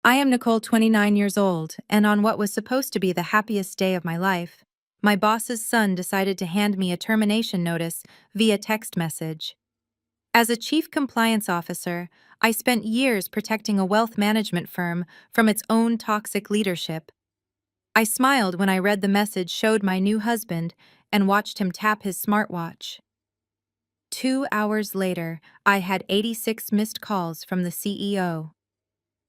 I am Nicole, 29 years old, and on what was supposed to be the happiest day of my life, my boss's son decided to hand me a termination notice via text message. As a chief compliance officer, I spent years protecting a wealth management firm from its own toxic leadership. I smiled when I read the message showed my new husband and watched him tap his smartwatch. 2 hours later, I had 86 missed calls from the CEO.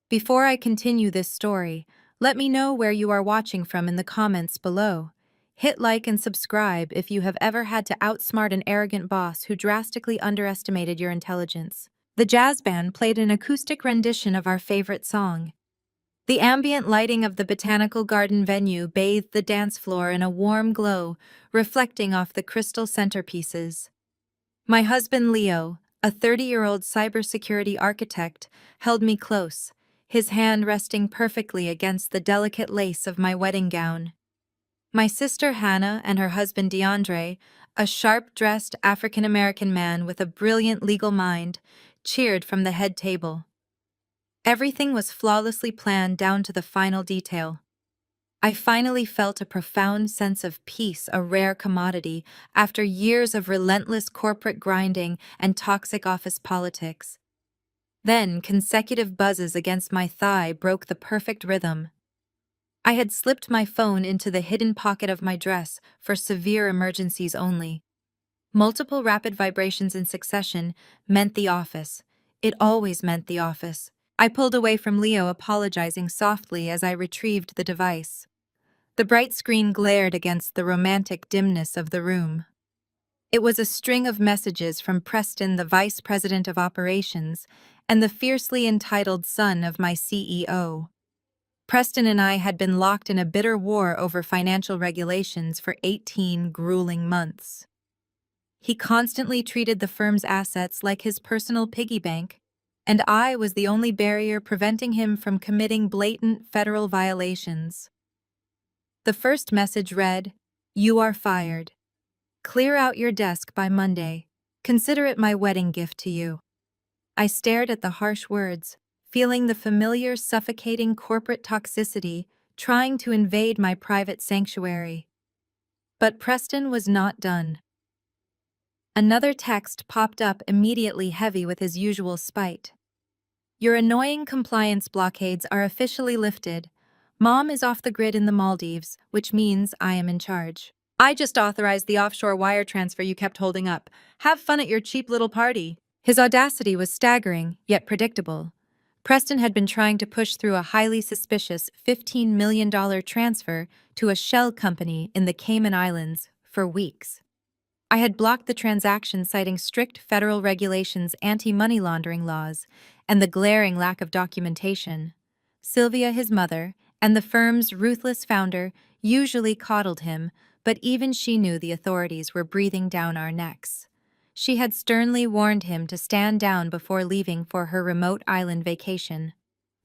Before I continue this story, let me know where you are watching from in the comments below. Hit like and subscribe if you have ever had to outsmart an arrogant boss who drastically underestimated your intelligence. The jazz band played an acoustic rendition of our favorite song. The ambient lighting of the botanical garden venue bathed the dance floor in a warm glow, reflecting off the crystal centerpieces. My husband Leo, a 30-year-old cybersecurity architect, held me close, his hand resting perfectly against the delicate lace of my wedding gown. My sister Hannah and her husband DeAndre, a sharp-dressed African-American man with a brilliant legal mind, cheered from the head table. Everything was flawlessly planned down to the final detail. I finally felt a profound sense of peace, a rare commodity, after years of relentless corporate grinding and toxic office politics. Then, consecutive buzzes against my thigh broke the perfect rhythm. I had slipped my phone into the hidden pocket of my dress for severe emergencies only. Multiple rapid vibrations in succession meant the office. It always meant the office. I pulled away from Leo, apologizing softly as I retrieved the device. The bright screen glared against the romantic dimness of the room. It was a string of messages from Preston, the vice president of operations, and the fiercely entitled son of my CEO. Preston and I had been locked in a bitter war over financial regulations for 18 grueling months. He constantly treated the firm's assets like his personal piggy bank, and I was the only barrier preventing him from committing blatant federal violations. The first message read, "You are fired. Clear out your desk by Monday. Consider it my wedding gift to you." I stared at the harsh words, feeling the familiar suffocating corporate toxicity trying to invade my private sanctuary. But Preston was not done. Another text popped up immediately, heavy with his usual spite. "Your annoying compliance blockades are officially lifted. Mom is off the grid in the Maldives, which means I am in charge. I just authorized the offshore wire transfer you kept holding up. Have fun at your cheap little party." His audacity was staggering, yet predictable. Preston had been trying to push through a highly suspicious $15 million transfer to a shell company in the Cayman Islands for weeks. I had blocked the transaction, citing strict federal regulations, anti-money laundering laws, and the glaring lack of documentation. Sylvia, his mother, and the firm's ruthless founder usually coddled him, but even she knew the authorities were breathing down our necks. She had sternly warned him to stand down before leaving for her remote island vacation.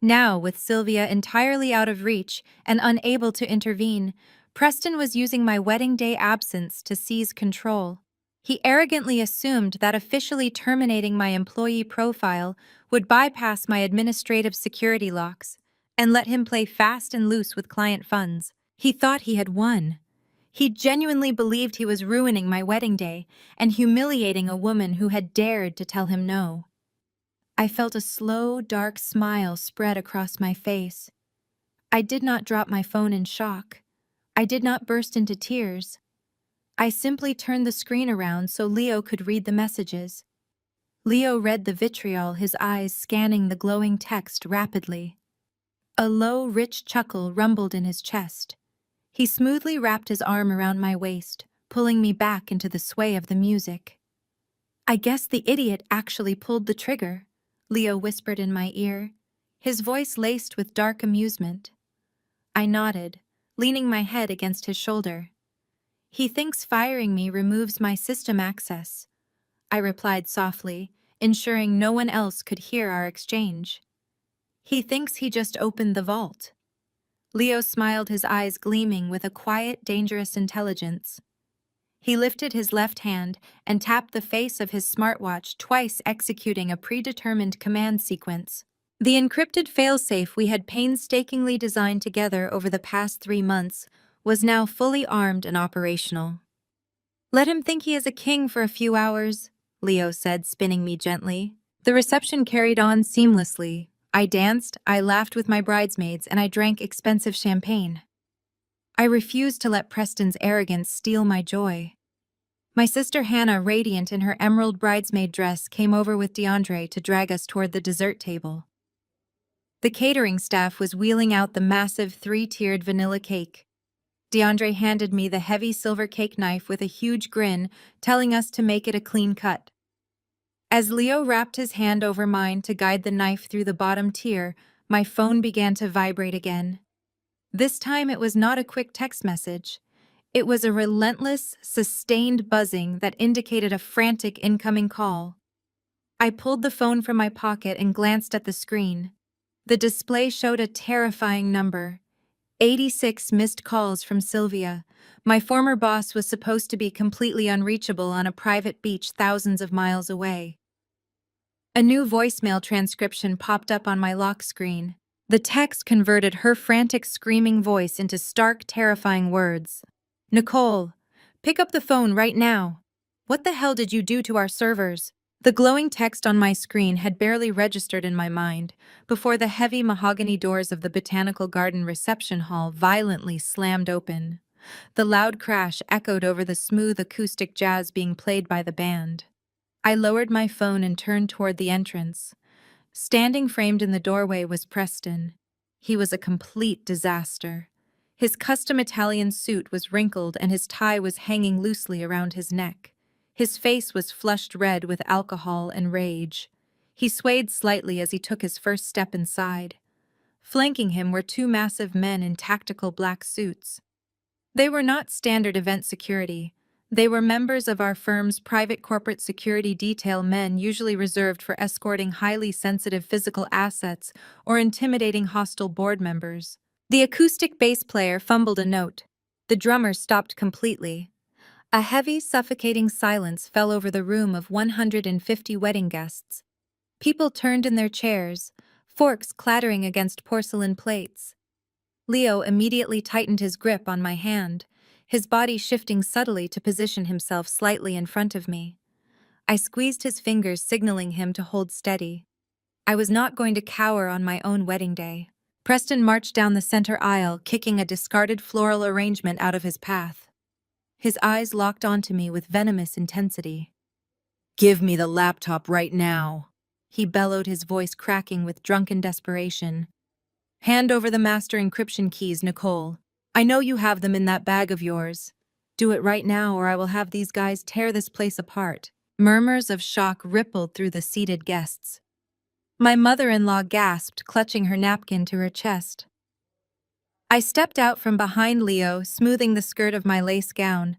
Now, with Sylvia entirely out of reach and unable to intervene, Preston was using my wedding day absence to seize control. He arrogantly assumed that officially terminating my employee profile would bypass my administrative security locks and let him play fast and loose with client funds. He thought he had won. He genuinely believed he was ruining my wedding day and humiliating a woman who had dared to tell him no. I felt a slow, dark smile spread across my face. I did not drop my phone in shock. I did not burst into tears. I simply turned the screen around so Leo could read the messages. Leo read the vitriol, his eyes scanning the glowing text rapidly. A low, rich chuckle rumbled in his chest. He smoothly wrapped his arm around my waist, pulling me back into the sway of the music. "I guess the idiot actually pulled the trigger," Leo whispered in my ear, his voice laced with dark amusement. I nodded, leaning my head against his shoulder. "He thinks firing me removes my system access," I replied softly, ensuring no one else could hear our exchange. "He thinks he just opened the vault." Leo smiled, his eyes gleaming with a quiet, dangerous intelligence. He lifted his left hand and tapped the face of his smartwatch twice, executing a predetermined command sequence. The encrypted failsafe we had painstakingly designed together over the past 3 months was now fully armed and operational. "Let him think he is a king for a few hours," Leo said, spinning me gently. The reception carried on seamlessly. I danced, I laughed with my bridesmaids, and I drank expensive champagne. I refused to let Preston's arrogance steal my joy. My sister Hannah, radiant in her emerald bridesmaid dress, came over with DeAndre to drag us toward the dessert table. The catering staff was wheeling out the massive 3-tiered vanilla cake. DeAndre handed me the heavy silver cake knife with a huge grin, telling us to make it a clean cut. As Leo wrapped his hand over mine to guide the knife through the bottom tier, my phone began to vibrate again. This time it was not a quick text message. It was a relentless, sustained buzzing that indicated a frantic incoming call. I pulled the phone from my pocket and glanced at the screen. The display showed a terrifying number: 86 missed calls from Sylvia. My former boss was supposed to be completely unreachable on a private beach thousands of miles away. A new voicemail transcription popped up on my lock screen. The text converted her frantic screaming voice into stark, terrifying words. "Nicole, pick up the phone right now. What the hell did you do to our servers?" The glowing text on my screen had barely registered in my mind before the heavy mahogany doors of the Botanical Garden reception hall violently slammed open. The loud crash echoed over the smooth acoustic jazz being played by the band. I lowered my phone and turned toward the entrance. Standing framed in the doorway was Preston. He was a complete disaster. His custom Italian suit was wrinkled and his tie was hanging loosely around his neck. His face was flushed red with alcohol and rage. He swayed slightly as he took his first step inside. Flanking him were 2 massive men in tactical black suits. They were not standard event security. They were members of our firm's private corporate security detail, men usually reserved for escorting highly sensitive physical assets or intimidating hostile board members. The acoustic bass player fumbled a note. The drummer stopped completely. A heavy, suffocating silence fell over the room of 150 wedding guests. People turned in their chairs, forks clattering against porcelain plates. Leo immediately tightened his grip on my hand, his body shifting subtly to position himself slightly in front of me. I squeezed his fingers, signaling him to hold steady. I was not going to cower on my own wedding day. Preston marched down the center aisle, kicking a discarded floral arrangement out of his path. His eyes locked onto me with venomous intensity. "Give me the laptop right now," he bellowed, his voice cracking with drunken desperation. "Hand over the master encryption keys, Nicole. I know you have them in that bag of yours. Do it right now or I will have these guys tear this place apart." Murmurs of shock rippled through the seated guests. My mother-in-law gasped, clutching her napkin to her chest. I stepped out from behind Leo, smoothing the skirt of my lace gown.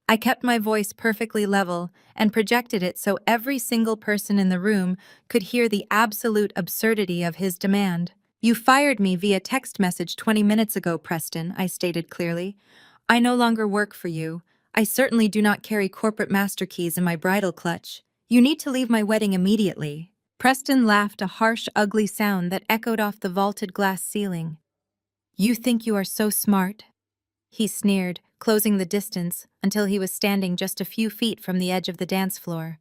I kept my voice perfectly level and projected it so every single person in the room could hear the absolute absurdity of his demand. "You fired me via text message 20 minutes ago, Preston," I stated clearly. "I no longer work for you. I certainly do not carry corporate master keys in my bridal clutch. You need to leave my wedding immediately." Preston laughed, a harsh, ugly sound that echoed off the vaulted glass ceiling. "You think you are so smart?" he sneered, closing the distance until he was standing just a few feet from the edge of the dance floor.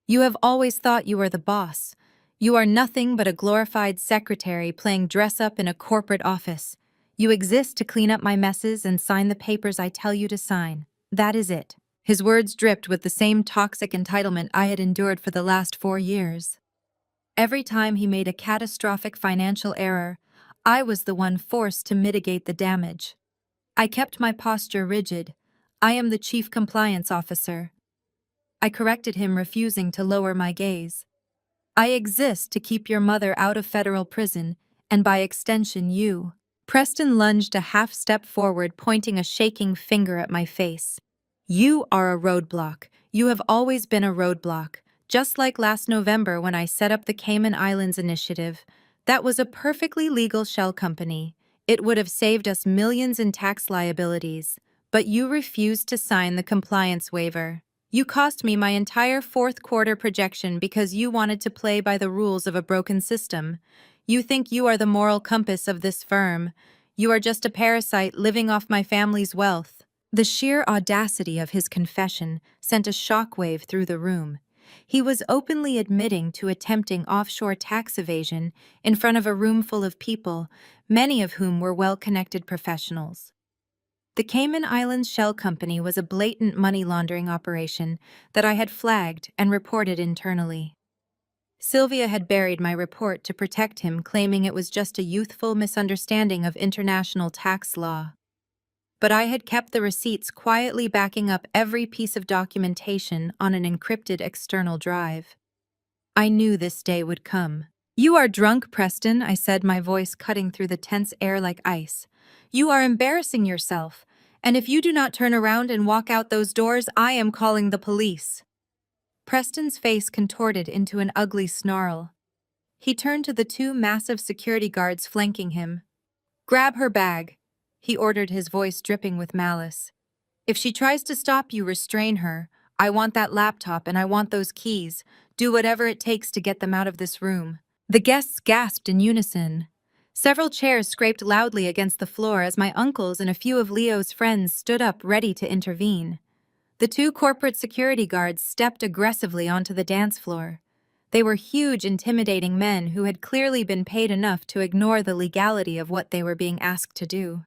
"You have always thought you are the boss. You are nothing but a glorified secretary playing dress-up in a corporate office. You exist to clean up my messes and sign the papers I tell you to sign. That is it." His words dripped with the same toxic entitlement I had endured for the last 4 years. Every time he made a catastrophic financial error, I was the one forced to mitigate the damage. I kept my posture rigid. "I am the chief compliance officer." I corrected him, refusing to lower my gaze. "I exist to keep your mother out of federal prison, and by extension you." Preston lunged a half step forward, pointing a shaking finger at my face. "You are a roadblock. You have always been a roadblock. Just like last November when I set up the Cayman Islands Initiative. That was a perfectly legal shell company. It would have saved us millions in tax liabilities. But you refused to sign the compliance waiver." You cost me my entire fourth quarter projection because you wanted to play by the rules of a broken system. You think you are the moral compass of this firm. You are just a parasite living off my family's wealth. The sheer audacity of his confession sent a shockwave through the room. He was openly admitting to attempting offshore tax evasion in front of a room full of people, many of whom were well-connected professionals. The Cayman Islands Shell Company was a blatant money laundering operation that I had flagged and reported internally. Sylvia had buried my report to protect him, claiming it was just a youthful misunderstanding of international tax law. But I had kept the receipts quietly backing up every piece of documentation on an encrypted external drive. I knew this day would come. "You are drunk, Preston," I said, my voice cutting through the tense air like ice. "You are embarrassing yourself, and if you do not turn around and walk out those doors, I am calling the police." Preston's face contorted into an ugly snarl. He turned to the two massive security guards flanking him. "Grab her bag," he ordered, his voice dripping with malice. "If she tries to stop you, restrain her. I want that laptop and I want those keys. Do whatever it takes to get them out of this room." The guests gasped in unison. Several chairs scraped loudly against the floor as my uncles and a few of Leo's friends stood up ready to intervene. The two corporate security guards stepped aggressively onto the dance floor. They were huge, intimidating men who had clearly been paid enough to ignore the legality of what they were being asked to do.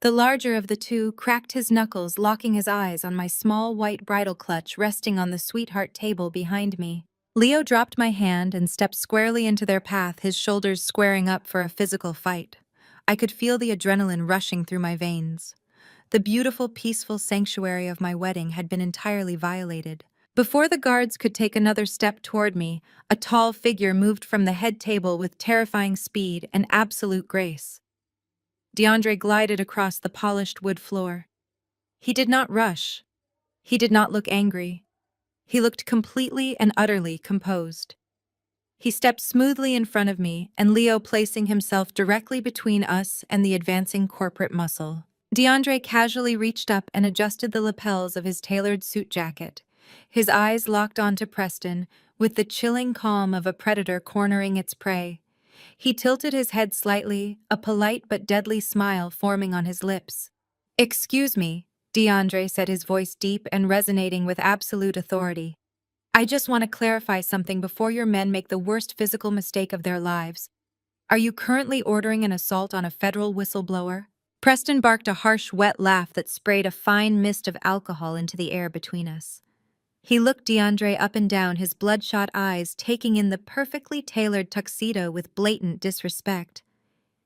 The larger of the two cracked his knuckles, locking his eyes on my small white bridle clutch resting on the sweetheart table behind me. Leo dropped my hand and stepped squarely into their path, his shoulders squaring up for a physical fight. I could feel the adrenaline rushing through my veins. The beautiful, peaceful sanctuary of my wedding had been entirely violated. Before the guards could take another step toward me, a tall figure moved from the head table with terrifying speed and absolute grace. DeAndre glided across the polished wood floor. He did not rush. He did not look angry. He looked completely and utterly composed. He stepped smoothly in front of me, and Leo placing himself directly between us and the advancing corporate muscle. DeAndre casually reached up and adjusted the lapels of his tailored suit jacket. His eyes locked onto Preston, with the chilling calm of a predator cornering its prey. He tilted his head slightly, a polite but deadly smile forming on his lips. "Excuse me," DeAndre said, his voice deep and resonating with absolute authority. "I just want to clarify something before your men make the worst physical mistake of their lives. Are you currently ordering an assault on a federal whistleblower?" Preston barked a harsh, wet laugh that sprayed a fine mist of alcohol into the air between us. He looked DeAndre up and down, his bloodshot eyes taking in the perfectly tailored tuxedo with blatant disrespect.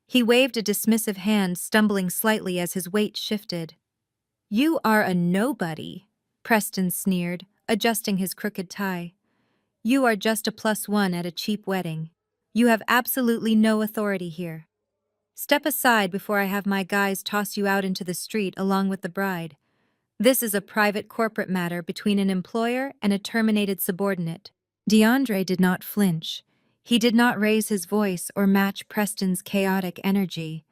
He waved a dismissive hand, stumbling slightly as his weight shifted. "You are a nobody," Preston sneered, adjusting his crooked tie. "You are just a +1 at a cheap wedding. You have absolutely no authority here. Step aside before I have my guys toss you out into the street along with the bride. This is a private corporate matter between an employer and a terminated subordinate." DeAndre did not flinch. He did not raise his voice or match Preston's chaotic energy.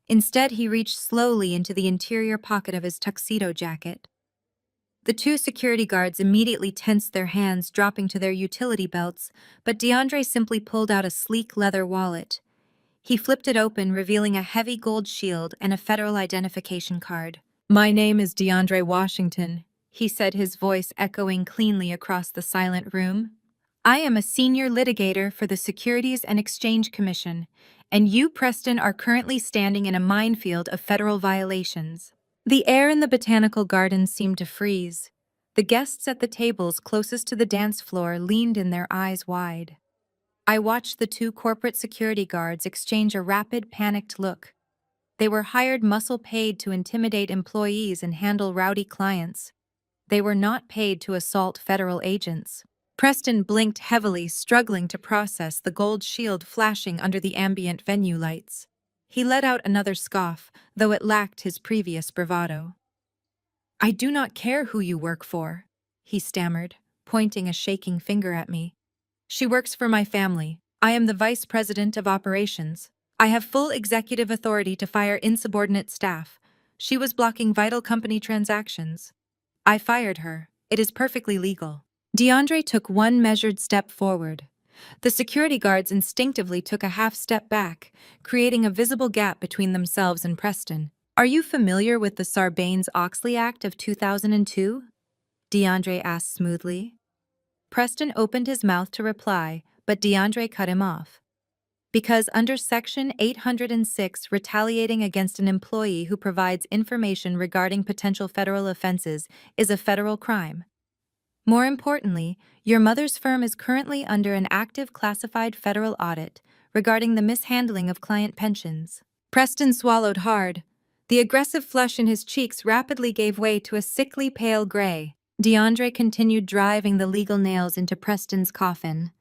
Instead, he reached slowly into the interior pocket of his tuxedo jacket. The two security guards immediately tensed their hands, dropping to their utility belts, but DeAndre simply pulled out a sleek leather wallet. He flipped it open, revealing a heavy gold shield and a federal identification card. "My name is DeAndre Washington," he said, his voice echoing cleanly across the silent room. "I am a senior litigator for the Securities and Exchange Commission, and you, Preston, are currently standing in a minefield of federal violations." The air in the botanical gardens seemed to freeze. The guests at the tables closest to the dance floor leaned in, their eyes wide. I watched the two corporate security guards exchange a rapid, panicked look. They were hired muscle, paid to intimidate employees and handle rowdy clients. They were not paid to assault federal agents. Preston blinked heavily, struggling to process the gold shield flashing under the ambient venue lights. He let out another scoff, though it lacked his previous bravado. "I do not care who you work for," he stammered, pointing a shaking finger at me. "She works for my family. I am the vice president of operations. I have full executive authority to fire insubordinate staff. She was blocking vital company transactions. I fired her." It is perfectly legal. DeAndre took one measured step forward. The security guards instinctively took a half step back, creating a visible gap between themselves and Preston. Are you familiar with the Sarbanes-Oxley Act of 2002? DeAndre asked smoothly. Preston opened his mouth to reply, but DeAndre cut him off. Because under Section 806, retaliating against an employee who provides information regarding potential federal offenses is a federal crime. More importantly, your mother's firm is currently under an active classified federal audit regarding the mishandling of client pensions. Preston swallowed hard. The aggressive flush in his cheeks rapidly gave way to a sickly pale gray. DeAndre continued driving the legal nails into Preston's coffin.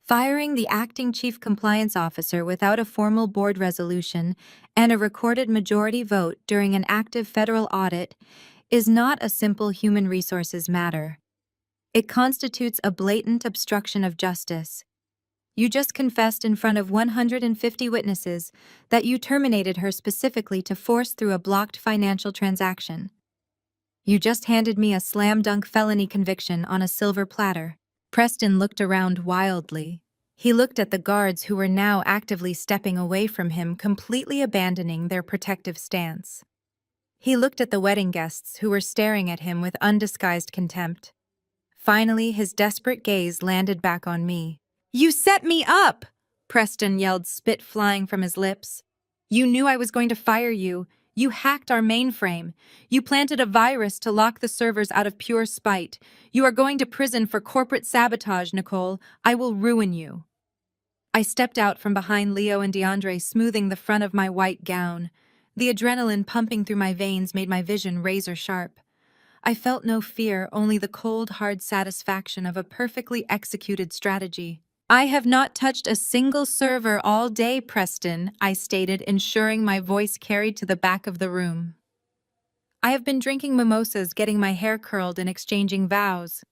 Firing the acting chief compliance officer without a formal board resolution and a recorded majority vote during an active federal audit is not a simple human resources matter. It constitutes a blatant obstruction of justice. You just confessed in front of 150 witnesses that you terminated her specifically to force through a blocked financial transaction. You just handed me a slam-dunk felony conviction on a silver platter. Preston looked around wildly. He looked at the guards who were now actively stepping away from him, completely abandoning their protective stance. He looked at the wedding guests who were staring at him with undisguised contempt. Finally, his desperate gaze landed back on me. "You set me up!" Preston yelled, spit flying from his lips. "You knew I was going to fire you. You hacked our mainframe. You planted a virus to lock the servers out of pure spite. You are going to prison for corporate sabotage, Nicole. I will ruin you." I stepped out from behind Leo and DeAndre, smoothing the front of my white gown. The adrenaline pumping through my veins made my vision razor sharp. I felt no fear, only the cold, hard satisfaction of a perfectly executed strategy. "I have not touched a single server all day, Preston," I stated, ensuring my voice carried to the back of the room. "I have been drinking mimosas, getting my hair curled, and exchanging vows.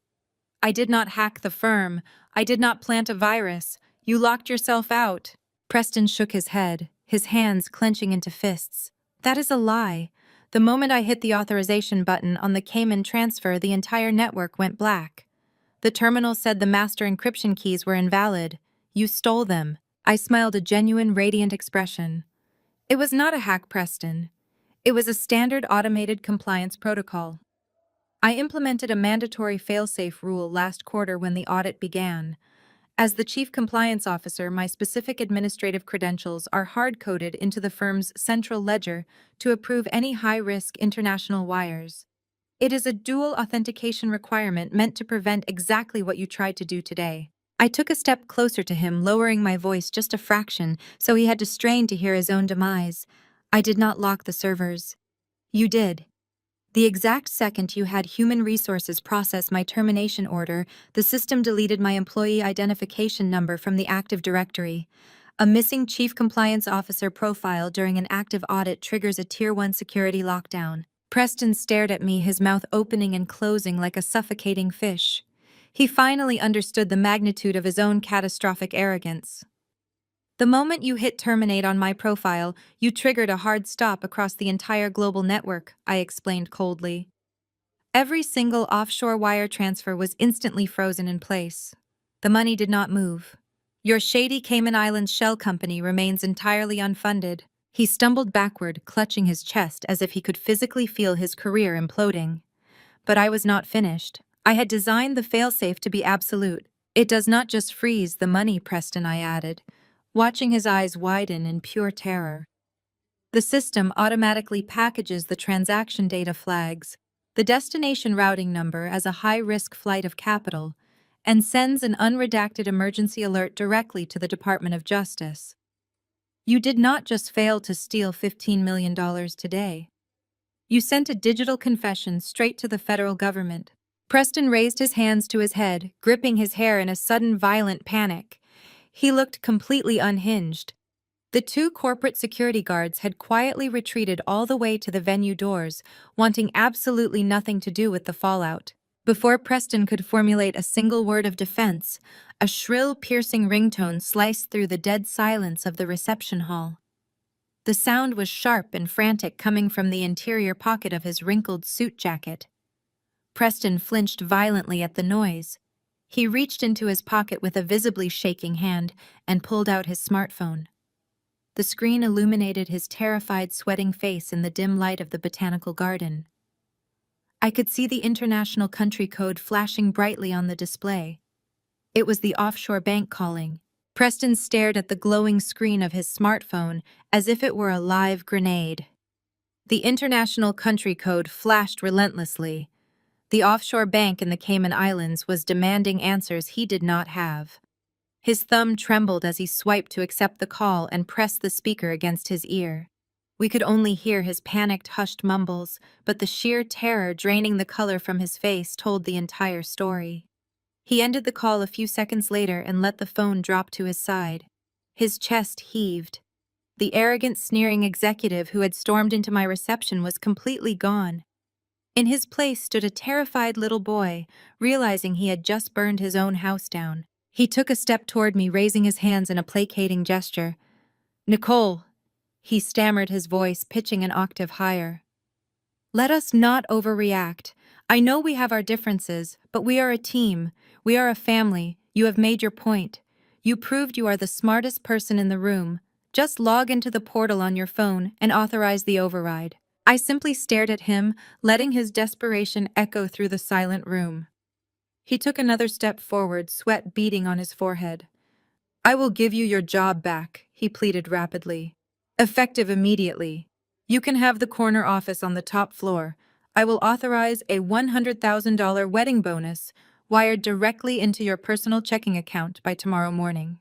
I did not hack the firm. I did not plant a virus. You locked yourself out." Preston shook his head, his hands clenching into fists. "That is a lie. The moment I hit the authorization button on the Cayman transfer, the entire network went black. The terminal said the master encryption keys were invalid. You stole them." I smiled a genuine, radiant expression. "It was not a hack, Preston. It was a standard automated compliance protocol. I implemented a mandatory fail-safe rule last quarter when the audit began. As the chief compliance officer, my specific administrative credentials are hard-coded into the firm's central ledger to approve any high-risk international wires. It is a dual authentication requirement meant to prevent exactly what you tried to do today." I took a step closer to him, lowering my voice just a fraction, so he had to strain to hear his own demise. "I did not lock the servers. You did. The exact second you had human resources process my termination order, the system deleted my employee identification number from the active directory. A missing chief compliance officer profile during an active audit triggers a Tier 1 security lockdown." Preston stared at me, his mouth opening and closing like a suffocating fish. He finally understood the magnitude of his own catastrophic arrogance. "The moment you hit terminate on my profile, you triggered a hard stop across the entire global network," I explained coldly. "Every single offshore wire transfer was instantly frozen in place. The money did not move. Your shady Cayman Islands shell company remains entirely unfunded." He stumbled backward, clutching his chest as if he could physically feel his career imploding. But I was not finished. I had designed the failsafe to be absolute. "It does not just freeze the money, Preston," I added, watching his eyes widen in pure terror. "The system automatically packages the transaction data flags, the destination routing number as a high-risk flight of capital, and sends an unredacted emergency alert directly to the Department of Justice. You did not just fail to steal $15 million today. You sent a digital confession straight to the federal government." Preston raised his hands to his head, gripping his hair in a sudden violent panic. He looked completely unhinged. The two corporate security guards had quietly retreated all the way to the venue doors, wanting absolutely nothing to do with the fallout. Before Preston could formulate a single word of defense, a shrill, piercing ringtone sliced through the dead silence of the reception hall. The sound was sharp and frantic, coming from the interior pocket of his wrinkled suit jacket. Preston flinched violently at the noise. He reached into his pocket with a visibly shaking hand and pulled out his smartphone. The screen illuminated his terrified, sweating face in the dim light of the botanical garden. I could see the international country code flashing brightly on the display. It was the offshore bank calling. Preston stared at the glowing screen of his smartphone as if it were a live grenade. The international country code flashed relentlessly. The offshore bank in the Cayman Islands was demanding answers he did not have. His thumb trembled as he swiped to accept the call and pressed the speaker against his ear. We could only hear his panicked, hushed mumbles, but the sheer terror draining the color from his face told the entire story. He ended the call a few seconds later and let the phone drop to his side. His chest heaved. The arrogant, sneering executive who had stormed into my reception was completely gone. In his place stood a terrified little boy, realizing he had just burned his own house down. He took a step toward me, raising his hands in a placating gesture. "Nicole," he stammered, his voice pitching an octave higher. "Let us not overreact. I know we have our differences, but we are a team. We are a family. You have made your point. You proved you are the smartest person in the room. Just log into the portal on your phone and authorize the override." I simply stared at him, letting his desperation echo through the silent room. He took another step forward, sweat beading on his forehead. "I will give you your job back," he pleaded rapidly. "Effective immediately. You can have the corner office on the top floor. I will authorize a $100,000 wedding bonus wired directly into your personal checking account by tomorrow morning.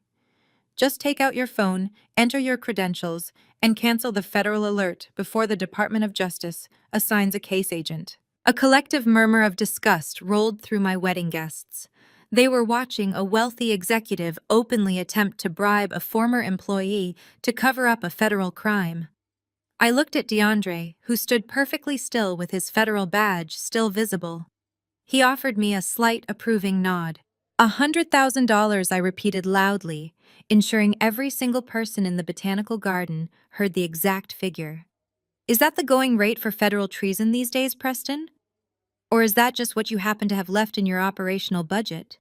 Just take out your phone, enter your credentials, and cancel the federal alert before the Department of Justice assigns a case agent." A collective murmur of disgust rolled through my wedding guests. They were watching a wealthy executive openly attempt to bribe a former employee to cover up a federal crime. I looked at DeAndre, who stood perfectly still with his federal badge still visible. He offered me a slight approving nod. $100,000, I repeated loudly, ensuring every single person in the botanical garden heard the exact figure. Is that the going rate for federal treason these days, Preston? Or is that just what you happen to have left in your operational budget?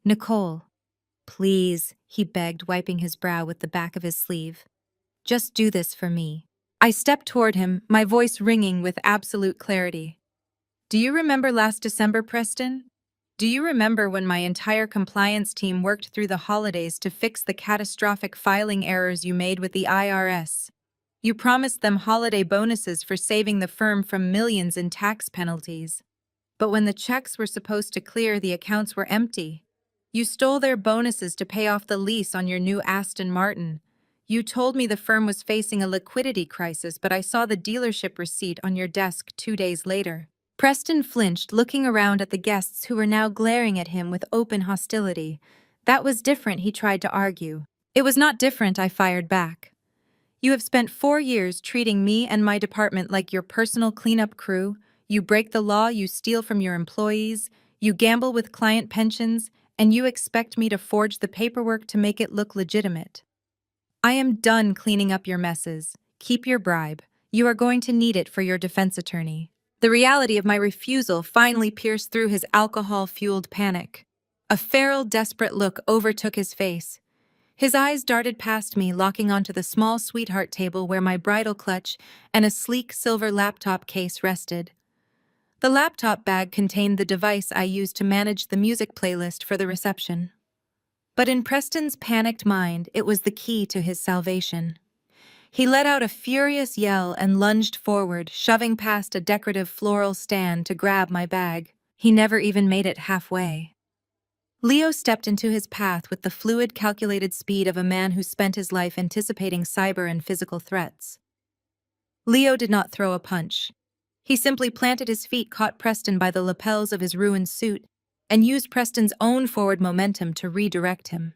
"Nicole, please," he begged, wiping his brow with the back of his sleeve. "Just do this for me." I stepped toward him, my voice ringing with absolute clarity. "Do you remember last December, Preston? Do you remember when my entire compliance team worked through the holidays to fix the catastrophic filing errors you made with the IRS? You promised them holiday bonuses for saving the firm from millions in tax penalties. But when the checks were supposed to clear, the accounts were empty. You stole their bonuses to pay off the lease on your new Aston Martin. You told me the firm was facing a liquidity crisis, but I saw the dealership receipt on your desk 2 days later." Preston flinched, looking around at the guests who were now glaring at him with open hostility. "That was different," he tried to argue. "It was not different," I fired back. "You have spent 4 years treating me and my department like your personal cleanup crew. You break the law, you steal from your employees, you gamble with client pensions, and you expect me to forge the paperwork to make it look legitimate. I am done cleaning up your messes. Keep your bribe. You are going to need it for your defense attorney." The reality of my refusal finally pierced through his alcohol-fueled panic. A feral, desperate look overtook his face. His eyes darted past me, locking onto the small sweetheart table where my bridal clutch and a sleek silver laptop case rested. The laptop bag contained the device I used to manage the music playlist for the reception. But in Preston's panicked mind, it was the key to his salvation. He let out a furious yell and lunged forward, shoving past a decorative floral stand to grab my bag. He never even made it halfway. Leo stepped into his path with the fluid, calculated speed of a man who spent his life anticipating cyber and physical threats. Leo did not throw a punch. He simply planted his feet, caught Preston by the lapels of his ruined suit, and used Preston's own forward momentum to redirect him.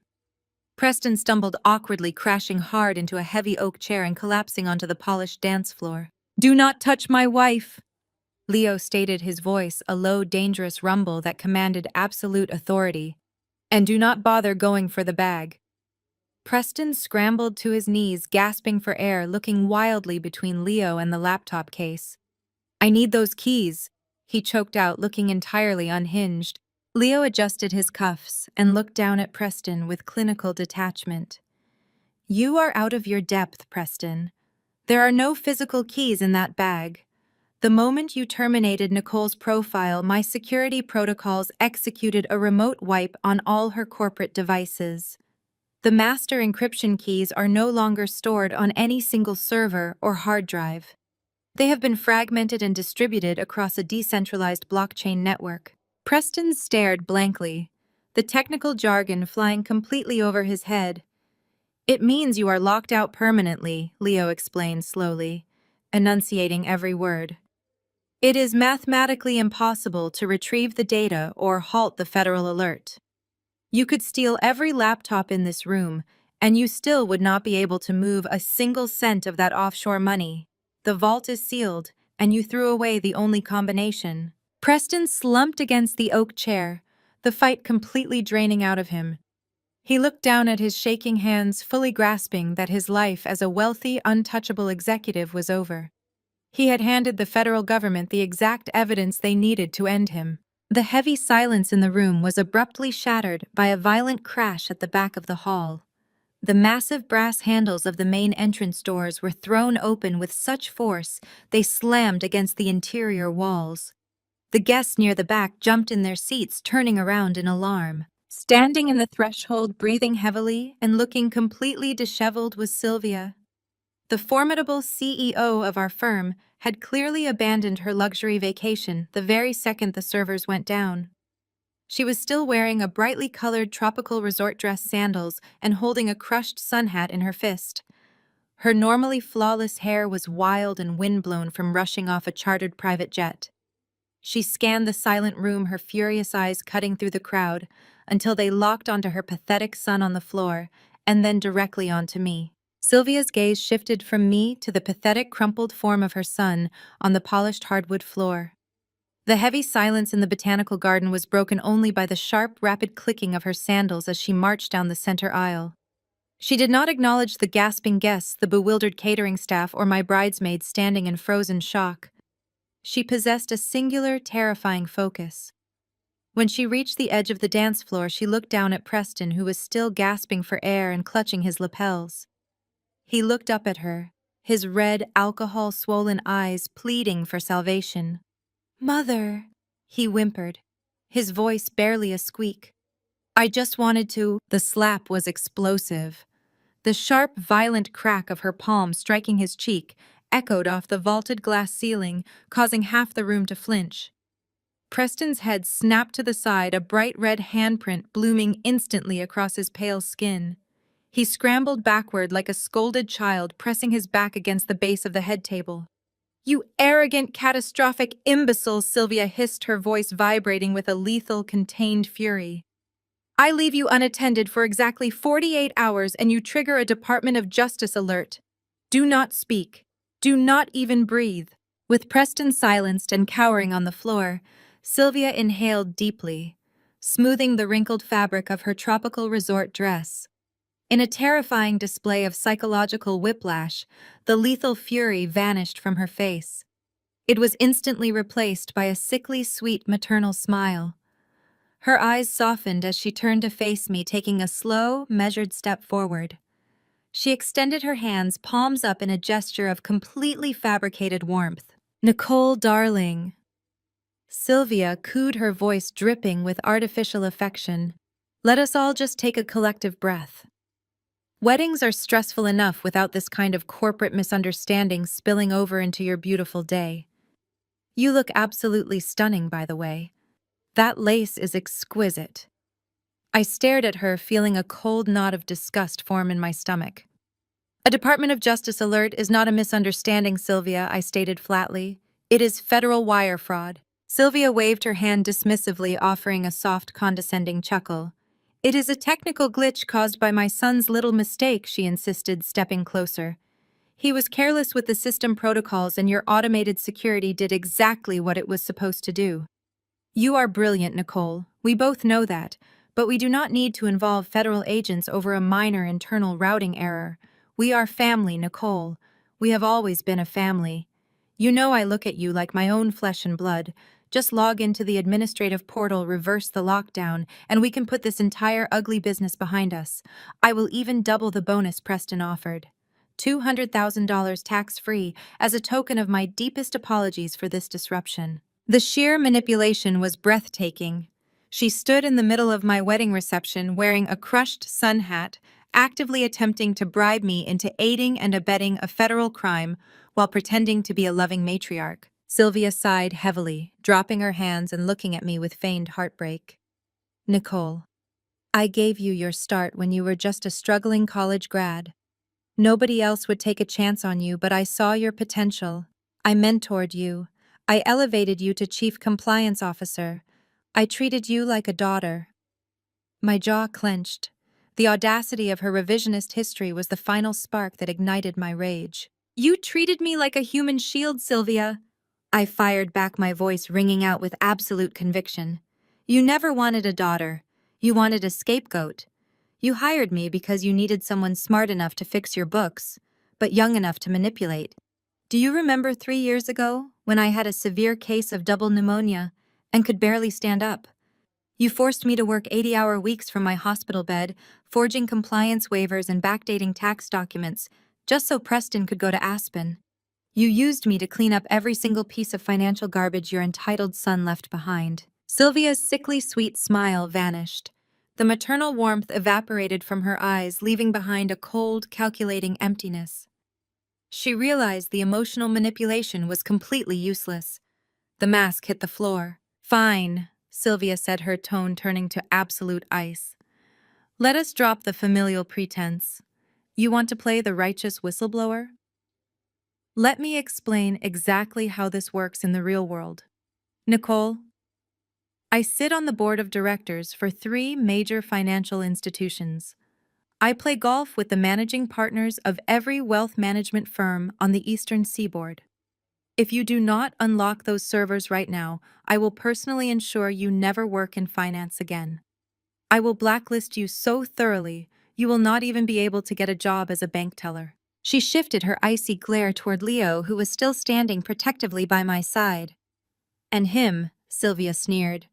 Preston stumbled awkwardly, crashing hard into a heavy oak chair and collapsing onto the polished dance floor. "Do not touch my wife," Leo stated, his voice a low, dangerous rumble that commanded absolute authority. "And do not bother going for the bag." Preston scrambled to his knees, gasping for air, looking wildly between Leo and the laptop case. "I need those keys," he choked out, looking entirely unhinged. Leo adjusted his cuffs and looked down at Preston with clinical detachment. You are out of your depth, Preston. There are no physical keys in that bag. The moment you terminated Nicole's profile, my security protocols executed a remote wipe on all her corporate devices. The master encryption keys are no longer stored on any single server or hard drive. They have been fragmented and distributed across a decentralized blockchain network. Preston stared blankly, the technical jargon flying completely over his head. It means you are locked out permanently, Leo explained slowly, enunciating every word. It is mathematically impossible to retrieve the data or halt the federal alert. You could steal every laptop in this room, and you still would not be able to move a single cent of that offshore money. The vault is sealed, and you threw away the only combination. Preston slumped against the oak chair, the fight completely draining out of him. He looked down at his shaking hands, fully grasping that his life as a wealthy, untouchable executive was over. He had handed the federal government the exact evidence they needed to end him. The heavy silence in the room was abruptly shattered by a violent crash at the back of the hall. The massive brass handles of the main entrance doors were thrown open with such force they slammed against the interior walls. The guests near the back jumped in their seats, turning around in alarm. Standing in the threshold, breathing heavily and looking completely disheveled, was Sylvia. The formidable CEO of our firm had clearly abandoned her luxury vacation the very second the servers went down. She was still wearing a brightly colored tropical resort dress, sandals, and holding a crushed sun hat in her fist. Her normally flawless hair was wild and windblown from rushing off a chartered private jet. She scanned the silent room, her furious eyes cutting through the crowd, until they locked onto her pathetic son on the floor, and then directly onto me. Sylvia's gaze shifted from me to the pathetic, crumpled form of her son on the polished hardwood floor. The heavy silence in the botanical garden was broken only by the sharp, rapid clicking of her sandals as she marched down the center aisle. She did not acknowledge the gasping guests, the bewildered catering staff, or my bridesmaids standing in frozen shock. She possessed a singular, terrifying focus. When she reached the edge of the dance floor, she looked down at Preston, who was still gasping for air and clutching his lapels. He looked up at her, his red, alcohol-swollen eyes pleading for salvation. "Mother," he whimpered, his voice barely a squeak. "I just wanted to—" The slap was explosive. The sharp, violent crack of her palm striking his cheek echoed off the vaulted glass ceiling, causing half the room to flinch. Preston's head snapped to the side, a bright red handprint blooming instantly across his pale skin. He scrambled backward like a scolded child, pressing his back against the base of the head table. "You arrogant, catastrophic imbecile," Sylvia hissed, her voice vibrating with a lethal, contained fury. "I leave you unattended for exactly 48 hours and you trigger a Department of Justice alert. Do not speak. Do not even breathe." With Preston silenced and cowering on the floor, Sylvia inhaled deeply, smoothing the wrinkled fabric of her tropical resort dress. In a terrifying display of psychological whiplash, the lethal fury vanished from her face. It was instantly replaced by a sickly sweet maternal smile. Her eyes softened as she turned to face me, taking a slow, measured step forward. She extended her hands, palms up, in a gesture of completely fabricated warmth. "Nicole, darling." Sylvia cooed, her voice dripping with artificial affection. "Let us all just take a collective breath. Weddings are stressful enough without this kind of corporate misunderstanding spilling over into your beautiful day. You look absolutely stunning, by the way. That lace is exquisite." I stared at her, feeling a cold knot of disgust form in my stomach. "A Department of Justice alert is not a misunderstanding, Sylvia," I stated flatly. "It is federal wire fraud." Sylvia waved her hand dismissively, offering a soft, condescending chuckle. "It is a technical glitch caused by my son's little mistake," she insisted, stepping closer. "He was careless with the system protocols and your automated security did exactly what it was supposed to do." "You are brilliant, Nicole. We both know that, but we do not need to involve federal agents over a minor internal routing error. We are family, Nicole. We have always been a family. You know I look at you like my own flesh and blood. Just log into the administrative portal, reverse the lockdown, and we can put this entire ugly business behind us. I will even double the bonus Preston offered. $200,000 tax-free as a token of my deepest apologies for this disruption. The sheer manipulation was breathtaking. She stood in the middle of my wedding reception wearing a crushed sun hat, actively attempting to bribe me into aiding and abetting a federal crime while pretending to be a loving matriarch. Sylvia sighed heavily, dropping her hands and looking at me with feigned heartbreak. Nicole, I gave you your start when you were just a struggling college grad. Nobody else would take a chance on you, but I saw your potential. I mentored you. I elevated you to chief compliance officer. I treated you like a daughter. My jaw clenched. The audacity of her revisionist history was the final spark that ignited my rage. You treated me like a human shield, Sylvia. I fired back, my voice ringing out with absolute conviction. You never wanted a daughter. You wanted a scapegoat. You hired me because you needed someone smart enough to fix your books, but young enough to manipulate. Do you remember 3 years ago, when I had a severe case of double pneumonia and could barely stand up? You forced me to work 80-hour weeks from my hospital bed, forging compliance waivers and backdating tax documents, just so Preston could go to Aspen. You used me to clean up every single piece of financial garbage your entitled son left behind. Sylvia's sickly sweet smile vanished. The maternal warmth evaporated from her eyes, leaving behind a cold, calculating emptiness. She realized the emotional manipulation was completely useless. The mask hit the floor. Fine, Sylvia said, her tone turning to absolute ice. Let us drop the familial pretense. You want to play the righteous whistleblower? Let me explain exactly how this works in the real world. Nicole, I sit on the board of directors for 3 major financial institutions. I play golf with the managing partners of every wealth management firm on the Eastern Seaboard. If you do not unlock those servers right now, I will personally ensure you never work in finance again. I will blacklist you so thoroughly, you will not even be able to get a job as a bank teller. She shifted her icy glare toward Leo, who was still standing protectively by my side. And him, Sylvia sneered.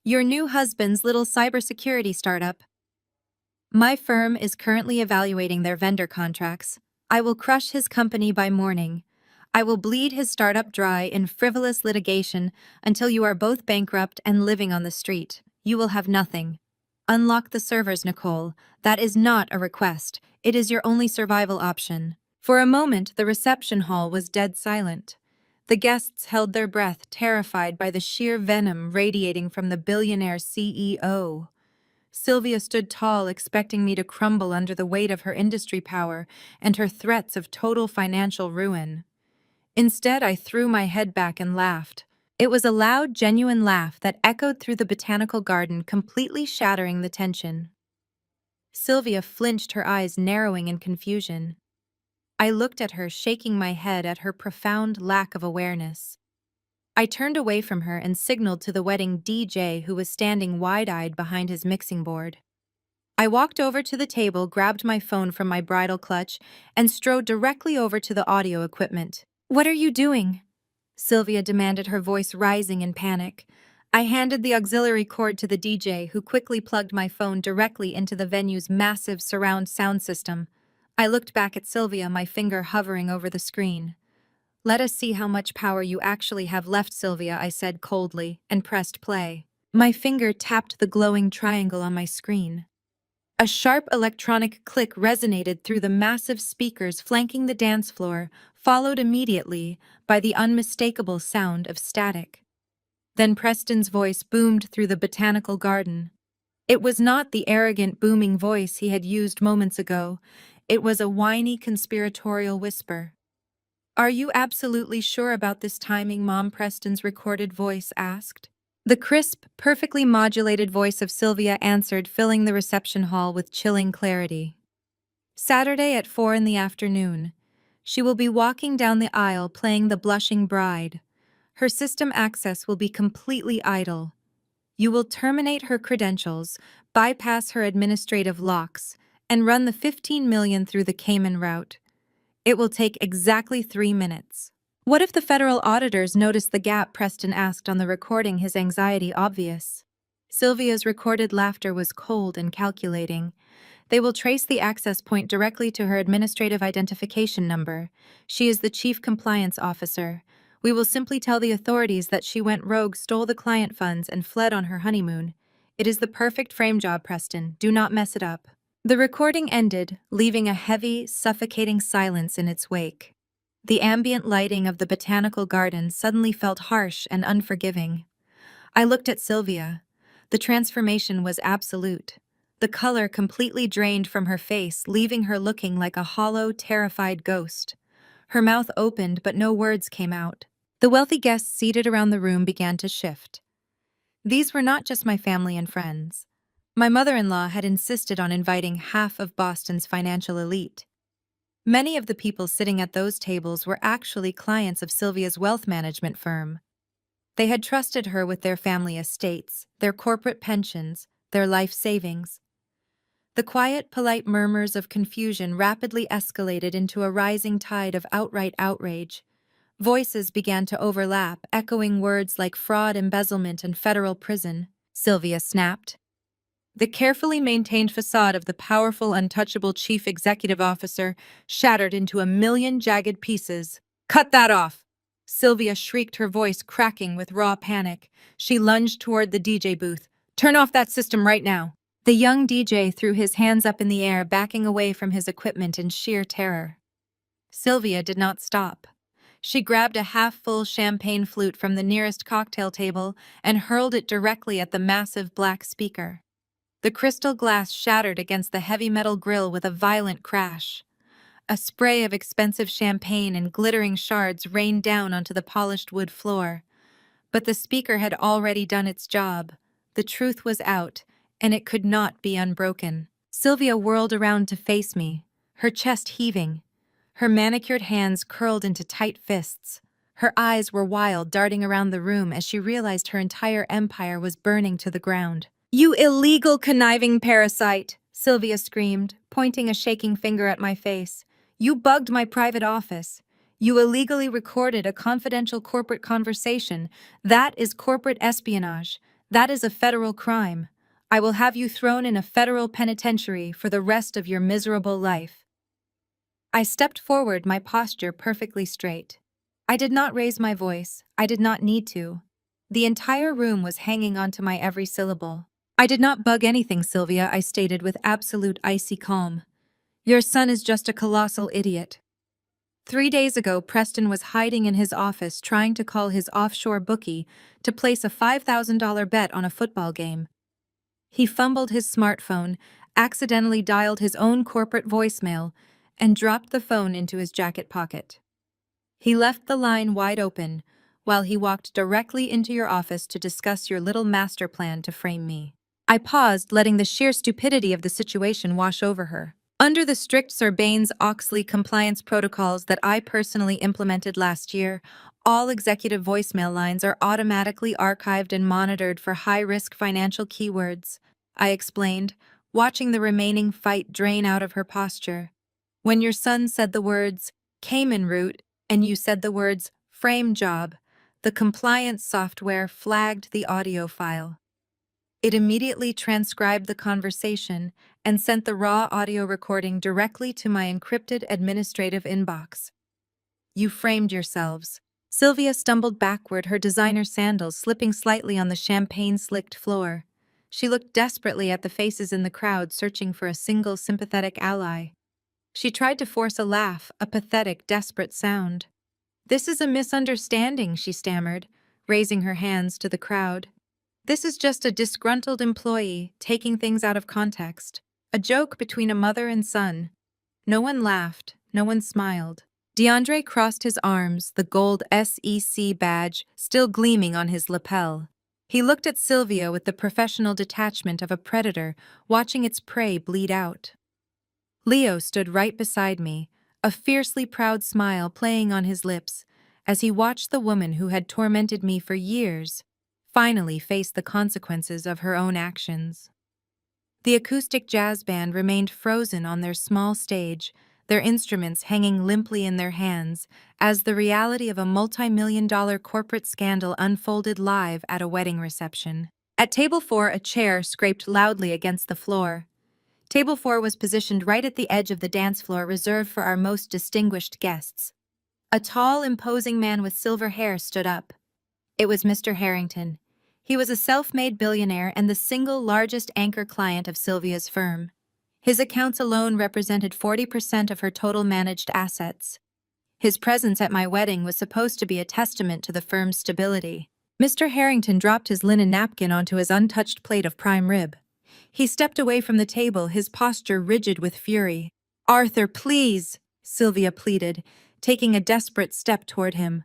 Your new husband's little cybersecurity startup. My firm is currently evaluating their vendor contracts. I will crush his company by morning. I will bleed his startup dry in frivolous litigation until you are both bankrupt and living on the street. You will have nothing. Unlock the servers, Nicole. That is not a request. It is your only survival option. For a moment, the reception hall was dead silent. The guests held their breath, terrified by the sheer venom radiating from the billionaire CEO. Sylvia stood tall, expecting me to crumble under the weight of her industry power and her threats of total financial ruin. Instead, I threw my head back and laughed. It was a loud, genuine laugh that echoed through the botanical garden, completely shattering the tension. Sylvia flinched, her eyes narrowing in confusion. I looked at her, shaking my head at her profound lack of awareness. I turned away from her and signaled to the wedding DJ, who was standing wide-eyed behind his mixing board. I walked over to the table, grabbed my phone from my bridal clutch, and strode directly over to the audio equipment. What are you doing? Sylvia demanded, her voice rising in panic. I handed the auxiliary cord to the DJ, who quickly plugged my phone directly into the venue's massive surround sound system. I looked back at Sylvia, my finger hovering over the screen. Let us see how much power you actually have left, Sylvia, I said coldly, and pressed play. My finger tapped the glowing triangle on my screen. A sharp electronic click resonated through the massive speakers flanking the dance floor, followed immediately by the unmistakable sound of static. Then Preston's voice boomed through the botanical garden. It was not the arrogant, booming voice he had used moments ago. It was a whiny, conspiratorial whisper. Are you absolutely sure about this timing, Mom? Preston's recorded voice asked. The crisp, perfectly modulated voice of Sylvia answered, filling the reception hall with chilling clarity. Saturday at 4 in the afternoon. She will be walking down the aisle playing the blushing bride. Her system access will be completely idle. You will terminate her credentials, bypass her administrative locks, and run the 15 million through the Cayman route. It will take exactly 3 minutes. What if the federal auditors noticed the gap? Preston asked on the recording, his anxiety obvious. Sylvia's recorded laughter was cold and calculating. They will trace the access point directly to her administrative identification number. She is the chief compliance officer. We will simply tell the authorities that she went rogue, stole the client funds, and fled on her honeymoon. It is the perfect frame job, Preston. Do not mess it up. The recording ended, leaving a heavy, suffocating silence in its wake. The ambient lighting of the botanical garden suddenly felt harsh and unforgiving. I looked at Sylvia. The transformation was absolute. The color completely drained from her face, leaving her looking like a hollow, terrified ghost. Her mouth opened, but no words came out. The wealthy guests seated around the room began to shift. These were not just my family and friends. My mother-in-law had insisted on inviting half of Boston's financial elite. Many of the people sitting at those tables were actually clients of Sylvia's wealth management firm. They had trusted her with their family estates, their corporate pensions, their life savings. The quiet, polite murmurs of confusion rapidly escalated into a rising tide of outright outrage. Voices began to overlap, echoing words like fraud, embezzlement, and federal prison. Sylvia snapped. The carefully maintained facade of the powerful, untouchable chief executive officer shattered into a million jagged pieces. "Cut that off!" Sylvia shrieked, her voice cracking with raw panic. She lunged toward the DJ booth. "Turn off that system right now!" The young DJ threw his hands up in the air, backing away from his equipment in sheer terror. Sylvia did not stop. She grabbed a half-full champagne flute from the nearest cocktail table and hurled it directly at the massive black speaker. The crystal glass shattered against the heavy metal grill with a violent crash. A spray of expensive champagne and glittering shards rained down onto the polished wood floor. But the speaker had already done its job. The truth was out, and it could not be unbroken. Sylvia whirled around to face me, her chest heaving. Her manicured hands curled into tight fists. Her eyes were wild, darting around the room as she realized her entire empire was burning to the ground. "You illegal, conniving parasite!" Sylvia screamed, pointing a shaking finger at my face. "You bugged my private office. You illegally recorded a confidential corporate conversation. That is corporate espionage. That is a federal crime. I will have you thrown in a federal penitentiary for the rest of your miserable life." I stepped forward, my posture perfectly straight. I did not raise my voice. I did not need to. The entire room was hanging onto my every syllable. "I did not bug anything, Sylvia," I stated with absolute icy calm. "Your son is just a colossal idiot." 3 days ago, Preston was hiding in his office trying to call his offshore bookie to place a $5,000 bet on a football game. He fumbled his smartphone, accidentally dialed his own corporate voicemail, and dropped the phone into his jacket pocket. He left the line wide open while he walked directly into your office to discuss your little master plan to frame me. I paused, letting the sheer stupidity of the situation wash over her. Under the strict Sarbanes-Oxley compliance protocols that I personally implemented last year, all executive voicemail lines are automatically archived and monitored for high-risk financial keywords, I explained, watching the remaining fight drain out of her posture. When your son said the words, "Cayman route," and you said the words, "frame job," the compliance software flagged the audio file. It immediately transcribed the conversation and sent the raw audio recording directly to my encrypted administrative inbox. "You framed yourselves." Sylvia stumbled backward, her designer sandals slipping slightly on the champagne-slicked floor. She looked desperately at the faces in the crowd, searching for a single sympathetic ally. She tried to force a laugh, a pathetic, desperate sound. "This is a misunderstanding," she stammered, raising her hands to the crowd. "This is just a disgruntled employee taking things out of context. A joke between a mother and son." No one laughed, no one smiled. DeAndre crossed his arms, the gold SEC badge still gleaming on his lapel. He looked at Sylvia with the professional detachment of a predator watching its prey bleed out. Leo stood right beside me, a fiercely proud smile playing on his lips, as he watched the woman who had tormented me for years finally face the consequences of her own actions. The acoustic jazz band remained frozen on their small stage, their instruments hanging limply in their hands, as the reality of a multi-million-dollar corporate scandal unfolded live at a wedding reception. At table 4, a chair scraped loudly against the floor. Table 4 was positioned right at the edge of the dance floor reserved for our most distinguished guests. A tall, imposing man with silver hair stood up. It was Mr. Harrington. He was a self-made billionaire and the single largest anchor client of Sylvia's firm. His accounts alone represented 40% of her total managed assets. His presence at my wedding was supposed to be a testament to the firm's stability. Mr. Harrington dropped his linen napkin onto his untouched plate of prime rib. He stepped away from the table, his posture rigid with fury. "Arthur, please," Sylvia pleaded, taking a desperate step toward him.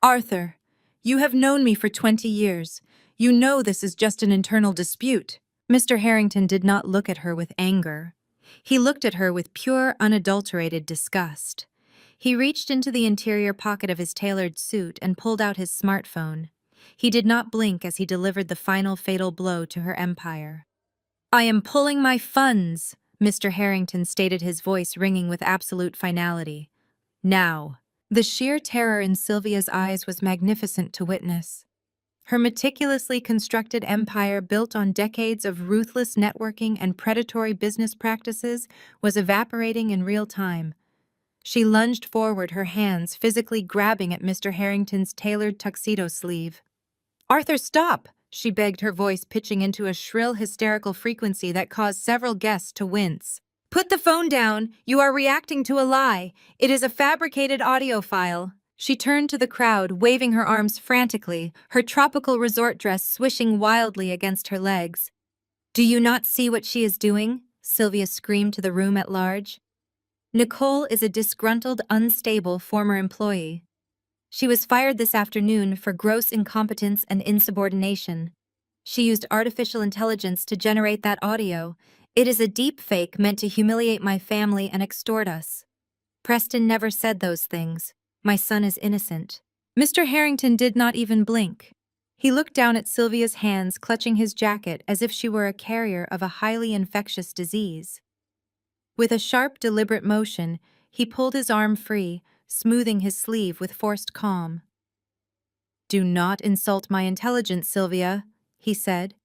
"Arthur, you have known me for 20 years. You know this is just an internal dispute." Mr. Harrington did not look at her with anger. He looked at her with pure, unadulterated disgust. He reached into the interior pocket of his tailored suit and pulled out his smartphone. He did not blink as he delivered the final fatal blow to her empire. "I am pulling my funds," Mr. Harrington stated, his voice ringing with absolute finality. "Now." The sheer terror in Sylvia's eyes was magnificent to witness. Her meticulously constructed empire, built on decades of ruthless networking and predatory business practices, was evaporating in real time. She lunged forward, her hands physically grabbing at Mr. Harrington's tailored tuxedo sleeve. "Arthur, stop!" she begged, her voice pitching into a shrill, hysterical frequency that caused several guests to wince. "Put the phone down! You are reacting to a lie! It is a fabricated audio file." She turned to the crowd, waving her arms frantically, her tropical resort dress swishing wildly against her legs. "Do you not see what she is doing?" Sylvia screamed to the room at large. "Nicole is a disgruntled, unstable former employee. She was fired this afternoon for gross incompetence and insubordination. She used artificial intelligence to generate that audio. It is a deep fake meant to humiliate my family and extort us. Preston never said those things. My son is innocent." Mr. Harrington did not even blink. He looked down at Sylvia's hands, clutching his jacket as if she were a carrier of a highly infectious disease. With a sharp, deliberate motion, he pulled his arm free, smoothing his sleeve with forced calm. "Do not insult my intelligence, Sylvia," he said,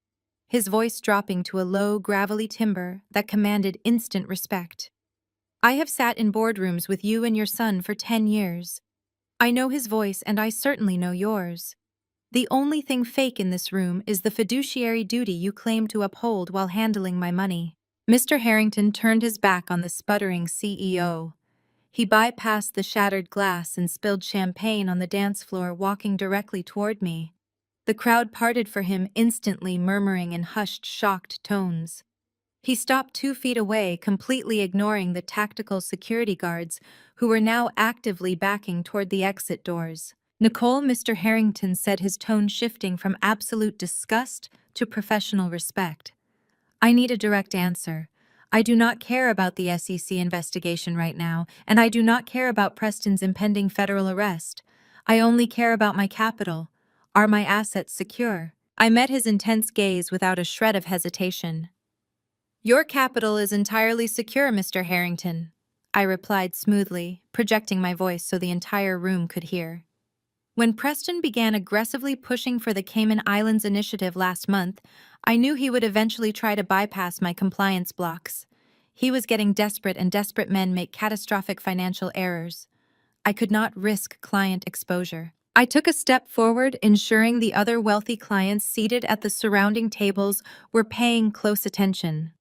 his voice dropping to a low, gravelly timbre that commanded instant respect. "I have sat in boardrooms with you and your son for 10 years. I know his voice and I certainly know yours. The only thing fake in this room is the fiduciary duty you claim to uphold while handling my money." Mr. Harrington turned his back on the sputtering CEO. He bypassed the shattered glass and spilled champagne on the dance floor, walking directly toward me. The crowd parted for him instantly, murmuring in hushed, shocked tones. He stopped 2 feet away, completely ignoring the tactical security guards who were now actively backing toward the exit doors. "Nicole," Mr. Harrington said, his tone shifting from absolute disgust to professional respect. "I need a direct answer. I do not care about the SEC investigation right now, and I do not care about Preston's impending federal arrest. I only care about my capital. Are my assets secure?" I met his intense gaze without a shred of hesitation. "Your capital is entirely secure, Mr. Harrington," I replied smoothly, projecting my voice so the entire room could hear. When Preston began aggressively pushing for the Cayman Islands initiative last month, I knew he would eventually try to bypass my compliance blocks. He was getting desperate, and desperate men make catastrophic financial errors. I could not risk client exposure. I took a step forward, ensuring the other wealthy clients seated at the surrounding tables were paying close attention.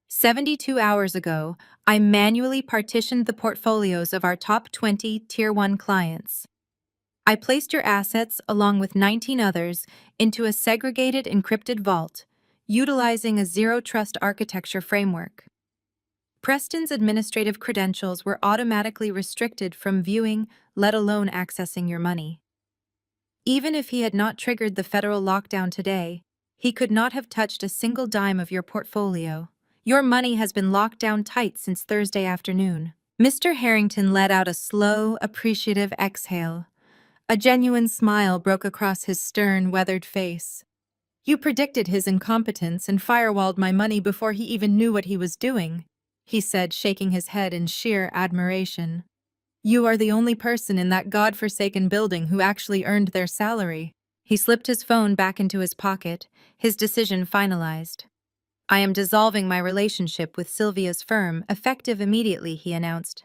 72 hours ago, I manually partitioned the portfolios of our top 20 Tier 1 clients. I placed your assets, along with 19 others, into a segregated encrypted vault, utilizing a zero-trust architecture framework. Preston's administrative credentials were automatically restricted from viewing, let alone accessing your money. Even if he had not triggered the federal lockdown today, he could not have touched a single dime of your portfolio. Your money has been locked down tight since Thursday afternoon. Mr. Harrington let out a slow, appreciative exhale. A genuine smile broke across his stern, weathered face. "You predicted his incompetence and firewalled my money before he even knew what he was doing." he said, shaking his head in sheer admiration. You are the only person in that god-forsaken building who actually earned their salary. He slipped his phone back into his pocket, his decision finalized. I am dissolving my relationship with Sylvia's firm, effective immediately, he announced.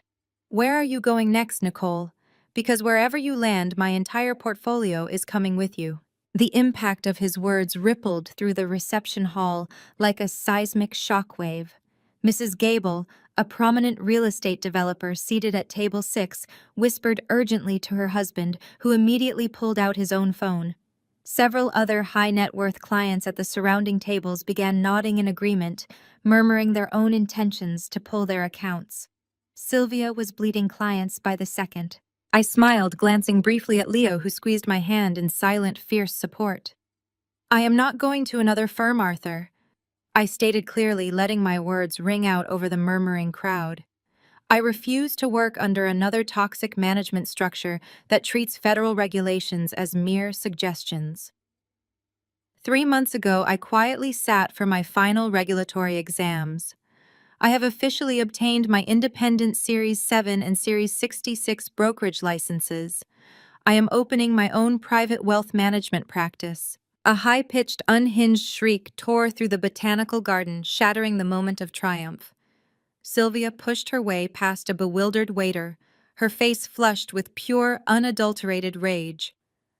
Where are you going next, Nicole? Because wherever you land, my entire portfolio is coming with you. The impact of his words rippled through the reception hall like a seismic shockwave. Mrs. Gable, a prominent real estate developer seated at table 6, whispered urgently to her husband, who immediately pulled out his own phone. Several other high-net-worth clients at the surrounding tables began nodding in agreement, murmuring their own intentions to pull their accounts. Sylvia was bleeding clients by the second. I smiled, glancing briefly at Leo, who squeezed my hand in silent, fierce support. I am not going to another firm, Arthur, I stated clearly, letting my words ring out over the murmuring crowd. I refuse to work under another toxic management structure that treats federal regulations as mere suggestions. 3 months ago, I quietly sat for my final regulatory exams. I have officially obtained my independent Series 7 and Series 66 brokerage licenses. I am opening my own private wealth management practice. A high-pitched, unhinged shriek tore through the botanical garden, shattering the moment of triumph. Sylvia pushed her way past a bewildered waiter, her face flushed with pure, unadulterated rage.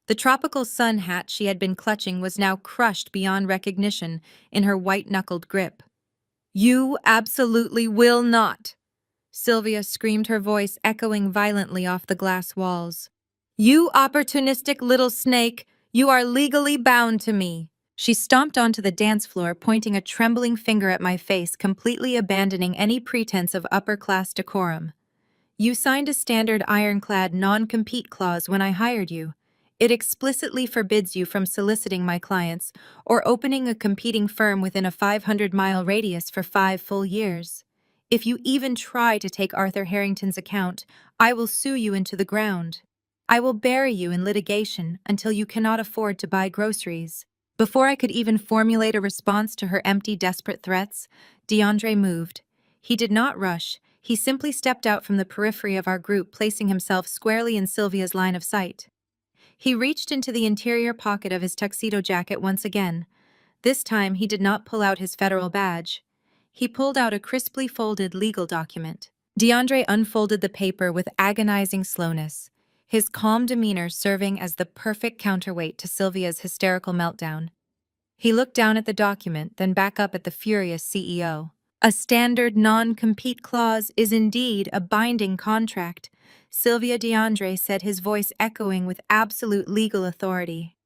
The tropical sun hat she had been clutching was now crushed beyond recognition in her white-knuckled grip. You absolutely will not! Sylvia screamed, her voice echoing violently off the glass walls. You opportunistic little snake! You are legally bound to me. She stomped onto the dance floor, pointing a trembling finger at my face, completely abandoning any pretense of upper-class decorum. You signed a standard ironclad non-compete clause when I hired you. It explicitly forbids you from soliciting my clients or opening a competing firm within a 500-mile radius for 5 full years. If you even try to take Arthur Harrington's account, I will sue you into the ground. I will bury you in litigation until you cannot afford to buy groceries. Before I could even formulate a response to her empty, desperate threats, DeAndre moved. He did not rush. He simply stepped out from the periphery of our group, placing himself squarely in Sylvia's line of sight. He reached into the interior pocket of his tuxedo jacket once again. This time, he did not pull out his federal badge. He pulled out a crisply folded legal document. DeAndre unfolded the paper with agonizing slowness, his calm demeanor serving as the perfect counterweight to Sylvia's hysterical meltdown. He looked down at the document, then back up at the furious CEO. A standard non-compete clause is indeed a binding contract, Sylvia DeAndre said, his voice echoing with absolute legal authority.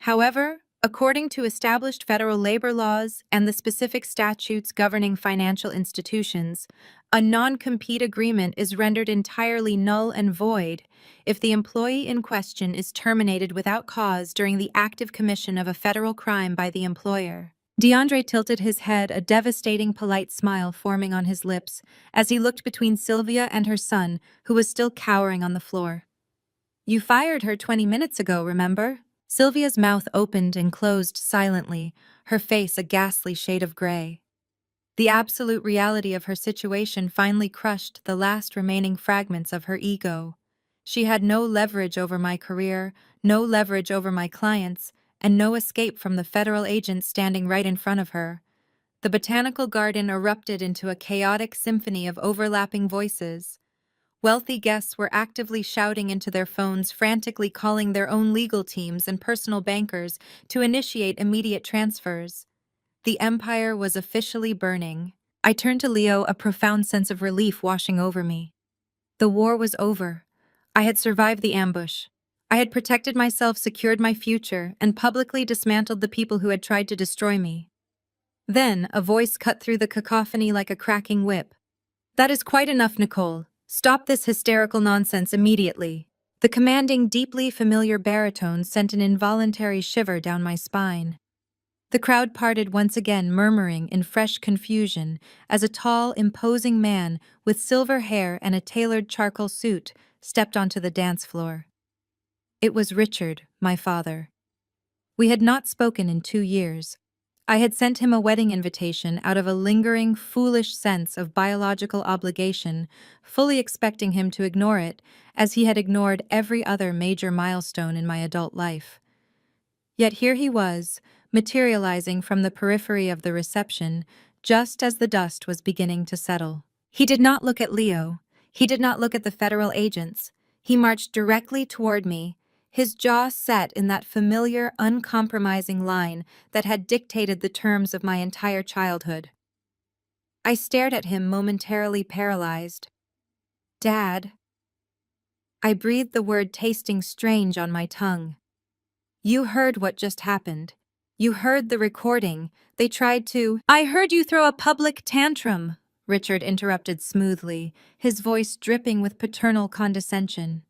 However, according to established federal labor laws and the specific statutes governing financial institutions, a non-compete agreement is rendered entirely null and void if the employee in question is terminated without cause during the active commission of a federal crime by the employer. DeAndre tilted his head, a devastating, polite smile forming on his lips as he looked between Sylvia and her son, who was still cowering on the floor. You fired her 20 minutes ago, remember? Sylvia's mouth opened and closed silently, her face a ghastly shade of gray. The absolute reality of her situation finally crushed the last remaining fragments of her ego. She had no leverage over my career, no leverage over my clients, and no escape from the federal agents standing right in front of her. The botanical garden erupted into a chaotic symphony of overlapping voices. Wealthy guests were actively shouting into their phones, frantically calling their own legal teams and personal bankers to initiate immediate transfers. The empire was officially burning. I turned to Leo, a profound sense of relief washing over me. The war was over. I had survived the ambush. I had protected myself, secured my future, and publicly dismantled the people who had tried to destroy me. Then, a voice cut through the cacophony like a cracking whip. That is quite enough, Nicole. Stop this hysterical nonsense immediately. The commanding, deeply familiar baritone sent an involuntary shiver down my spine. The crowd parted once again, murmuring in fresh confusion as a tall, imposing man with silver hair and a tailored charcoal suit stepped onto the dance floor. It was Richard, my father. We had not spoken in 2 years. I had sent him a wedding invitation out of a lingering, foolish sense of biological obligation, fully expecting him to ignore it, as he had ignored every other major milestone in my adult life. Yet here he was, materializing from the periphery of the reception, just as the dust was beginning to settle. He did not look at Leo. He did not look at the federal agents. He marched directly toward me, his jaw set in that familiar, uncompromising line that had dictated the terms of my entire childhood. I stared at him, momentarily paralyzed. "Dad." I breathed the word, tasting strange on my tongue. "You heard what just happened. You heard the recording. They tried to—" "I heard you throw a public tantrum," Richard interrupted smoothly, his voice dripping with paternal condescension.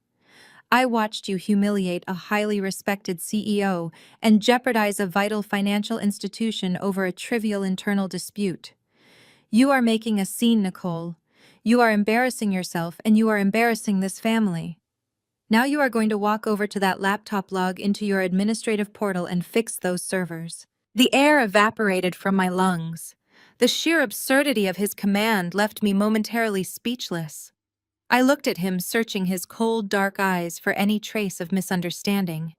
"I watched you humiliate a highly respected CEO and jeopardize a vital financial institution over a trivial internal dispute. You are making a scene, Nicole. You are embarrassing yourself, and you are embarrassing this family. Now you are going to walk over to that laptop, log into your administrative portal, and fix those servers." The air evaporated from my lungs. The sheer absurdity of his command left me momentarily speechless. I looked at him, searching his cold, dark eyes for any trace of misunderstanding.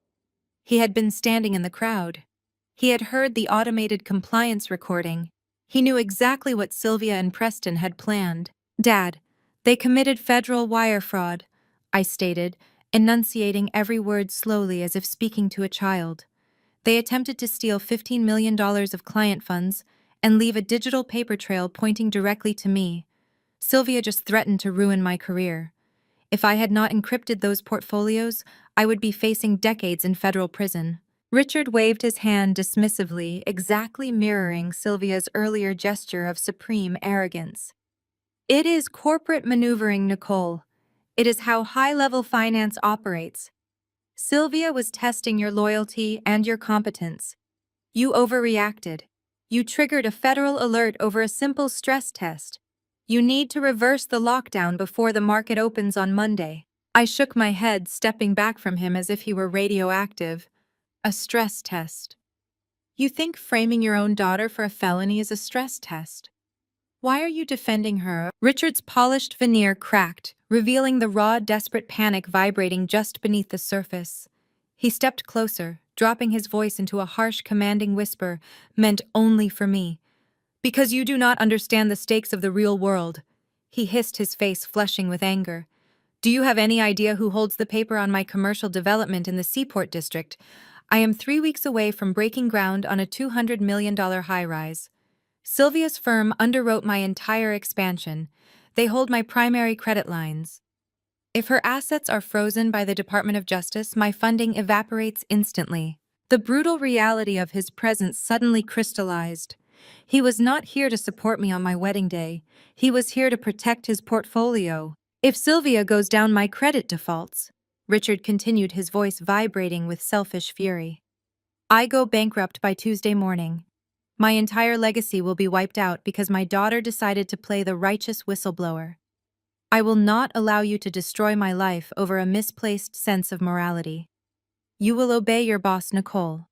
He had been standing in the crowd. He had heard the automated compliance recording. He knew exactly what Sylvia and Preston had planned. "Dad, they committed federal wire fraud," I stated, enunciating every word slowly as if speaking to a child. "They attempted to steal $15 million of client funds and leave a digital paper trail pointing directly to me. Sylvia just threatened to ruin my career. If I had not encrypted those portfolios, I would be facing decades in federal prison." Richard waved his hand dismissively, exactly mirroring Sylvia's earlier gesture of supreme arrogance. "It is corporate maneuvering, Nicole. It is how high-level finance operates. Sylvia was testing your loyalty and your competence. You overreacted. You triggered a federal alert over a simple stress test. You need to reverse the lockdown before the market opens on Monday." I shook my head, stepping back from him as if he were radioactive. "A stress test? You think framing your own daughter for a felony is a stress test? Why are you defending her?" Richard's polished veneer cracked, revealing the raw, desperate panic vibrating just beneath the surface. He stepped closer, dropping his voice into a harsh, commanding whisper meant only for me. "Because you do not understand the stakes of the real world," he hissed, his face flushing with anger. "Do you have any idea who holds the paper on my commercial development in the Seaport District? I am 3 weeks away from breaking ground on a $200 million high-rise. Sylvia's firm underwrote my entire expansion. They hold my primary credit lines. If her assets are frozen by the Department of Justice, my funding evaporates instantly." The brutal reality of his presence suddenly crystallized. He was not here to support me on my wedding day. He was here to protect his portfolio. "If Sylvia goes down, my credit defaults," Richard continued, his voice vibrating with selfish fury. "I go bankrupt by Tuesday morning. My entire legacy will be wiped out because my daughter decided to play the righteous whistleblower. I will not allow you to destroy my life over a misplaced sense of morality. You will obey your boss, Nicole.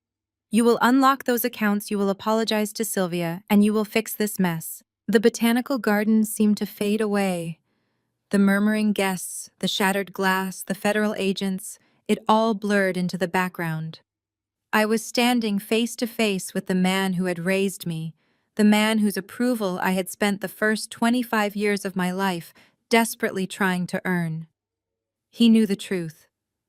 You will unlock those accounts, you will apologize to Sylvia, and you will fix this mess." The botanical garden seemed to fade away. The murmuring guests, the shattered glass, the federal agents, it all blurred into the background. I was standing face to face with the man who had raised me, the man whose approval I had spent the first 25 years of my life desperately trying to earn. He knew the truth.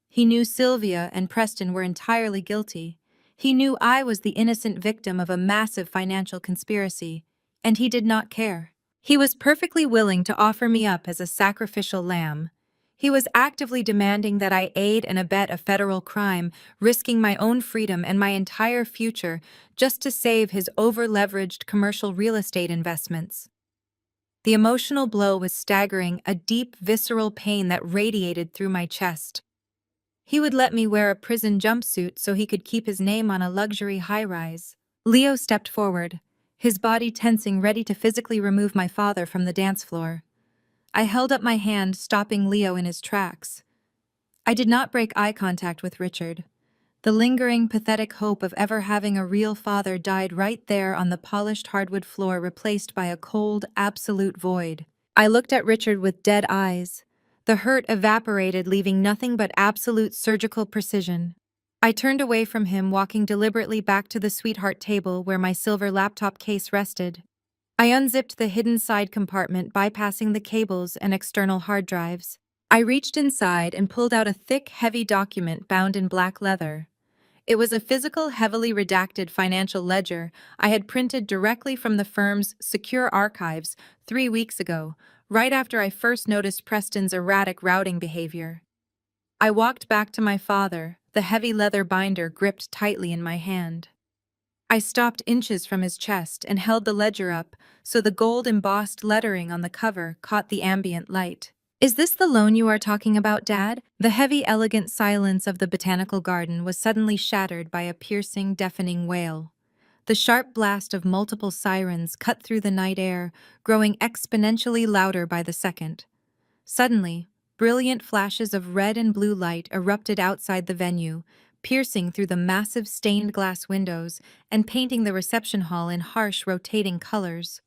He knew Sylvia and Preston were entirely guilty. He knew I was the innocent victim of a massive financial conspiracy, and he did not care. He was perfectly willing to offer me up as a sacrificial lamb. He was actively demanding that I aid and abet a federal crime, risking my own freedom and my entire future just to save his over-leveraged commercial real estate investments. The emotional blow was staggering, a deep, visceral pain that radiated through my chest. He would let me wear a prison jumpsuit so he could keep his name on a luxury high-rise. Leo stepped forward, his body tensing, ready to physically remove my father from the dance floor. I held up my hand, stopping Leo in his tracks. I did not break eye contact with Richard. The lingering, pathetic hope of ever having a real father died right there on the polished hardwood floor, replaced by a cold, absolute void. I looked at Richard with dead eyes. The hurt evaporated, leaving nothing but absolute surgical precision. I turned away from him, walking deliberately back to the sweetheart table where my silver laptop case rested. I unzipped the hidden side compartment, bypassing the cables and external hard drives. I reached inside and pulled out a thick, heavy document bound in black leather. It was a physical, heavily redacted financial ledger I had printed directly from the firm's secure archives 3 weeks ago, right after I first noticed Preston's erratic routing behavior. I walked back to my father, the heavy leather binder gripped tightly in my hand. I stopped inches from his chest and held the ledger up so the gold-embossed lettering on the cover caught the ambient light. "Is this the loan you are talking about, Dad?" The heavy, elegant silence of the botanical garden was suddenly shattered by a piercing, deafening wail. The sharp blast of multiple sirens cut through the night air, growing exponentially louder by the second. Suddenly, brilliant flashes of red and blue light erupted outside the venue, piercing through the massive stained glass windows and painting the reception hall in harsh, rotating colors.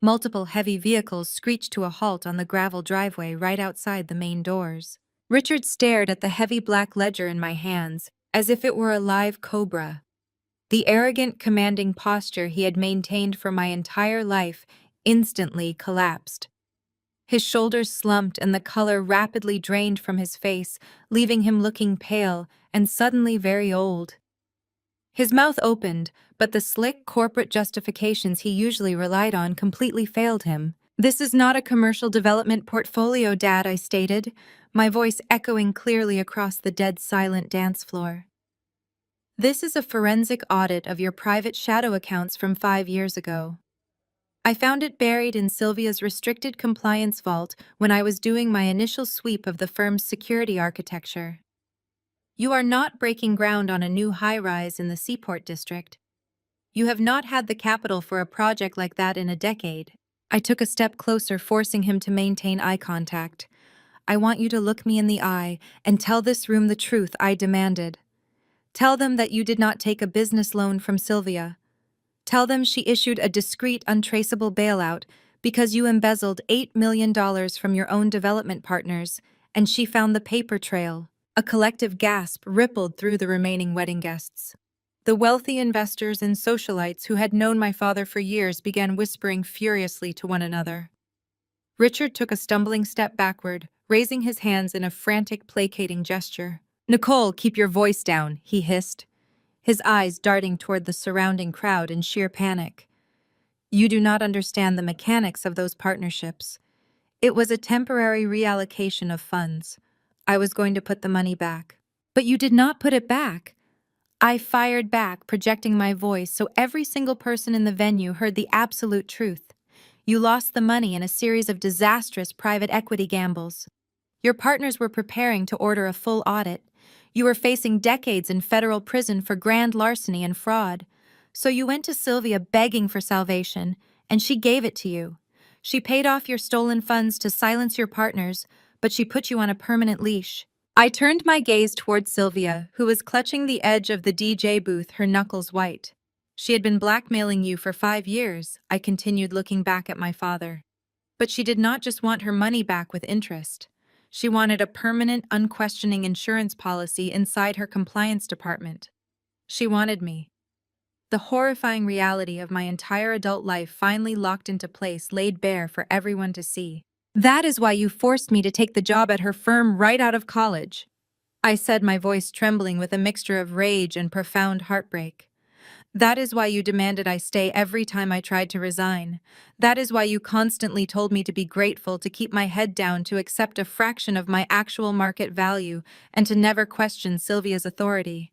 Multiple heavy vehicles screeched to a halt on the gravel driveway right outside the main doors. Richard stared at the heavy black ledger in my hands, as if it were a live cobra. The arrogant, commanding posture he had maintained for my entire life instantly collapsed. His shoulders slumped and the color rapidly drained from his face, leaving him looking pale and suddenly very old. His mouth opened, but the slick corporate justifications he usually relied on completely failed him. "This is not a commercial development portfolio, Dad," I stated, my voice echoing clearly across the dead silent dance floor. "This is a forensic audit of your private shadow accounts from 5 years ago. I found it buried in Sylvia's restricted compliance vault when I was doing my initial sweep of the firm's security architecture. You are not breaking ground on a new high-rise in the Seaport district. You have not had the capital for a project like that in a decade." I took a step closer, forcing him to maintain eye contact. "I want you to look me in the eye and tell this room the truth," I demanded. "Tell them that you did not take a business loan from Sylvia. Tell them she issued a discreet, untraceable bailout because you embezzled $8 million from your own development partners, and she found the paper trail." A collective gasp rippled through the remaining wedding guests. The wealthy investors and socialites who had known my father for years began whispering furiously to one another. Richard took a stumbling step backward, raising his hands in a frantic, placating gesture. "Nicole, keep your voice down," he hissed, his eyes darting toward the surrounding crowd in sheer panic. "You do not understand the mechanics of those partnerships. It was a temporary reallocation of funds. I was going to put the money back." "But you did not put it back," I fired back, projecting my voice so every single person in the venue heard the absolute truth. "You lost the money in a series of disastrous private equity gambles. Your partners were preparing to order a full audit. You were facing decades in federal prison for grand larceny and fraud. So you went to Sylvia begging for salvation, and she gave it to you. She paid off your stolen funds to silence your partners, but she put you on a permanent leash." I turned my gaze toward Sylvia, who was clutching the edge of the DJ booth, her knuckles white. "She had been blackmailing you for 5 years," I continued, looking back at my father. "But she did not just want her money back with interest. She wanted a permanent, unquestioning insurance policy inside her compliance department. She wanted me." The horrifying reality of my entire adult life finally locked into place, laid bare for everyone to see. "That is why you forced me to take the job at her firm right out of college," I said, my voice trembling with a mixture of rage and profound heartbreak. "That is why you demanded I stay every time I tried to resign. That is why you constantly told me to be grateful, to keep my head down, to accept a fraction of my actual market value, and to never question Sylvia's authority.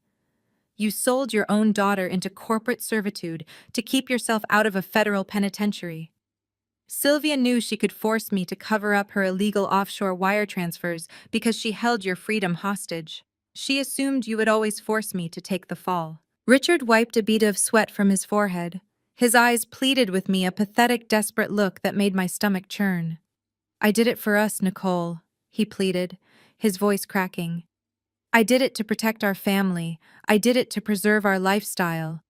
You sold your own daughter into corporate servitude to keep yourself out of a federal penitentiary. Sylvia knew she could force me to cover up her illegal offshore wire transfers because she held your freedom hostage. She assumed you would always force me to take the fall." Richard wiped a bead of sweat from his forehead. His eyes pleaded with me, a pathetic, desperate look that made my stomach churn. "I did it for us, Nicole," he pleaded, his voice cracking. I did it to protect our family. I did it to preserve our lifestyle.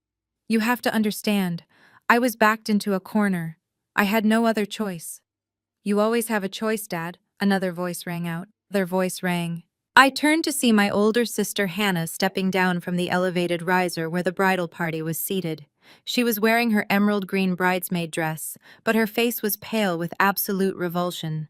You have to understand. I was backed into a corner. I had no other choice. You always have a choice, Dad, another voice rang out. Their voice rang. I turned to see my older sister Hannah stepping down from the elevated riser where the bridal party was seated. She was wearing her emerald green bridesmaid dress, but her face was pale with absolute revulsion.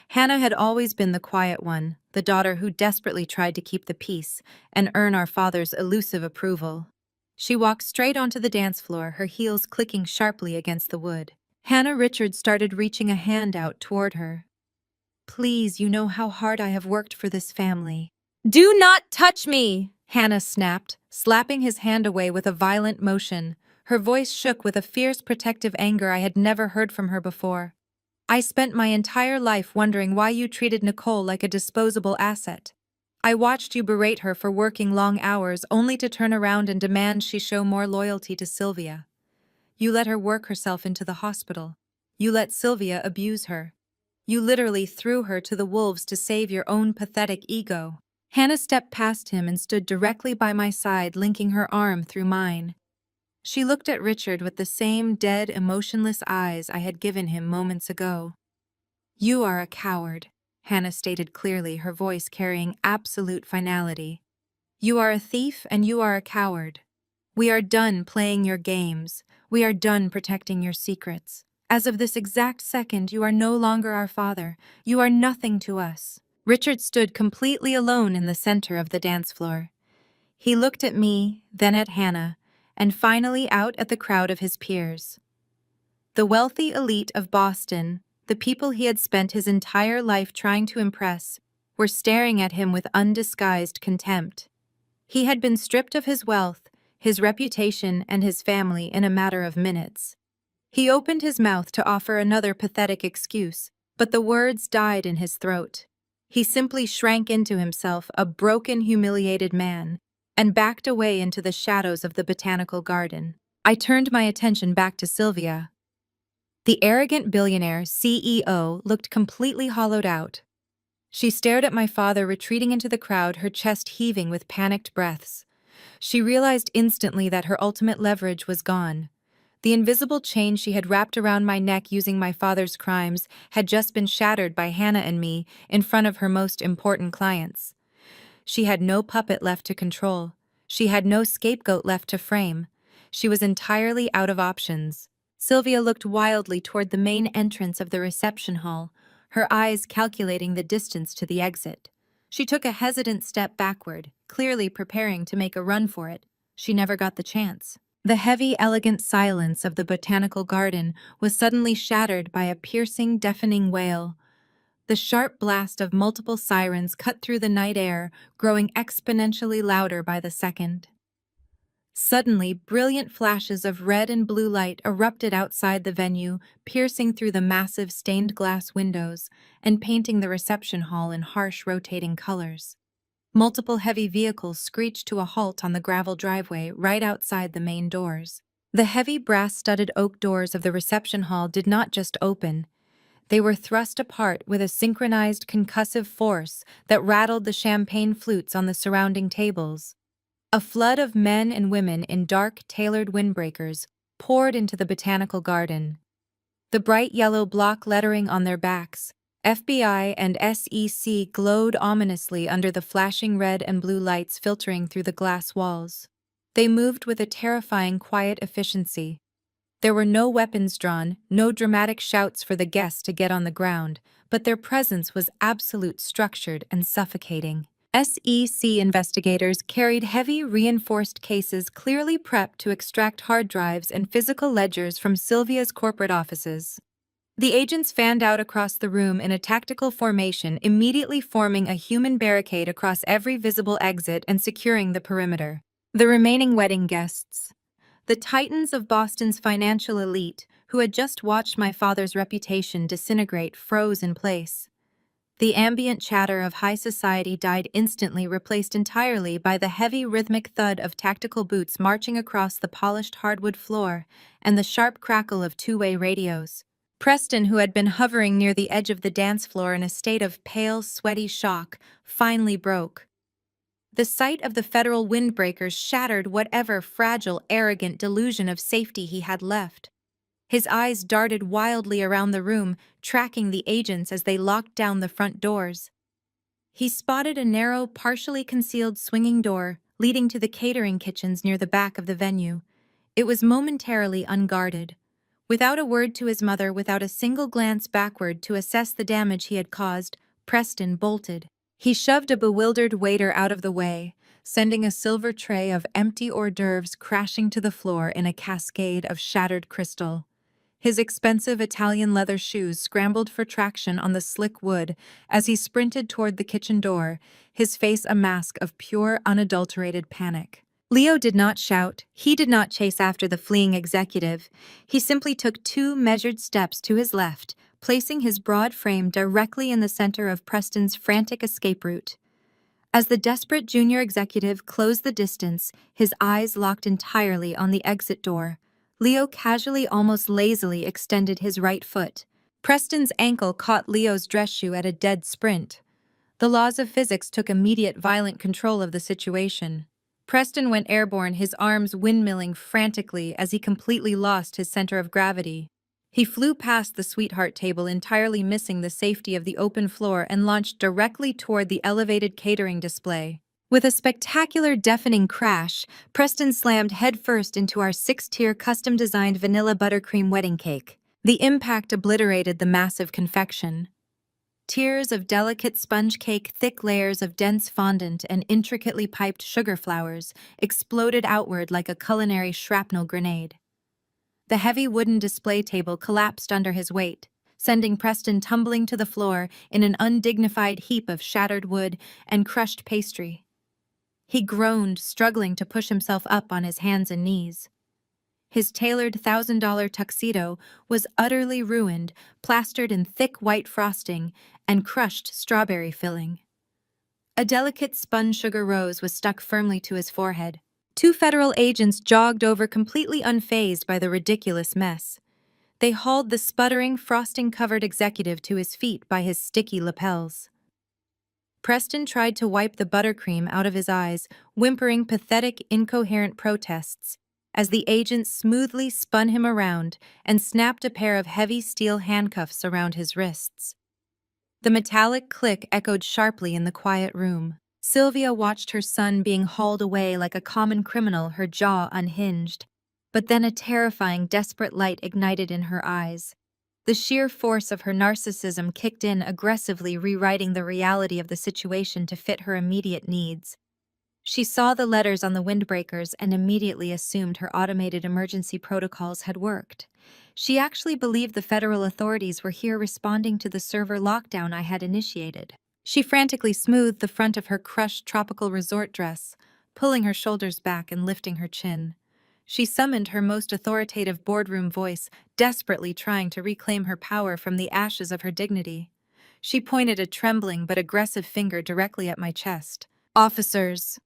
Hannah had always been the quiet one, the daughter who desperately tried to keep the peace and earn our father's elusive approval. She walked straight onto the dance floor, her heels clicking sharply against the wood. Hannah Richards started reaching a hand out toward her. Please, you know how hard I have worked for this family. Do not touch me! Hannah snapped, slapping his hand away with a violent motion. Her voice shook with a fierce protective anger I had never heard from her before. I spent my entire life wondering why you treated Nicole like a disposable asset. I watched you berate her for working long hours only to turn around and demand she show more loyalty to Sylvia. You let her work herself into the hospital. You let Sylvia abuse her. You literally threw her to the wolves to save your own pathetic ego. Hannah stepped past him and stood directly by my side, linking her arm through mine. She looked at Richard with the same dead, emotionless eyes I had given him moments ago. You are a coward, Hannah stated clearly, her voice carrying absolute finality. You are a thief and you are a coward. We are done playing your games. We are done protecting your secrets. As of this exact second, you are no longer our father. You are nothing to us. Richard stood completely alone in the center of the dance floor. He looked at me, then at Hannah, and finally out at the crowd of his peers. The wealthy elite of Boston, the people he had spent his entire life trying to impress, were staring at him with undisguised contempt. He had been stripped of his wealth, his reputation, and his family in a matter of minutes. He opened his mouth to offer another pathetic excuse, but the words died in his throat. He simply shrank into himself, a broken, humiliated man, and backed away into the shadows of the botanical garden. I turned my attention back to Sylvia. The arrogant billionaire CEO looked completely hollowed out. She stared at my father retreating into the crowd, her chest heaving with panicked breaths. She realized instantly that her ultimate leverage was gone. The invisible chain she had wrapped around my neck using my father's crimes had just been shattered by Hannah and me in front of her most important clients. She had no puppet left to control. She had no scapegoat left to frame. She was entirely out of options. Sylvia looked wildly toward the main entrance of the reception hall, her eyes calculating the distance to the exit. She took a hesitant step backward, clearly preparing to make a run for it. She never got the chance. The heavy, elegant silence of the botanical garden was suddenly shattered by a piercing, deafening wail. The sharp blast of multiple sirens cut through the night air, growing exponentially louder by the second. Suddenly, brilliant flashes of red and blue light erupted outside the venue, piercing through the massive stained glass windows and painting the reception hall in harsh, rotating colors. Multiple heavy vehicles screeched to a halt on the gravel driveway right outside the main doors. The heavy brass-studded oak doors of the reception hall did not just open. They were thrust apart with a synchronized concussive force that rattled the champagne flutes on the surrounding tables. A flood of men and women in dark, tailored windbreakers poured into the botanical garden. The bright yellow block lettering on their backs, FBI and SEC, glowed ominously under the flashing red and blue lights filtering through the glass walls. They moved with a terrifying quiet efficiency. There were no weapons drawn, no dramatic shouts for the guests to get on the ground, but their presence was absolute, structured, and suffocating. SEC investigators carried heavy, reinforced cases clearly prepped to extract hard drives and physical ledgers from Sylvia's corporate offices. The agents fanned out across the room in a tactical formation, immediately forming a human barricade across every visible exit and securing the perimeter. The remaining wedding guests, the titans of Boston's financial elite, who had just watched my father's reputation disintegrate, froze in place. The ambient chatter of high society died instantly, replaced entirely by the heavy rhythmic thud of tactical boots marching across the polished hardwood floor and the sharp crackle of two-way radios. Preston, who had been hovering near the edge of the dance floor in a state of pale, sweaty shock, finally broke. The sight of the federal windbreakers shattered whatever fragile, arrogant delusion of safety he had left. His eyes darted wildly around the room, tracking the agents as they locked down the front doors. He spotted a narrow, partially concealed swinging door leading to the catering kitchens near the back of the venue. It was momentarily unguarded. Without a word to his mother, without a single glance backward to assess the damage he had caused, Preston bolted. He shoved a bewildered waiter out of the way, sending a silver tray of empty hors d'oeuvres crashing to the floor in a cascade of shattered crystal. His expensive Italian leather shoes scrambled for traction on the slick wood as he sprinted toward the kitchen door, his face a mask of pure, unadulterated panic. Leo did not shout. He did not chase after the fleeing executive. He simply took 2 measured steps to his left, placing his broad frame directly in the center of Preston's frantic escape route. As the desperate junior executive closed the distance, his eyes locked entirely on the exit door. Leo casually, almost lazily, extended his right foot. Preston's ankle caught Leo's dress shoe at a dead sprint. The laws of physics took immediate violent control of the situation. Preston went airborne, his arms windmilling frantically as he completely lost his center of gravity. He flew past the sweetheart table, entirely missing the safety of the open floor, and launched directly toward the elevated catering display. With a spectacular, deafening crash, Preston slammed headfirst into our 6-tier custom-designed vanilla buttercream wedding cake. The impact obliterated the massive confection. Tiers of delicate sponge cake, thick layers of dense fondant, and intricately piped sugar flowers exploded outward like a culinary shrapnel grenade. The heavy wooden display table collapsed under his weight, sending Preston tumbling to the floor in an undignified heap of shattered wood and crushed pastry. He groaned, struggling to push himself up on his hands and knees. His tailored $1,000 tuxedo was utterly ruined, plastered in thick white frosting and crushed strawberry filling. A delicate spun sugar rose was stuck firmly to his forehead. 2 federal agents jogged over, completely unfazed by the ridiculous mess. They hauled the sputtering, frosting-covered executive to his feet by his sticky lapels. Preston tried to wipe the buttercream out of his eyes, whimpering pathetic, incoherent protests, as the agents smoothly spun him around and snapped a pair of heavy steel handcuffs around his wrists. The metallic click echoed sharply in the quiet room. Sylvia watched her son being hauled away like a common criminal, her jaw unhinged. But then a terrifying, desperate light ignited in her eyes. The sheer force of her narcissism kicked in, aggressively rewriting the reality of the situation to fit her immediate needs. She saw the letters on the windbreakers and immediately assumed her automated emergency protocols had worked. She actually believed the federal authorities were here responding to the server lockdown I had initiated. She frantically smoothed the front of her crushed tropical resort dress, pulling her shoulders back and lifting her chin. She summoned her most authoritative boardroom voice, desperately trying to reclaim her power from the ashes of her dignity. She pointed a trembling but aggressive finger directly at my chest. "Officers!"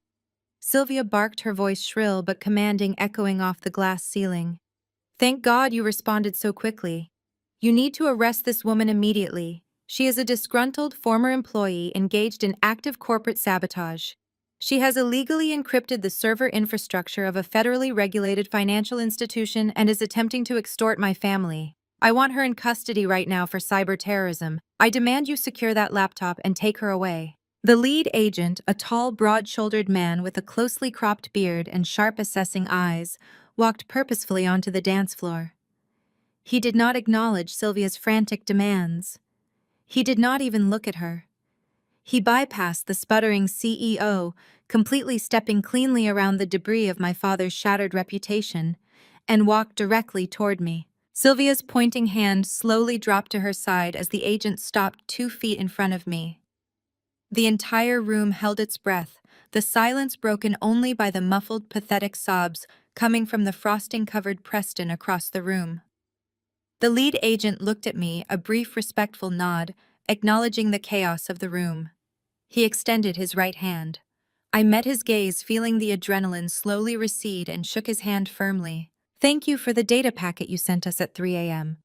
Sylvia barked, her voice shrill but commanding, echoing off the glass ceiling. "Thank God you responded so quickly. You need to arrest this woman immediately. She is a disgruntled former employee engaged in active corporate sabotage. She has illegally encrypted the server infrastructure of a federally regulated financial institution and is attempting to extort my family. I want her in custody right now for cyber terrorism. I demand you secure that laptop and take her away." The lead agent, a tall, broad-shouldered man with a closely cropped beard and sharp, assessing eyes, walked purposefully onto the dance floor. He did not acknowledge Sylvia's frantic demands. He did not even look at her. He bypassed the sputtering CEO, completely stepping cleanly around the debris of my father's shattered reputation, and walked directly toward me. Sylvia's pointing hand slowly dropped to her side as the agent stopped 2 feet in front of me. The entire room held its breath, the silence broken only by the muffled, pathetic sobs coming from the frosting-covered Preston across the room. The lead agent looked at me, a brief, respectful nod, acknowledging the chaos of the room. He extended his right hand. I met his gaze, feeling the adrenaline slowly recede, and shook his hand firmly. "Thank you for the data packet you sent us at 3 a.m.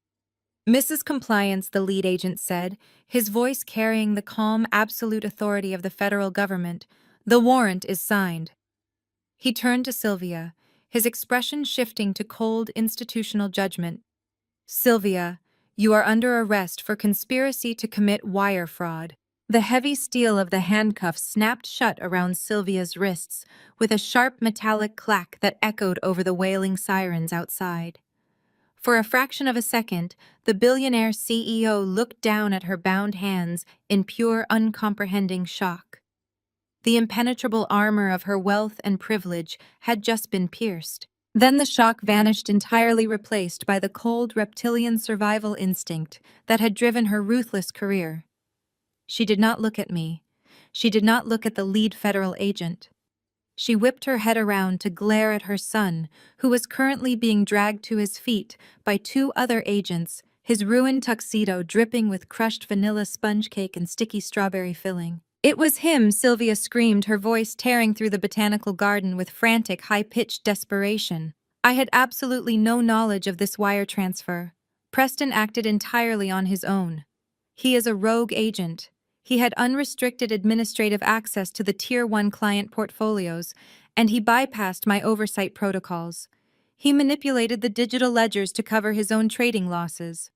"Mrs. Compliance," the lead agent said, his voice carrying the calm, absolute authority of the federal government. The warrant is signed. He turned to Sylvia, his expression shifting to cold institutional judgment. Sylvia, you are under arrest for conspiracy to commit wire fraud. The heavy steel of the handcuffs snapped shut around Sylvia's wrists with a sharp metallic clack that echoed over the wailing sirens outside. For a fraction of a second, the billionaire CEO looked down at her bound hands in pure, uncomprehending shock. The impenetrable armor of her wealth and privilege had just been pierced. Then the shock vanished, entirely replaced by the cold reptilian survival instinct that had driven her ruthless career. She did not look at me. She did not look at the lead federal agent. She whipped her head around to glare at her son, who was currently being dragged to his feet by two other agents, his ruined tuxedo dripping with crushed vanilla sponge cake and sticky strawberry filling. It was him, Sylvia screamed, her voice tearing through the botanical garden with frantic, high-pitched desperation. I had absolutely no knowledge of this wire transfer. Preston acted entirely on his own. He is a rogue agent. He had unrestricted administrative access to the Tier 1 client portfolios, and he bypassed my oversight protocols. He manipulated the digital ledgers to cover his own trading losses.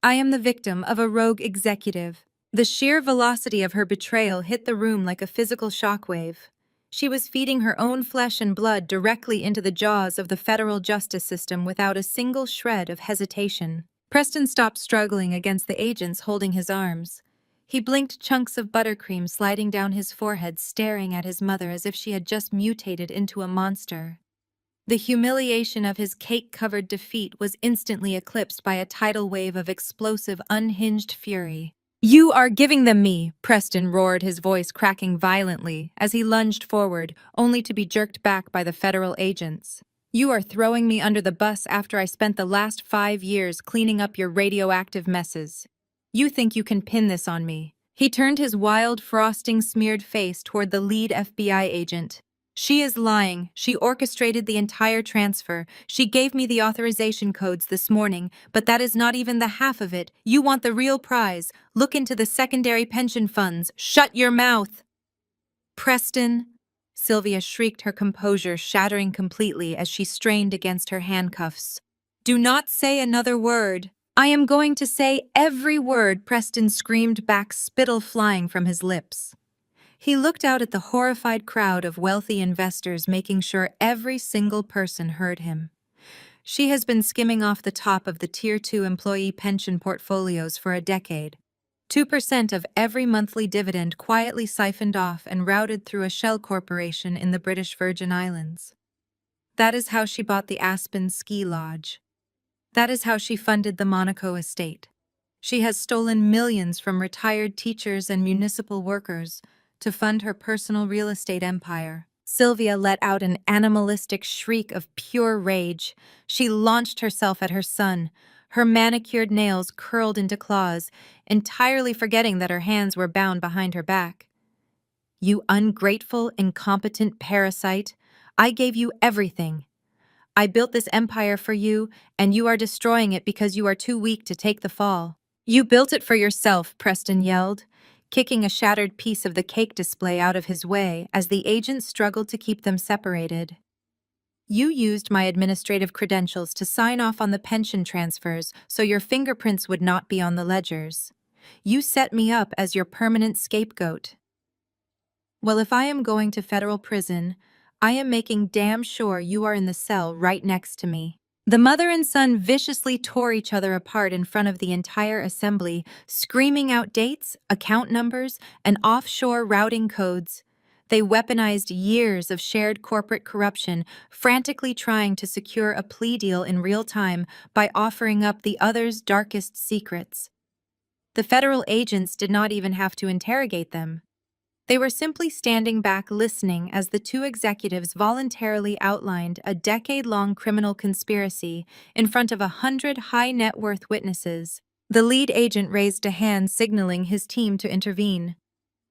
I am the victim of a rogue executive. The sheer velocity of her betrayal hit the room like a physical shockwave. She was feeding her own flesh and blood directly into the jaws of the federal justice system without a single shred of hesitation. Preston stopped struggling against the agents holding his arms. He blinked, chunks of buttercream sliding down his forehead, staring at his mother as if she had just mutated into a monster. The humiliation of his cake-covered defeat was instantly eclipsed by a tidal wave of explosive, unhinged fury. "You are giving them me," Preston roared, his voice cracking violently as he lunged forward, only to be jerked back by the federal agents. "You are throwing me under the bus after I spent the last 5 years cleaning up your radioactive messes. You think you can pin this on me?" He turned his wild, frosting-smeared face toward the lead FBI agent. "She is lying. She orchestrated the entire transfer. She gave me the authorization codes this morning, but that is not even the half of it. You want the real prize. Look into the secondary pension funds. Shut your mouth!" "Preston!" Sylvia shrieked, her composure shattering completely as she strained against her handcuffs. "Do not say another word." "I am going to say every word," Preston screamed back, spittle flying from his lips. He looked out at the horrified crowd of wealthy investors, making sure every single person heard him. "She has been skimming off the top of the Tier 2 employee pension portfolios for a decade. 2% of every monthly dividend quietly siphoned off and routed through a shell corporation in the British Virgin Islands. That is how she bought the Aspen Ski Lodge. That is how she funded the Monaco estate. She has stolen millions from retired teachers and municipal workers to fund her personal real estate empire." Sylvia let out an animalistic shriek of pure rage. She launched herself at her son, her manicured nails curled into claws, entirely forgetting that her hands were bound behind her back. "You ungrateful, incompetent parasite! I gave you everything. I built this empire for you, and you are destroying it because you are too weak to take the fall." "You built it for yourself," Preston yelled, kicking a shattered piece of the cake display out of his way as the agents struggled to keep them separated. "You used my administrative credentials to sign off on the pension transfers so your fingerprints would not be on the ledgers. You set me up as your permanent scapegoat. Well, if I am going to federal prison, I am making damn sure you are in the cell right next to me." The mother and son viciously tore each other apart in front of the entire assembly, screaming out dates, account numbers, and offshore routing codes. They weaponized years of shared corporate corruption, frantically trying to secure a plea deal in real time by offering up the other's darkest secrets. The federal agents did not even have to interrogate them. They were simply standing back listening as the two executives voluntarily outlined a decade-long criminal conspiracy in front of 100 high-net-worth witnesses. The lead agent raised a hand, signaling his team to intervene.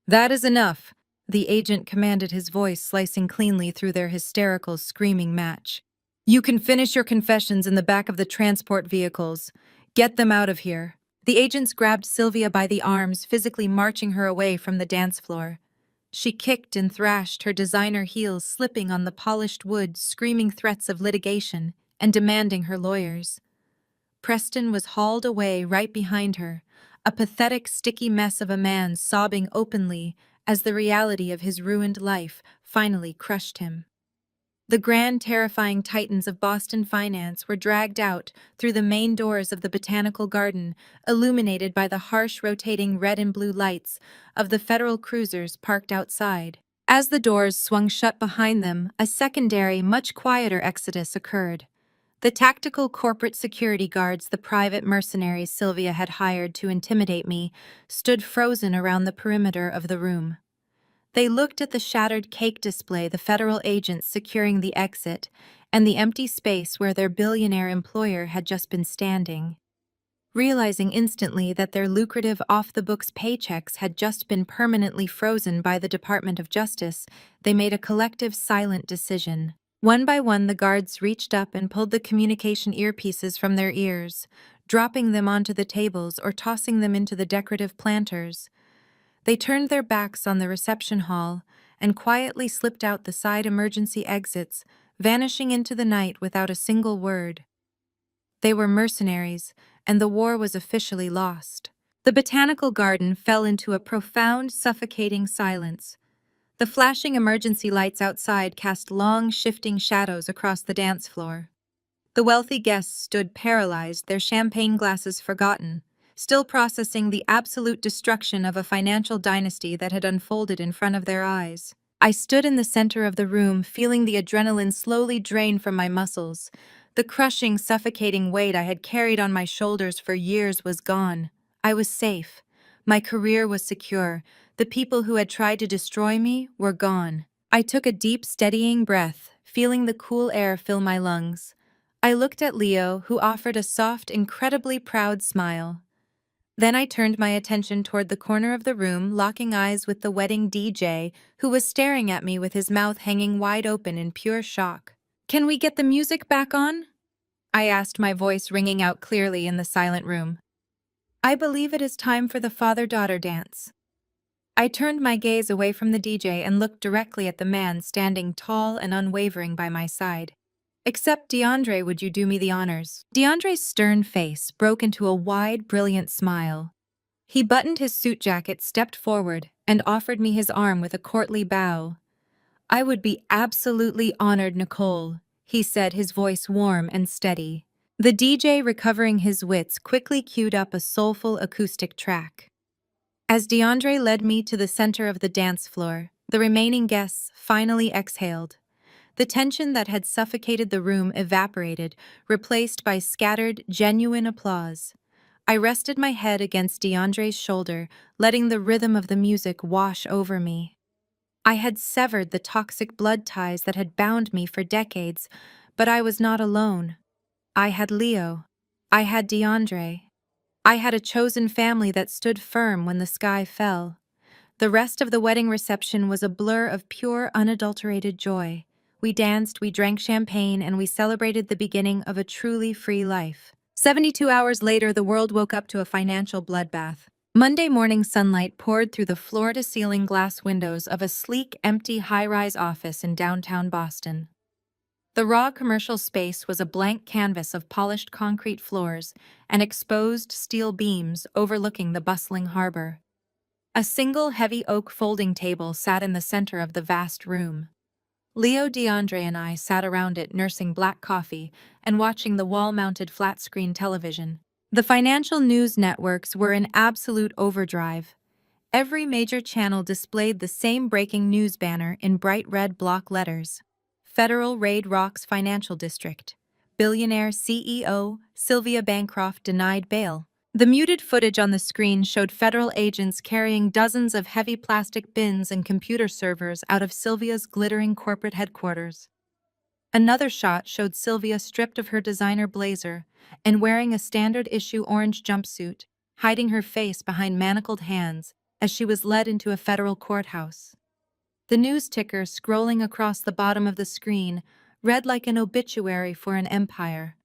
"That is enough," the agent commanded, his voice slicing cleanly through their hysterical, screaming match. "You can finish your confessions in the back of the transport vehicles. Get them out of here." The agents grabbed Sylvia by the arms, physically marching her away from the dance floor. She kicked and thrashed, her designer heels slipping on the polished wood, screaming threats of litigation and demanding her lawyers. Preston was hauled away right behind her, a pathetic, sticky mess of a man sobbing openly as the reality of his ruined life finally crushed him. The grand, terrifying titans of Boston finance were dragged out through the main doors of the Botanical Garden, illuminated by the harsh, rotating red and blue lights of the federal cruisers parked outside. As the doors swung shut behind them, a secondary, much quieter exodus occurred. The tactical corporate security guards, the private mercenaries Sylvia had hired to intimidate me, stood frozen around the perimeter of the room. They looked at the shattered cake display, the federal agents securing the exit, and the empty space where their billionaire employer had just been standing. Realizing instantly that their lucrative off-the-books paychecks had just been permanently frozen by the Department of Justice, they made a collective, silent decision. One by one, the guards reached up and pulled the communication earpieces from their ears, dropping them onto the tables or tossing them into the decorative planters. They turned their backs on the reception hall and quietly slipped out the side emergency exits, vanishing into the night without a single word. They were mercenaries, and the war was officially lost. The Botanical Garden fell into a profound, suffocating silence. The flashing emergency lights outside cast long, shifting shadows across the dance floor. The wealthy guests stood paralyzed, their champagne glasses forgotten, still processing the absolute destruction of a financial dynasty that had unfolded in front of their eyes. I stood in the center of the room, feeling the adrenaline slowly drain from my muscles. The crushing, suffocating weight I had carried on my shoulders for years was gone. I was safe. My career was secure. The people who had tried to destroy me were gone. I took a deep, steadying breath, feeling the cool air fill my lungs. I looked at Leo, who offered a soft, incredibly proud smile. Then I turned my attention toward the corner of the room, locking eyes with the wedding DJ, who was staring at me with his mouth hanging wide open in pure shock. "Can we get the music back on?" I asked, my voice ringing out clearly in the silent room. "I believe it is time for the father-daughter dance." I turned my gaze away from the DJ and looked directly at the man standing tall and unwavering by my side. "Except DeAndre, would you do me the honors?" DeAndre's stern face broke into a wide, brilliant smile. He buttoned his suit jacket, stepped forward, and offered me his arm with a courtly bow. "I would be absolutely honored, Nicole," he said, his voice warm and steady. The DJ, recovering his wits, quickly queued up a soulful acoustic track. As DeAndre led me to the center of the dance floor, the remaining guests finally exhaled. The tension that had suffocated the room evaporated, replaced by scattered, genuine applause. I rested my head against DeAndre's shoulder, letting the rhythm of the music wash over me. I had severed the toxic blood ties that had bound me for decades, but I was not alone. I had Leo. I had DeAndre. I had a chosen family that stood firm when the sky fell. The rest of the wedding reception was a blur of pure, unadulterated joy. We danced, we drank champagne, and we celebrated the beginning of a truly free life. 72 hours later, the world woke up to a financial bloodbath. Monday morning sunlight poured through the floor-to-ceiling glass windows of a sleek, empty high-rise office in downtown Boston. The raw commercial space was a blank canvas of polished concrete floors and exposed steel beams overlooking the bustling harbor. A single heavy oak folding table sat in the center of the vast room. Leo, DeAndre, and I sat around it, nursing black coffee and watching the wall-mounted flat-screen television. The financial news networks were in absolute overdrive. Every major channel displayed the same breaking news banner in bright red block letters. Federal raid rocks financial district. Billionaire CEO Sylvia Bancroft denied bail. The muted footage on the screen showed federal agents carrying dozens of heavy plastic bins and computer servers out of Sylvia's glittering corporate headquarters. Another shot showed Sylvia stripped of her designer blazer and wearing a standard-issue orange jumpsuit, hiding her face behind manacled hands as she was led into a federal courthouse. The news ticker scrolling across the bottom of the screen read like an obituary for an empire.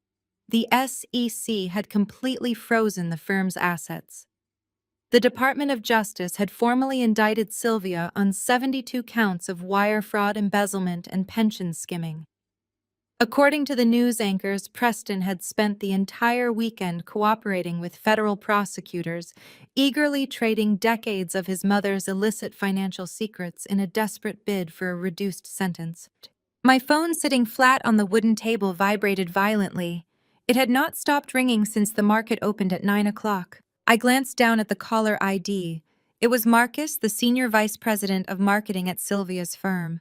The SEC had completely frozen the firm's assets. The Department of Justice had formally indicted Sylvia on 72 counts of wire fraud, embezzlement, and pension skimming. According to the news anchors, Preston had spent the entire weekend cooperating with federal prosecutors, eagerly trading decades of his mother's illicit financial secrets in a desperate bid for a reduced sentence. My phone sitting flat on the wooden table vibrated violently. It had not stopped ringing since the market opened at 9 o'clock. I glanced down at the caller ID. It was Marcus, the senior vice president of marketing at Sylvia's firm.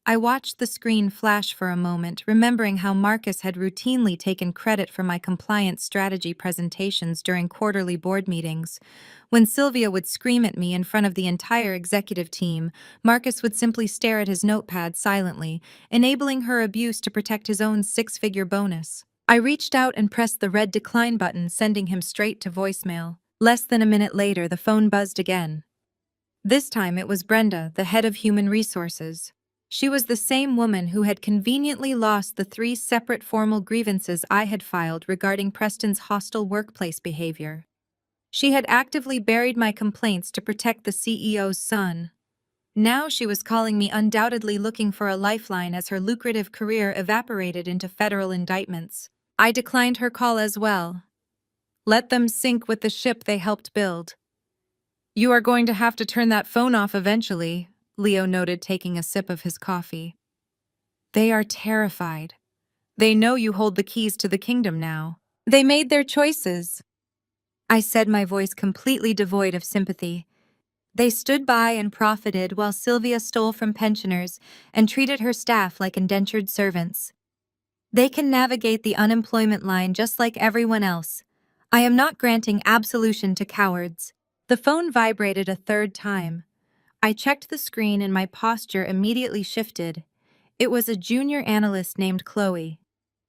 I watched the screen flash for a moment, remembering how Marcus had routinely taken credit for my compliance strategy presentations during quarterly board meetings. When Sylvia would scream at me in front of the entire executive team, Marcus would simply stare at his notepad silently, enabling her abuse to protect his own six-figure bonus. I reached out and pressed the red decline button, sending him straight to voicemail. Less than a minute later, the phone buzzed again. This time it was Brenda, the head of human resources. She was the same woman who had conveniently lost the 3 separate formal grievances I had filed regarding Preston's hostile workplace behavior. She had actively buried my complaints to protect the CEO's son. Now she was calling me, undoubtedly looking for a lifeline as her lucrative career evaporated into federal indictments. I declined her call as well. Let them sink with the ship they helped build. "You are going to have to turn that phone off eventually," Leo noted, taking a sip of his coffee. "They are terrified. They know you hold the keys to the kingdom now. They made their choices," I said, my voice completely devoid of sympathy. "They stood by and profited while Sylvia stole from pensioners and treated her staff like indentured servants. They can navigate the unemployment line just like everyone else. I am not granting absolution to cowards." The phone vibrated a third time. I checked the screen and my posture immediately shifted. It was a junior analyst named Chloe.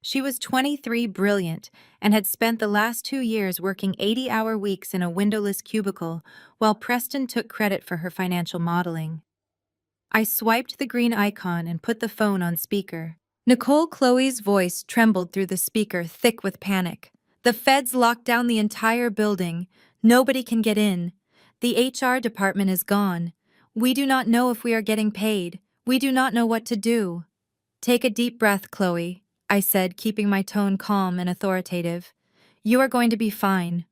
She was 23, brilliant, and had spent the last 2 years working 80-hour weeks in a windowless cubicle, while Preston took credit for her financial modeling. I swiped the green icon and put the phone on speaker. Nicole, Chloe's voice trembled through the speaker, thick with panic. "The feds locked down the entire building. Nobody can get in. The HR department is gone. We do not know if we are getting paid. We do not know what to do." "Take a deep breath, Chloe," I said, keeping my tone calm and authoritative. "You are going to be fine.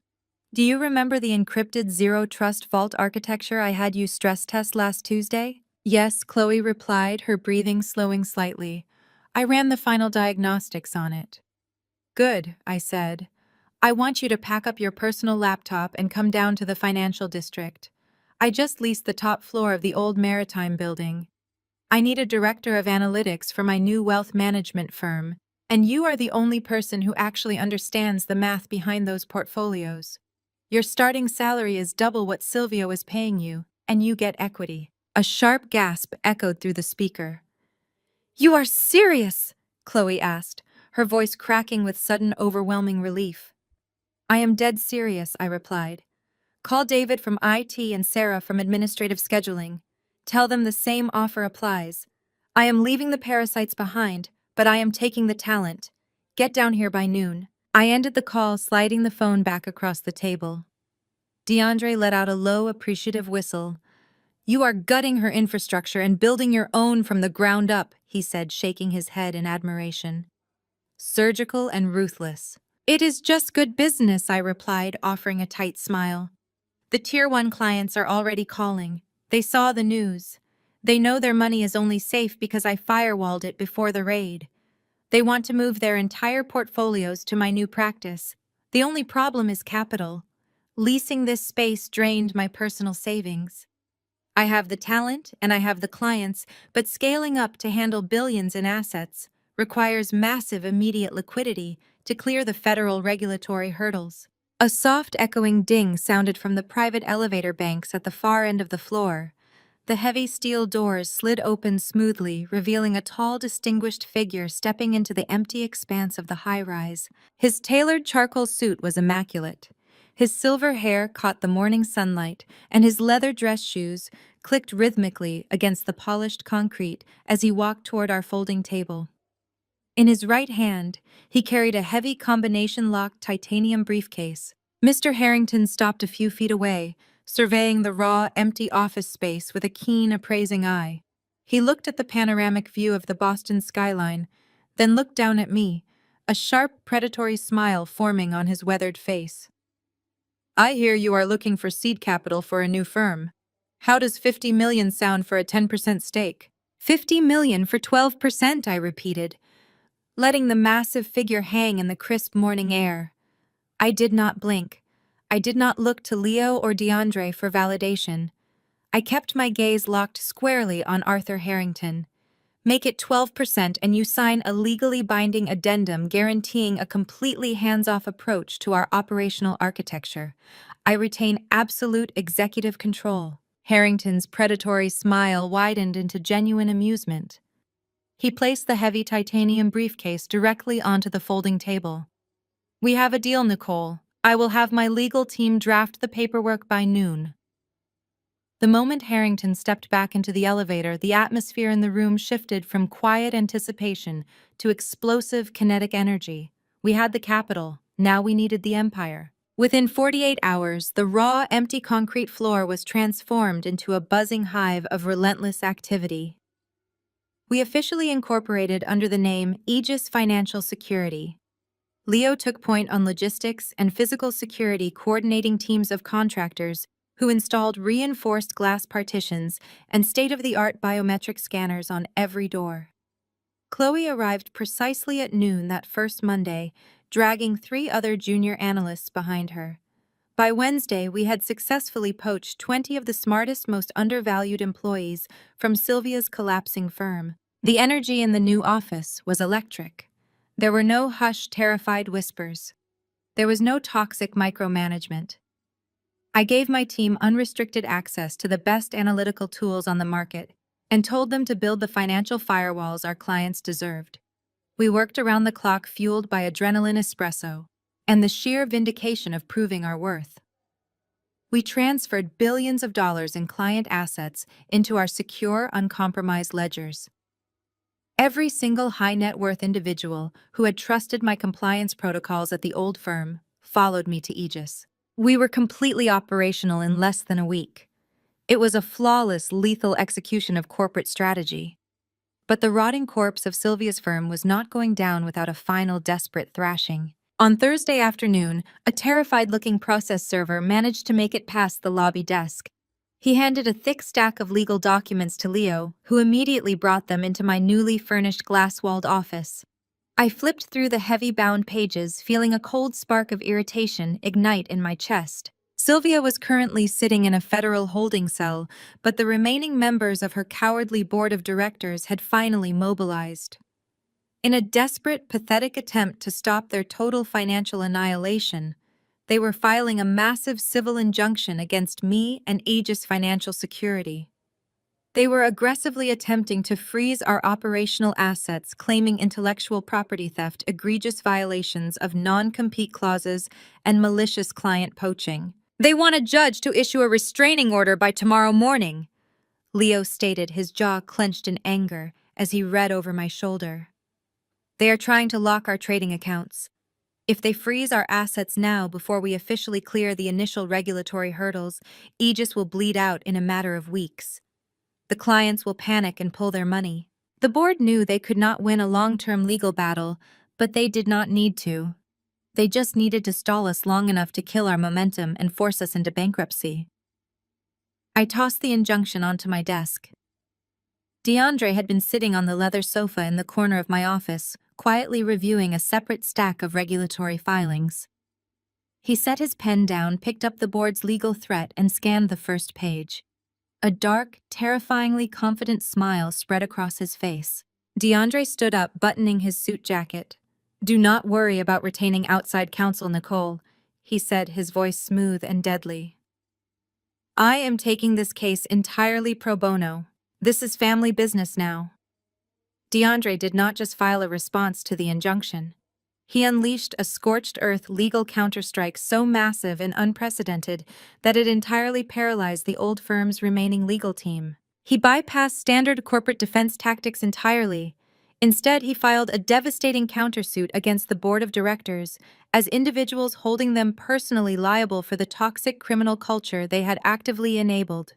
Do you remember the encrypted zero-trust vault architecture I had you stress test last Tuesday?" "Yes," Chloe replied, her breathing slowing slightly. "I ran the final diagnostics on it." "Good," I said. "I want you to pack up your personal laptop and come down to the financial district. I just leased the top floor of the old Maritime building. I need a director of analytics for my new wealth management firm, and you are the only person who actually understands the math behind those portfolios. Your starting salary is double what Sylvia was paying you, and you get equity." A sharp gasp echoed through the speaker. "You are serious?" Chloe asked, her voice cracking with sudden, overwhelming relief. "I am dead serious," I replied. "Call David from IT and Sarah from administrative scheduling. Tell them the same offer applies. I am leaving the parasites behind, but I am taking the talent. Get down here by noon." I ended the call, sliding the phone back across the table. DeAndre let out a low, appreciative whistle. "You are gutting her infrastructure and building your own from the ground up," he said, shaking his head in admiration. "Surgical and ruthless." "It is just good business," I replied, offering a tight smile. "The Tier 1 clients are already calling. They saw the news. They know their money is only safe because I firewalled it before the raid. They want to move their entire portfolios to my new practice. The only problem is capital. Leasing this space drained my personal savings. I have the talent and I have the clients, but scaling up to handle billions in assets requires massive immediate liquidity to clear the federal regulatory hurdles." A soft echoing ding sounded from the private elevator banks at the far end of the floor. The heavy steel doors slid open smoothly, revealing a tall, distinguished figure stepping into the empty expanse of the high-rise. His tailored charcoal suit was immaculate. His silver hair caught the morning sunlight, and his leather dress shoes clicked rhythmically against the polished concrete as he walked toward our folding table. In his right hand, he carried a heavy combination-locked titanium briefcase. Mr. Harrington stopped a few feet away, surveying the raw, empty office space with a keen, appraising eye. He looked at the panoramic view of the Boston skyline, then looked down at me, a sharp, predatory smile forming on his weathered face. I hear you are looking for seed capital for a new firm. How does 50 million sound for a 10% stake? 50 million for 12%, I repeated, letting the massive figure hang in the crisp morning air. I did not blink. I did not look to Leo or DeAndre for validation. I kept my gaze locked squarely on Arthur Harrington. Make it 12% and you sign a legally binding addendum guaranteeing a completely hands-off approach to our operational architecture. I retain absolute executive control. Harrington's predatory smile widened into genuine amusement. He placed the heavy titanium briefcase directly onto the folding table. We have a deal, Nicole. I will have my legal team draft the paperwork by noon. The moment Harrington stepped back into the elevator, the atmosphere in the room shifted from quiet anticipation to explosive kinetic energy. We had the capital, now we needed the empire. Within 48 hours, the raw, empty concrete floor was transformed into a buzzing hive of relentless activity. We officially incorporated under the name Aegis Financial Security. Leo took point on logistics and physical security, coordinating teams of contractors who installed reinforced glass partitions and state-of-the-art biometric scanners on every door. Chloe arrived precisely at noon that first Monday, dragging 3 other junior analysts behind her. By Wednesday, we had successfully poached 20 of the smartest, most undervalued employees from Sylvia's collapsing firm. The energy in the new office was electric. There were no hushed, terrified whispers. There was no toxic micromanagement. I gave my team unrestricted access to the best analytical tools on the market and told them to build the financial firewalls our clients deserved. We worked around the clock, fueled by adrenaline espresso and the sheer vindication of proving our worth. We transferred billions of dollars in client assets into our secure, uncompromised ledgers. Every single high-net-worth individual who had trusted my compliance protocols at the old firm followed me to Aegis. We were completely operational in less than a week. It was a flawless, lethal execution of corporate strategy. But the rotting corpse of Sylvia's firm was not going down without a final desperate thrashing. On Thursday afternoon, a terrified-looking process server managed to make it past the lobby desk. He handed a thick stack of legal documents to Leo, who immediately brought them into my newly furnished glass-walled office. I flipped through the heavy bound pages, feeling a cold spark of irritation ignite in my chest. Sylvia was currently sitting in a federal holding cell, but the remaining members of her cowardly board of directors had finally mobilized. In a desperate, pathetic attempt to stop their total financial annihilation, they were filing a massive civil injunction against me and Aegis Financial Security. They were aggressively attempting to freeze our operational assets, claiming intellectual property theft, egregious violations of non-compete clauses, and malicious client poaching. They want a judge to issue a restraining order by tomorrow morning, Leo stated, his jaw clenched in anger as he read over my shoulder. They are trying to lock our trading accounts. If they freeze our assets now before we officially clear the initial regulatory hurdles, Aegis will bleed out in a matter of weeks. The clients will panic and pull their money. The board knew they could not win a long-term legal battle, but they did not need to. They just needed to stall us long enough to kill our momentum and force us into bankruptcy. I tossed the injunction onto my desk. DeAndre had been sitting on the leather sofa in the corner of my office, quietly reviewing a separate stack of regulatory filings. He set his pen down, picked up the board's legal threat, and scanned the first page. A dark, terrifyingly confident smile spread across his face. DeAndre stood up, buttoning his suit jacket. "Do not worry about retaining outside counsel, Nicole," he said, his voice smooth and deadly. "I am taking this case entirely pro bono. This is family business now." DeAndre did not just file a response to the injunction. He unleashed a scorched-earth legal counterstrike so massive and unprecedented that it entirely paralyzed the old firm's remaining legal team. He bypassed standard corporate defense tactics entirely, Instead, he filed a devastating countersuit against the board of directors as individuals holding them personally liable for the toxic criminal culture they had actively enabled.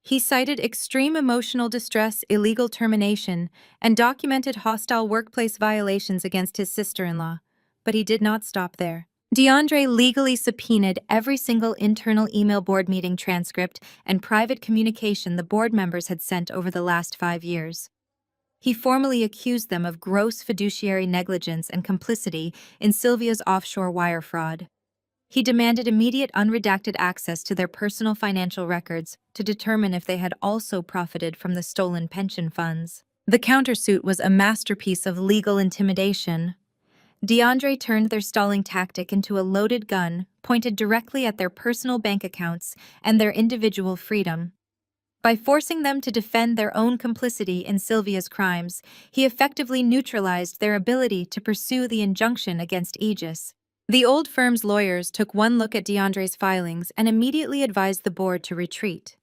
He cited extreme emotional distress, illegal termination, and documented hostile workplace violations against his sister-in-law, but he did not stop there. DeAndre legally subpoenaed every single internal email board meeting transcript and private communication the board members had sent over the last 5 years. He formally accused them of gross fiduciary negligence and complicity in Sylvia's offshore wire fraud. He demanded immediate unredacted access to their personal financial records to determine if they had also profited from the stolen pension funds. The countersuit was a masterpiece of legal intimidation. DeAndre turned their stalling tactic into a loaded gun pointed directly at their personal bank accounts and their individual freedom. By forcing them to defend their own complicity in Sylvia's crimes, he effectively neutralized their ability to pursue the injunction against Aegis. The old firm's lawyers took one look at DeAndre's filings and immediately advised the board to retreat.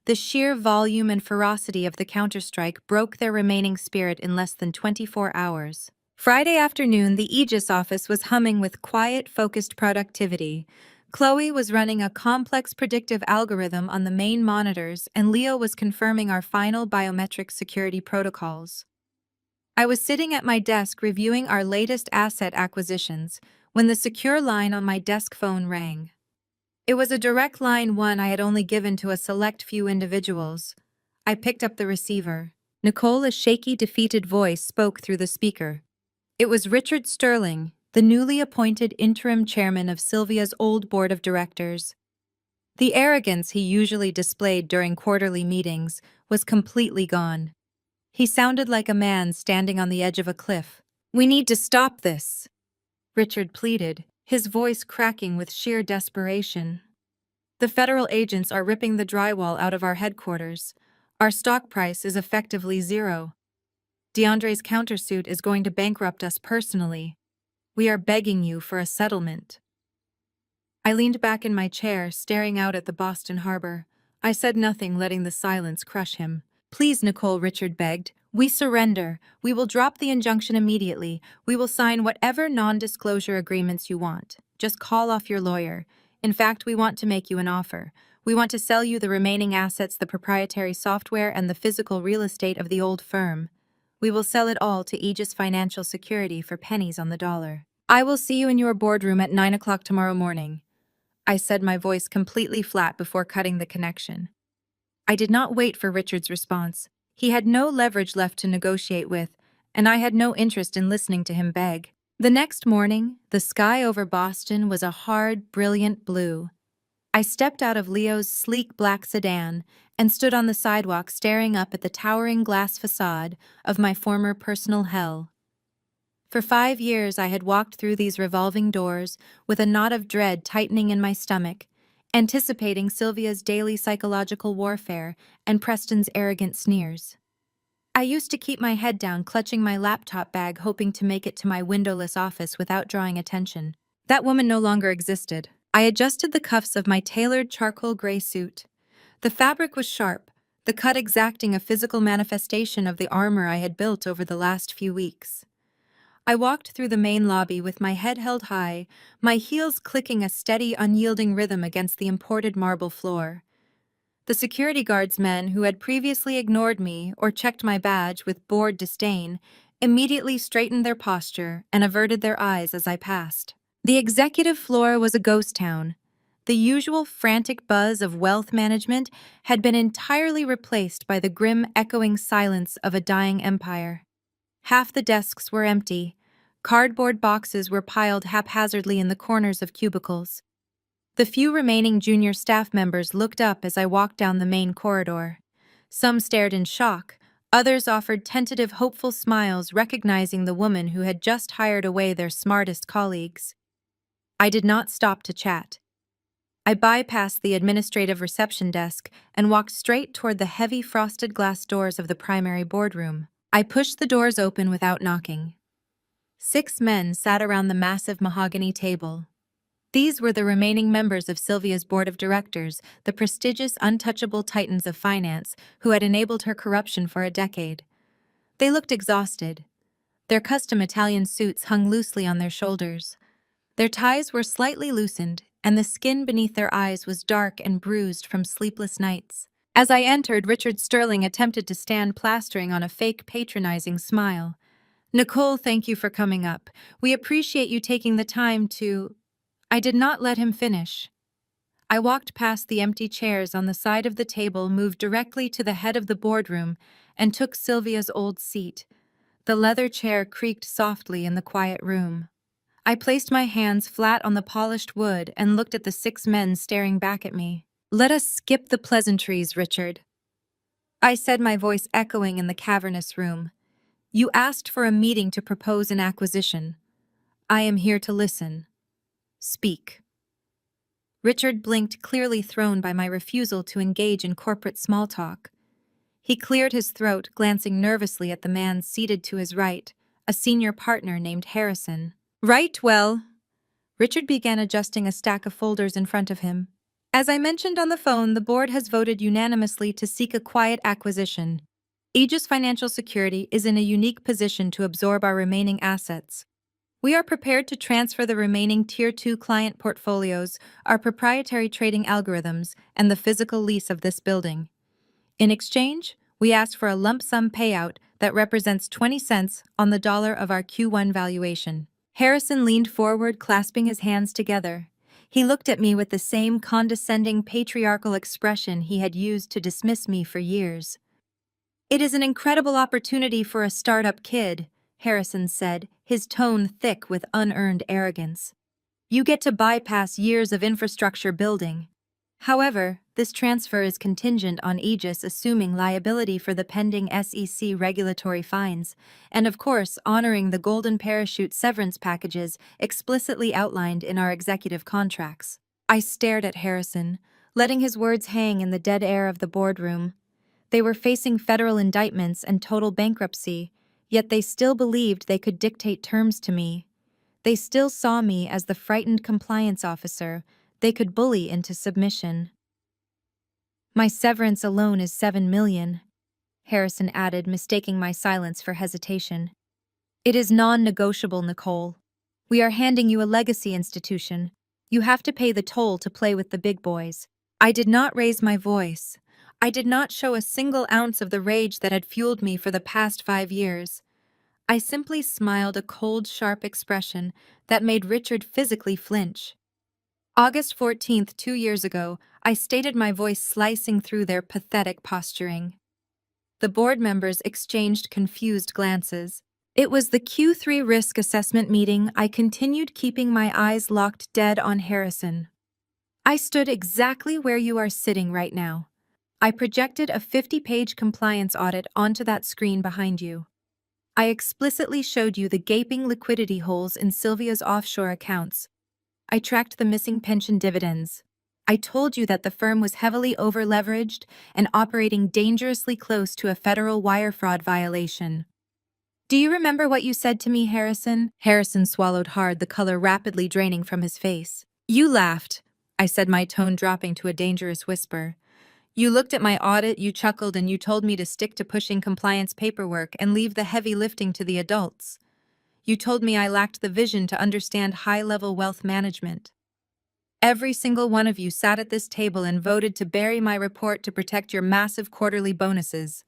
The sheer volume and ferocity of the counterstrike broke their remaining spirit in less than 24 hours. Friday afternoon, the Aegis office was humming with quiet, focused productivity. Chloe was running a complex predictive algorithm on the main monitors, and Leo was confirming our final biometric security protocols. I was sitting at my desk reviewing our latest asset acquisitions when the secure line on my desk phone rang. It was a direct line, one I had only given to a select few individuals. I picked up the receiver. Nicole's shaky, defeated voice spoke through the speaker. It was Richard Sterling, the newly appointed interim chairman of Sylvia's old board of directors. The arrogance he usually displayed during quarterly meetings was completely gone. He sounded like a man standing on the edge of a cliff. "We need to stop this," Richard pleaded, his voice cracking with sheer desperation. "The federal agents are ripping the drywall out of our headquarters. Our stock price is effectively zero. DeAndre's countersuit is going to bankrupt us personally. We are begging you for a settlement." I leaned back in my chair, staring out at the Boston harbor. I said nothing, letting the silence crush him. "Please, Nicole," Richard begged. "We surrender. We will drop the injunction immediately. We will sign whatever non-disclosure agreements you want. Just call off your lawyer. In fact, we want to make you an offer. We want to sell you the remaining assets, the proprietary software, and the physical real estate of the old firm. We will sell it all to Aegis Financial Security for pennies on the dollar. I will see you in your boardroom at 9 o'clock tomorrow morning," I said, my voice completely flat before cutting the connection. I did not wait for Richard's response. He had no leverage left to negotiate with, and I had no interest in listening to him beg. The next morning, the sky over Boston was a hard, brilliant blue. I stepped out of Leo's sleek black sedan and stood on the sidewalk staring up at the towering glass facade of my former personal hell. For 5 years I had walked through these revolving doors with a knot of dread tightening in my stomach, anticipating Sylvia's daily psychological warfare and Preston's arrogant sneers. I used to keep my head down, clutching my laptop bag, hoping to make it to my windowless office without drawing attention. That woman no longer existed. I adjusted the cuffs of my tailored charcoal gray suit. The fabric was sharp, the cut exacting a physical manifestation of the armor I had built over the last few weeks. I walked through the main lobby with my head held high, my heels clicking a steady, unyielding rhythm against the imported marble floor. The security guards men who had previously ignored me or checked my badge with bored disdain immediately straightened their posture and averted their eyes as I passed. The executive floor was a ghost town. The usual frantic buzz of wealth management had been entirely replaced by the grim, echoing silence of a dying empire. Half the desks were empty. Cardboard boxes were piled haphazardly in the corners of cubicles. The few remaining junior staff members looked up as I walked down the main corridor. Some stared in shock. Others offered tentative, hopeful smiles, recognizing the woman who had just hired away their smartest colleagues. I did not stop to chat. I bypassed the administrative reception desk and walked straight toward the heavy frosted glass doors of the primary boardroom. I pushed the doors open without knocking. 6 men sat around the massive mahogany table. These were the remaining members of Sylvia's board of directors, the prestigious, untouchable titans of finance who had enabled her corruption for a decade. They looked exhausted. Their custom Italian suits hung loosely on their shoulders. Their ties were slightly loosened, and the skin beneath their eyes was dark and bruised from sleepless nights. As I entered, Richard Sterling attempted to stand plastering on a fake patronizing smile. "Nicole, thank you for coming up. We appreciate you taking the time to—" I did not let him finish. I walked past the empty chairs on the side of the table, moved directly to the head of the boardroom, and took Sylvia's old seat. The leather chair creaked softly in the quiet room. I placed my hands flat on the polished wood and looked at the 6 men staring back at me. "Let us skip the pleasantries, Richard," I said, my voice echoing in the cavernous room. "You asked for a meeting to propose an acquisition. I am here to listen. Speak." Richard blinked, clearly thrown by my refusal to engage in corporate small talk. He cleared his throat, glancing nervously at the man seated to his right, a senior partner named Harrison. "Right, well." Richard began adjusting a stack of folders in front of him. "As I mentioned on the phone, the board has voted unanimously to seek a quiet acquisition. Aegis Financial Security is in a unique position to absorb our remaining assets. We are prepared to transfer the remaining Tier 2 client portfolios, our proprietary trading algorithms, and the physical lease of this building. In exchange, we ask for a lump sum payout that represents 20 cents on the dollar of our Q1 valuation." Harrison leaned forward, clasping his hands together. He looked at me with the same condescending, patriarchal expression he had used to dismiss me for years. "It is an incredible opportunity for a startup kid," Harrison said, his tone thick with unearned arrogance. "You get to bypass years of infrastructure building. However, this transfer is contingent on Aegis assuming liability for the pending SEC regulatory fines, and of course honoring the golden parachute severance packages explicitly outlined in our executive contracts." I stared at Harrison, letting his words hang in the dead air of the boardroom. They were facing federal indictments and total bankruptcy, yet they still believed they could dictate terms to me. They still saw me as the frightened compliance officer they could bully into submission. "My severance alone is $7 million, Harrison added, mistaking my silence for hesitation. "It is non-negotiable, Nicole. We are handing you a legacy institution. You have to pay the toll to play with the big boys." I did not raise my voice. I did not show a single ounce of the rage that had fueled me for the past 5 years. I simply smiled, a cold, sharp expression that made Richard physically flinch. August 14th, 2 years ago, I stated, my voice slicing through their pathetic posturing. The board members exchanged confused glances. It was the Q3 risk assessment meeting. I continued, keeping my eyes locked dead on Harrison. "I stood exactly where you are sitting right now. I projected a 50-page compliance audit onto that screen behind you. I explicitly showed you the gaping liquidity holes in Sylvia's offshore accounts. I tracked the missing pension dividends. I told you that the firm was heavily over-leveraged and operating dangerously close to a federal wire fraud violation. Do you remember what you said to me, Harrison?" Harrison swallowed hard, the color rapidly draining from his face. "You laughed," I said, my tone dropping to a dangerous whisper. "You looked at my audit, you chuckled, and you told me to stick to pushing compliance paperwork and leave the heavy lifting to the adults. You told me I lacked the vision to understand high-level wealth management. Every single one of you sat at this table and voted to bury my report to protect your massive quarterly bonuses.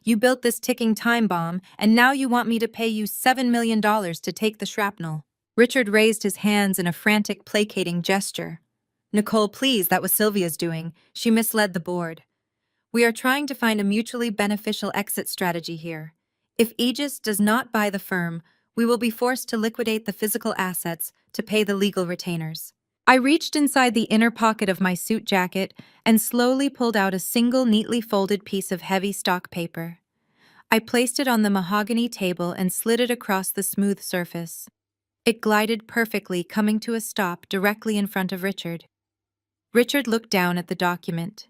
You built this ticking time bomb, and now you want me to pay you $7 million to take the shrapnel." Richard raised his hands in a frantic, placating gesture. "Nicole, please, that was Sylvia's doing. She misled the board. We are trying to find a mutually beneficial exit strategy here. If Aegis does not buy the firm, we will be forced to liquidate the physical assets to pay the legal retainers." I reached inside the inner pocket of my suit jacket and slowly pulled out a single neatly folded piece of heavy stock paper. I placed it on the mahogany table and slid it across the smooth surface. It glided perfectly, coming to a stop directly in front of Richard. Richard looked down at the document.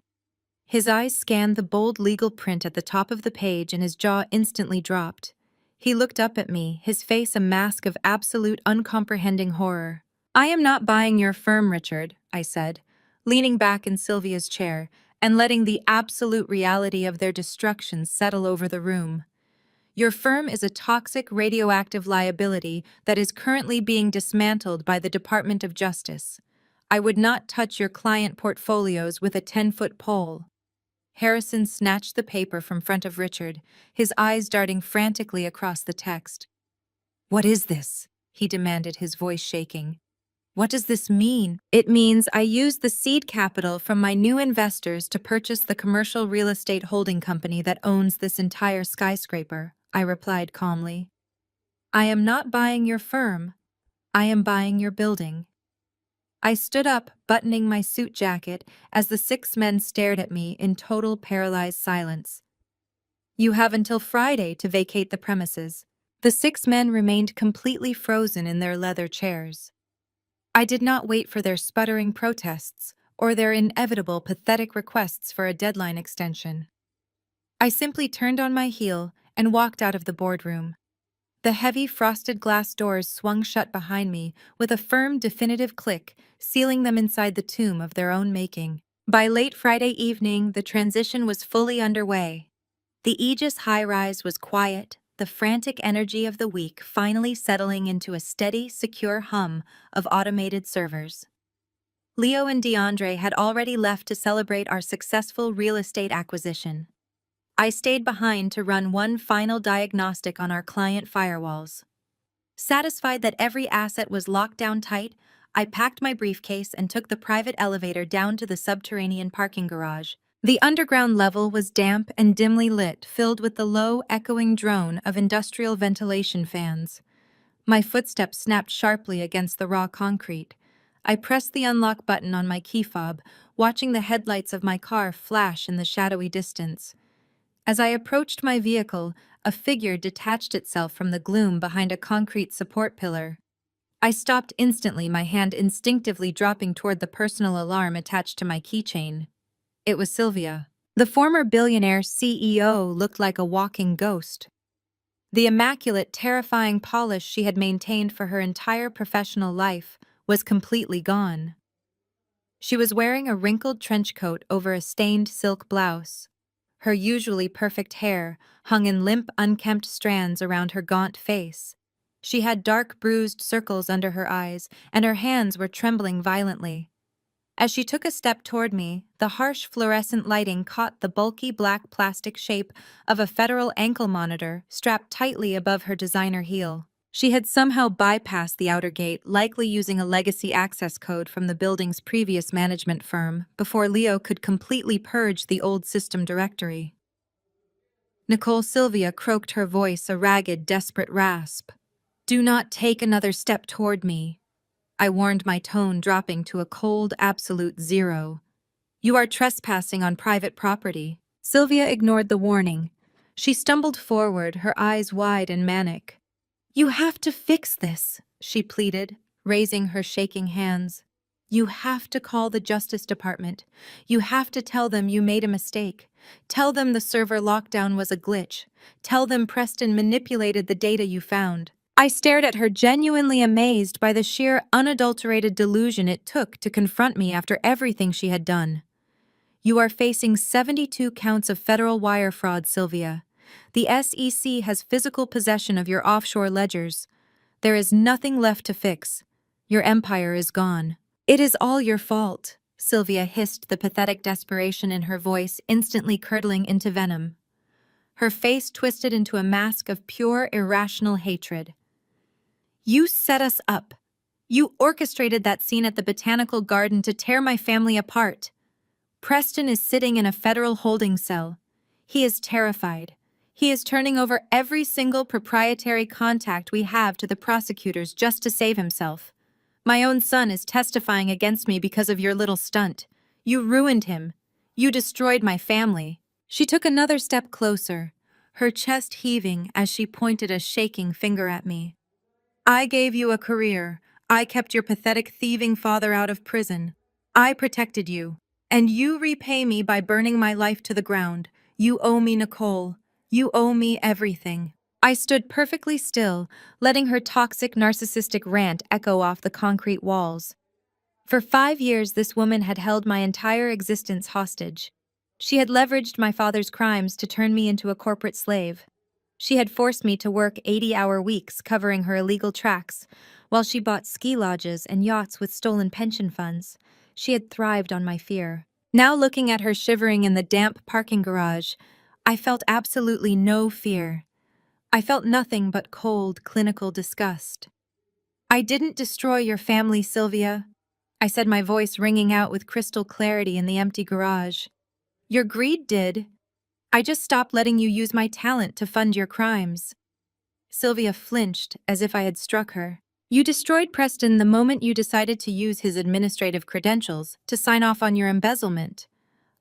His eyes scanned the bold legal print at the top of the page, and his jaw instantly dropped. He looked up at me, his face a mask of absolute, uncomprehending horror. "I am not buying your firm, Richard," I said, leaning back in Sylvia's chair and letting the absolute reality of their destruction settle over the room. Your firm is a toxic radioactive liability that is currently being dismantled by the Department of Justice. I would not touch your client portfolios with a 10-foot pole. Harrison snatched the paper from front of Richard, his eyes darting frantically across the text. "What is this?" he demanded, his voice shaking. "What does this mean?" "It means I used the seed capital from my new investors to purchase the commercial real estate holding company that owns this entire skyscraper," I replied calmly. "I am not buying your firm. I am buying your building." I stood up, buttoning my suit jacket, as the 6 men stared at me in total paralyzed silence. "You have until Friday to vacate the premises." The 6 men remained completely frozen in their leather chairs. I did not wait for their sputtering protests or their inevitable pathetic requests for a deadline extension. I simply turned on my heel and walked out of the boardroom. The heavy frosted glass doors swung shut behind me with a firm, definitive click, sealing them inside the tomb of their own making. By late Friday evening, the transition was fully underway. The Aegis high-rise was quiet, the frantic energy of the week finally settling into a steady, secure hum of automated servers. Leo and DeAndre had already left to celebrate our successful real estate acquisition. I stayed behind to run one final diagnostic on our client firewalls. Satisfied that every asset was locked down tight, I packed my briefcase and took the private elevator down to the subterranean parking garage. The underground level was damp and dimly lit, filled with the low, echoing drone of industrial ventilation fans. My footsteps snapped sharply against the raw concrete. I pressed the unlock button on my key fob, watching the headlights of my car flash in the shadowy distance. As I approached my vehicle, a figure detached itself from the gloom behind a concrete support pillar. I stopped instantly, my hand instinctively dropping toward the personal alarm attached to my keychain. It was Sylvia. The former billionaire CEO looked like a walking ghost. The immaculate, terrifying polish she had maintained for her entire professional life was completely gone. She was wearing a wrinkled trench coat over a stained silk blouse. Her usually perfect hair hung in limp, unkempt strands around her gaunt face. She had dark, bruised circles under her eyes, and her hands were trembling violently. As she took a step toward me, the harsh fluorescent lighting caught the bulky black plastic shape of a federal ankle monitor strapped tightly above her designer heel. She had somehow bypassed the outer gate, likely using a legacy access code from the building's previous management firm, before Leo could completely purge the old system directory. Nicole Sylvia croaked, her voice a ragged, desperate rasp. "Do not take another step toward me," I warned, my tone dropping to a cold, absolute 0. "You are trespassing on private property." Sylvia ignored the warning. She stumbled forward, her eyes wide and manic. "You have to fix this," she pleaded, raising her shaking hands. "You have to call the Justice Department. You have to tell them you made a mistake. Tell them the server lockdown was a glitch. Tell them Preston manipulated the data you found." I stared at her, genuinely amazed by the sheer, unadulterated delusion it took to confront me after everything she had done. "You are facing 72 counts of federal wire fraud, Sylvia. The SEC has physical possession of your offshore ledgers. There is nothing left to fix. Your empire is gone." "It is all your fault," Sylvia hissed, the pathetic desperation in her voice instantly curdling into venom. Her face twisted into a mask of pure, irrational hatred. "You set us up. You orchestrated that scene at the Botanical Garden to tear my family apart. Preston is sitting in a federal holding cell. He is terrified. He is turning over every single proprietary contact we have to the prosecutors just to save himself. My own son is testifying against me because of your little stunt. You ruined him. You destroyed my family." She took another step closer, her chest heaving as she pointed a shaking finger at me. "I gave you a career. I kept your pathetic, thieving father out of prison. I protected you. And you repay me by burning my life to the ground. You owe me, Nicole. You owe me everything." I stood perfectly still, letting her toxic, narcissistic rant echo off the concrete walls. For 5 years, this woman had held my entire existence hostage. She had leveraged my father's crimes to turn me into a corporate slave. She had forced me to work 80-hour weeks covering her illegal tracks, while she bought ski lodges and yachts with stolen pension funds. She had thrived on my fear. Now looking at her shivering in the damp parking garage, I felt absolutely no fear. I felt nothing but cold, clinical disgust. "I didn't destroy your family, Sylvia," I said, my voice ringing out with crystal clarity in the empty garage. "Your greed did. I just stopped letting you use my talent to fund your crimes." Sylvia flinched as if I had struck her. "You destroyed Preston the moment you decided to use his administrative credentials to sign off on your embezzlement."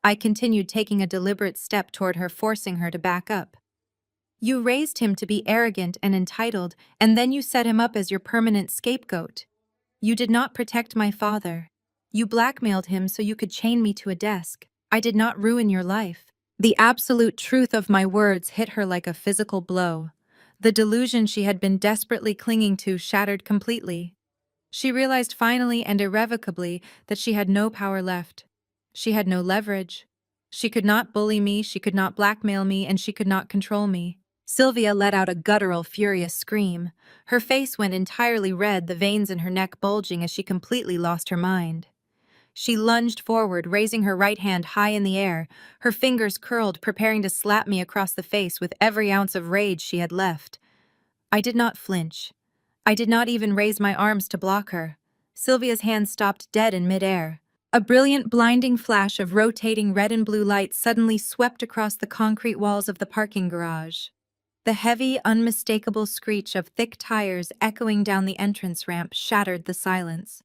I continued, taking a deliberate step toward her, forcing her to back up. "You raised him to be arrogant and entitled, and then you set him up as your permanent scapegoat. You did not protect my father. You blackmailed him so you could chain me to a desk. I did not ruin your life." The absolute truth of my words hit her like a physical blow. The delusion she had been desperately clinging to shattered completely. She realized finally and irrevocably that she had no power left. She had no leverage. She could not bully me, she could not blackmail me, and she could not control me. Sylvia let out a guttural, furious scream. Her face went entirely red, the veins in her neck bulging as she completely lost her mind. She lunged forward, raising her right hand high in the air, her fingers curled, preparing to slap me across the face with every ounce of rage she had left. I did not flinch. I did not even raise my arms to block her. Sylvia's hand stopped dead in midair. A brilliant, blinding flash of rotating red and blue light suddenly swept across the concrete walls of the parking garage. The heavy, unmistakable screech of thick tires echoing down the entrance ramp shattered the silence.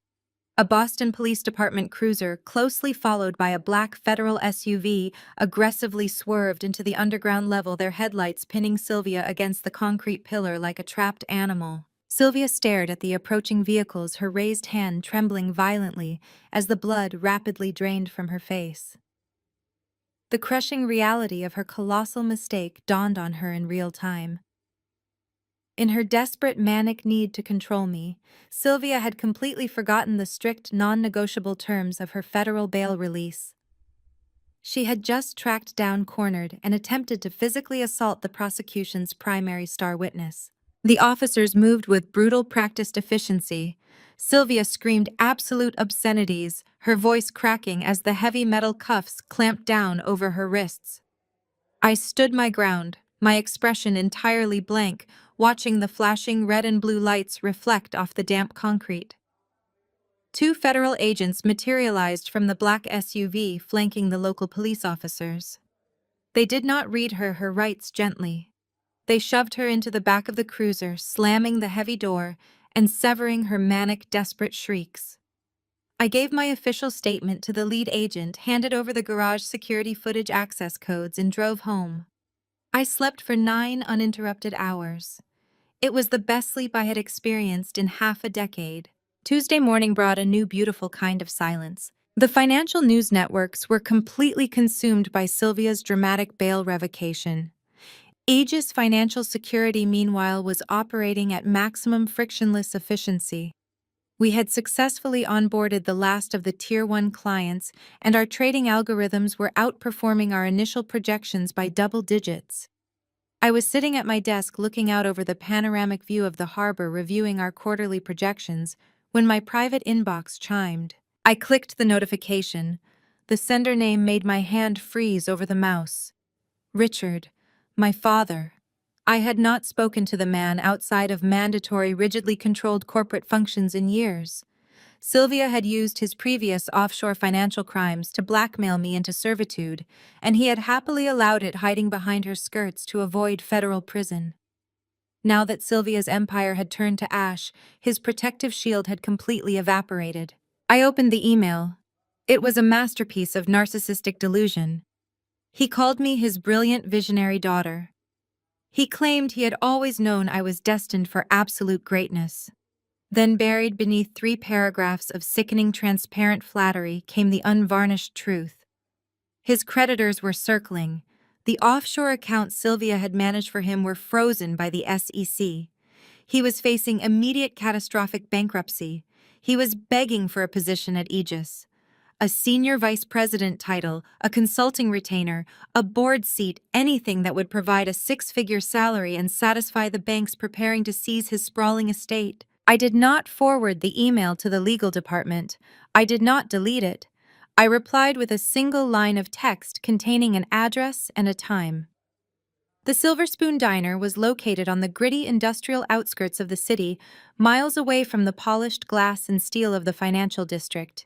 A Boston Police Department cruiser, closely followed by a black federal SUV, aggressively swerved into the underground level, their headlights pinning Sylvia against the concrete pillar like a trapped animal. Sylvia stared at the approaching vehicles, her raised hand trembling violently as the blood rapidly drained from her face. The crushing reality of her colossal mistake dawned on her in real time. In her desperate, manic need to control me, Sylvia had completely forgotten the strict, non-negotiable terms of her federal bail release. She had just tracked down, cornered, and attempted to physically assault the prosecution's primary star witness. The officers moved with brutal, practiced efficiency. Sylvia screamed absolute obscenities, her voice cracking as the heavy metal cuffs clamped down over her wrists. I stood my ground, my expression entirely blank, watching the flashing red and blue lights reflect off the damp concrete. Two federal agents materialized from the black SUV flanking the local police officers. They did not read her rights gently. They shoved her into the back of the cruiser, slamming the heavy door and severing her manic, desperate shrieks. I gave my official statement to the lead agent, handed over the garage security footage access codes, and drove home. I slept for 9 uninterrupted hours. It was the best sleep I had experienced in half a decade. Tuesday morning brought a new, beautiful kind of silence. The financial news networks were completely consumed by Sylvia's dramatic bail revocation. Aegis Financial Security, meanwhile, was operating at maximum frictionless efficiency. We had successfully onboarded the last of the Tier 1 clients, and our trading algorithms were outperforming our initial projections by double digits. I was sitting at my desk looking out over the panoramic view of the harbor, reviewing our quarterly projections, when my private inbox chimed. I clicked the notification. The sender name made my hand freeze over the mouse. Richard, my father. I had not spoken to the man outside of mandatory, rigidly controlled corporate functions in years. Sylvia had used his previous offshore financial crimes to blackmail me into servitude, and he had happily allowed it, hiding behind her skirts to avoid federal prison. Now that Sylvia's empire had turned to ash, his protective shield had completely evaporated. I opened the email. It was a masterpiece of narcissistic delusion. He called me his brilliant, visionary daughter. He claimed he had always known I was destined for absolute greatness. Then, buried beneath 3 paragraphs of sickening, transparent flattery, came the unvarnished truth. His creditors were circling. The offshore accounts Sylvia had managed for him were frozen by the SEC. He was facing immediate, catastrophic bankruptcy. He was begging for a position at Aegis. A senior vice president title, a consulting retainer, a board seat, anything that would provide a six-figure salary and satisfy the banks preparing to seize his sprawling estate. I did not forward the email to the legal department. I did not delete it. I replied with a single line of text containing an address and a time. The Silver Spoon Diner was located on the gritty industrial outskirts of the city, miles away from the polished glass and steel of the financial district.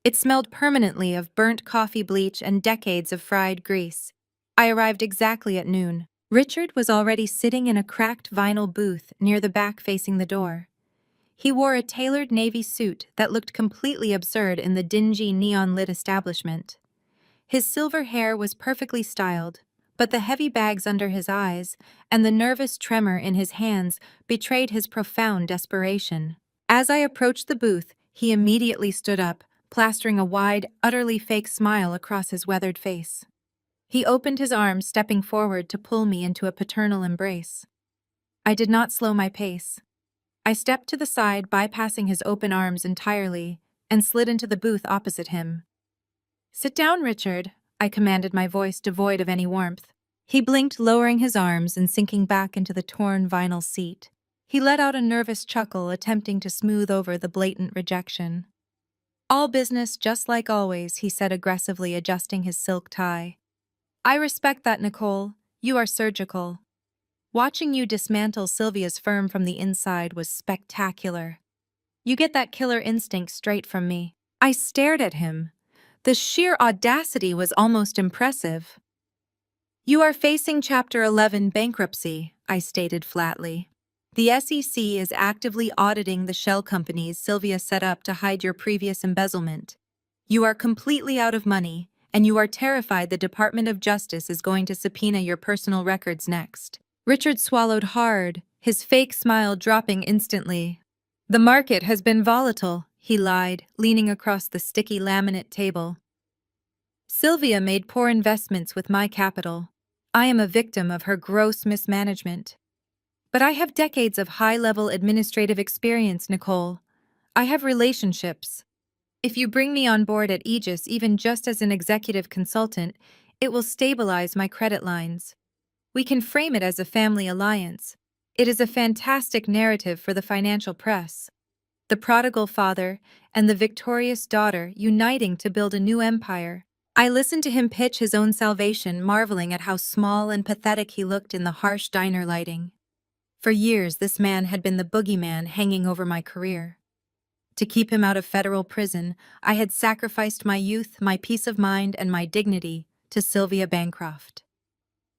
It smelled permanently of burnt coffee bleach and decades of fried grease. I arrived exactly at noon. Richard was already sitting in a cracked vinyl booth near the back facing the door. He wore a tailored navy suit that looked completely absurd in the dingy neon-lit establishment. His silver hair was perfectly styled, but the heavy bags under his eyes and the nervous tremor in his hands betrayed his profound desperation. As I approached the booth, he immediately stood up, plastering a wide, utterly fake smile across his weathered face. He opened his arms, stepping forward to pull me into a paternal embrace. I did not slow my pace. I stepped to the side, bypassing his open arms entirely, and slid into the booth opposite him. "Sit down, Richard," I commanded, my voice devoid of any warmth. He blinked, lowering his arms and sinking back into the torn vinyl seat. He let out a nervous chuckle, attempting to smooth over the blatant rejection. "All business, just like always," he said aggressively, adjusting his silk tie. "I respect that, Nicole. You are surgical. Watching you dismantle Sylvia's firm from the inside was spectacular. You get that killer instinct straight from me." I stared at him. The sheer audacity was almost impressive. "You are facing Chapter 11 bankruptcy," I stated flatly. "The SEC is actively auditing the shell companies Sylvia set up to hide your previous embezzlement. You are completely out of money, and you are terrified the Department of Justice is going to subpoena your personal records next." Richard swallowed hard, his fake smile dropping instantly. "The market has been volatile," he lied, leaning across the sticky laminate table. "Sylvia made poor investments with my capital. I am a victim of her gross mismanagement. But I have decades of high-level administrative experience, Nicole. I have relationships. If you bring me on board at Aegis, even just as an executive consultant, it will stabilize my credit lines. We can frame it as a family alliance. It is a fantastic narrative for the financial press. The prodigal father and the victorious daughter uniting to build a new empire." I listened to him pitch his own salvation, marveling at how small and pathetic he looked in the harsh diner lighting. For years, this man had been the boogeyman hanging over my career. To keep him out of federal prison, I had sacrificed my youth, my peace of mind, and my dignity to Sylvia Bancroft.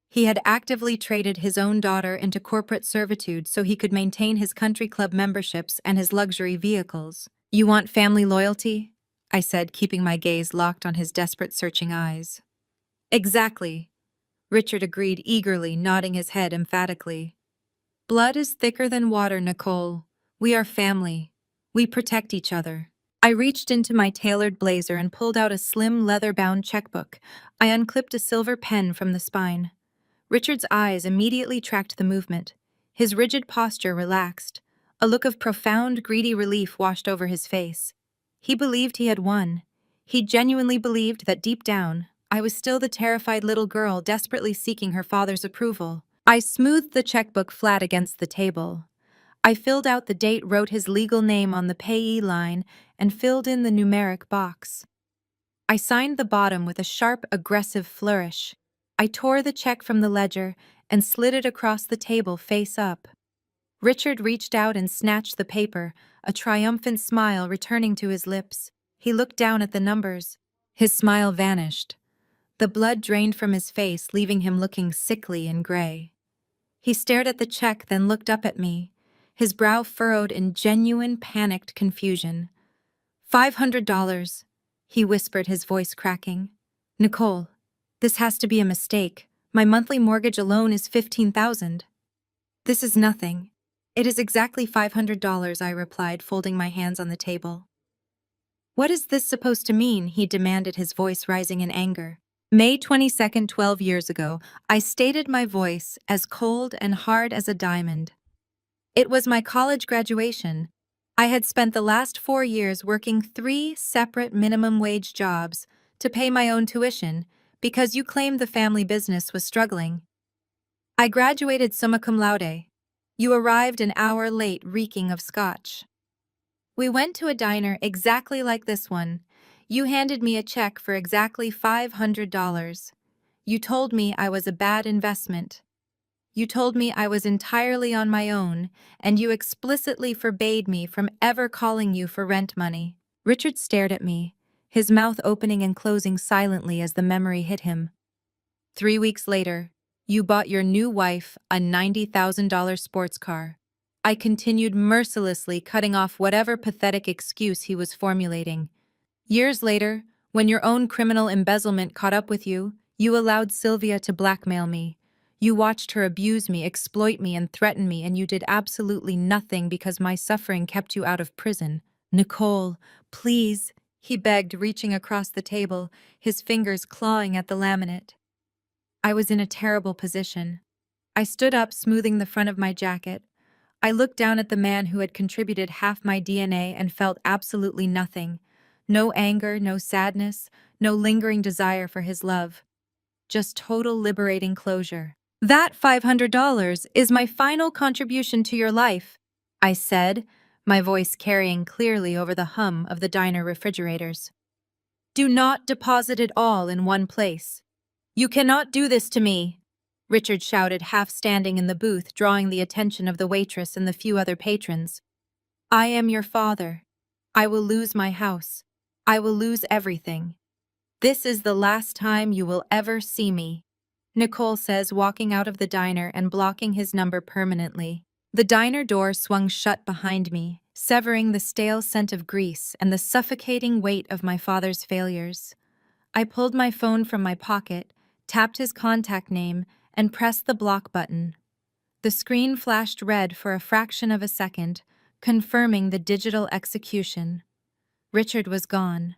He had actively traded his own daughter into corporate servitude so he could maintain his country club memberships and his luxury vehicles. "You want family loyalty?" I said, keeping my gaze locked on his desperate, searching eyes. "Exactly," Richard agreed eagerly, nodding his head emphatically. "Blood is thicker than water, Nicole. We are family. We protect each other." I reached into my tailored blazer and pulled out a slim, leather-bound checkbook. I unclipped a silver pen from the spine. Richard's eyes immediately tracked the movement. His rigid posture relaxed. A look of profound, greedy relief washed over his face. He believed he had won. He genuinely believed that deep down, I was still the terrified little girl desperately seeking her father's approval. I smoothed the checkbook flat against the table. I filled out the date, wrote his legal name on the payee line, and filled in the numeric box. I signed the bottom with a sharp, aggressive flourish. I tore the check from the ledger and slid it across the table face up. Richard reached out and snatched the paper, a triumphant smile returning to his lips. He looked down at the numbers. His smile vanished. The blood drained from his face, leaving him looking sickly and gray. He stared at the check, then looked up at me, his brow furrowed in genuine, panicked confusion. $500, he whispered, his voice cracking. "Nicole, this has to be a mistake. My monthly mortgage alone is $15,000. "This is nothing. It is exactly $500, I replied, folding my hands on the table. "What is this supposed to mean?" he demanded, his voice rising in anger. May 22nd, 12 years ago, I stated, my voice as cold and hard as a diamond. It was my college graduation. I had spent the last 4 years working 3 separate minimum wage jobs to pay my own tuition because you claimed the family business was struggling. I graduated summa cum laude. You arrived an hour late, reeking of scotch. We went to a diner exactly like this one. You handed me a check for exactly $500. You told me I was a bad investment. You told me I was entirely on my own, and you explicitly forbade me from ever calling you for rent money. Richard stared at me, his mouth opening and closing silently as the memory hit him. 3 weeks later, you bought your new wife a $90,000 sports car. I continued mercilessly cutting off whatever pathetic excuse he was formulating. Years later, when your own criminal embezzlement caught up with you, you allowed Sylvia to blackmail me. You watched her abuse me, exploit me, and threaten me, and you did absolutely nothing because my suffering kept you out of prison. Nicole, please, he begged, reaching across the table, his fingers clawing at the laminate. I was in a terrible position. I stood up, smoothing the front of my jacket. I looked down at the man who had contributed half my DNA and felt absolutely nothing. No anger, no sadness, no lingering desire for his love. Just total liberating closure. That $500 is my final contribution to your life, I said, my voice carrying clearly over the hum of the diner refrigerators. Do not deposit it all in one place. You cannot do this to me, Richard shouted, half standing in the booth, drawing the attention of the waitress and the few other patrons. I am your father. I will lose my house. I will lose everything. This is the last time you will ever see me, Nicole says, walking out of the diner and blocking his number permanently. The diner door swung shut behind me, severing the stale scent of grease and the suffocating weight of my father's failures. I pulled my phone from my pocket, tapped his contact name, and pressed the block button. The screen flashed red for a fraction of a second, confirming the digital execution. Richard was gone.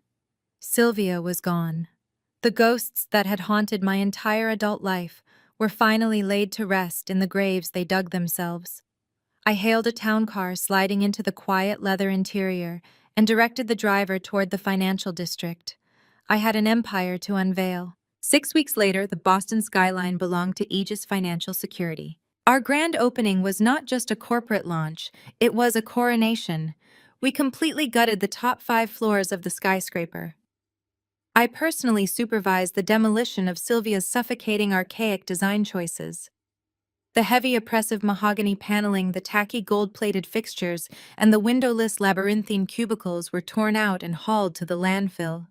Sylvia was gone. The ghosts that had haunted my entire adult life were finally laid to rest in the graves they dug themselves. I hailed a town car sliding into the quiet leather interior and directed the driver toward the financial district. I had an empire to unveil. 6 weeks later, the Boston skyline belonged to Aegis Financial Security. Our grand opening was not just a corporate launch, it was a coronation. We completely gutted the top 5 floors of the skyscraper. I personally supervised the demolition of Sylvia's suffocating archaic design choices. The heavy, oppressive mahogany paneling, the tacky gold-plated fixtures, and the windowless labyrinthine cubicles were torn out and hauled to the landfill.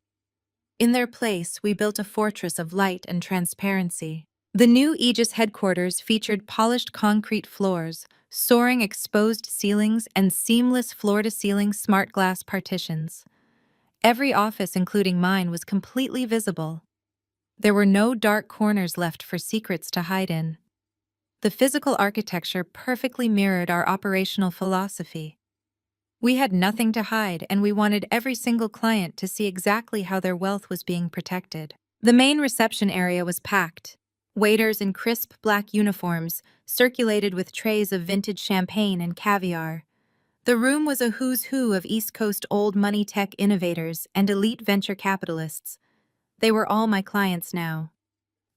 In their place, we built a fortress of light and transparency. The new Aegis headquarters featured polished concrete floors, soaring exposed ceilings, and seamless floor-to-ceiling smart glass partitions. Every office, including mine, was completely visible. There were no dark corners left for secrets to hide in. The physical architecture perfectly mirrored our operational philosophy. We had nothing to hide, and we wanted every single client to see exactly how their wealth was being protected. The main reception area was packed. Waiters in crisp black uniforms circulated with trays of vintage champagne and caviar. The room was a who's who of East Coast old money tech innovators and elite venture capitalists. They were all my clients now.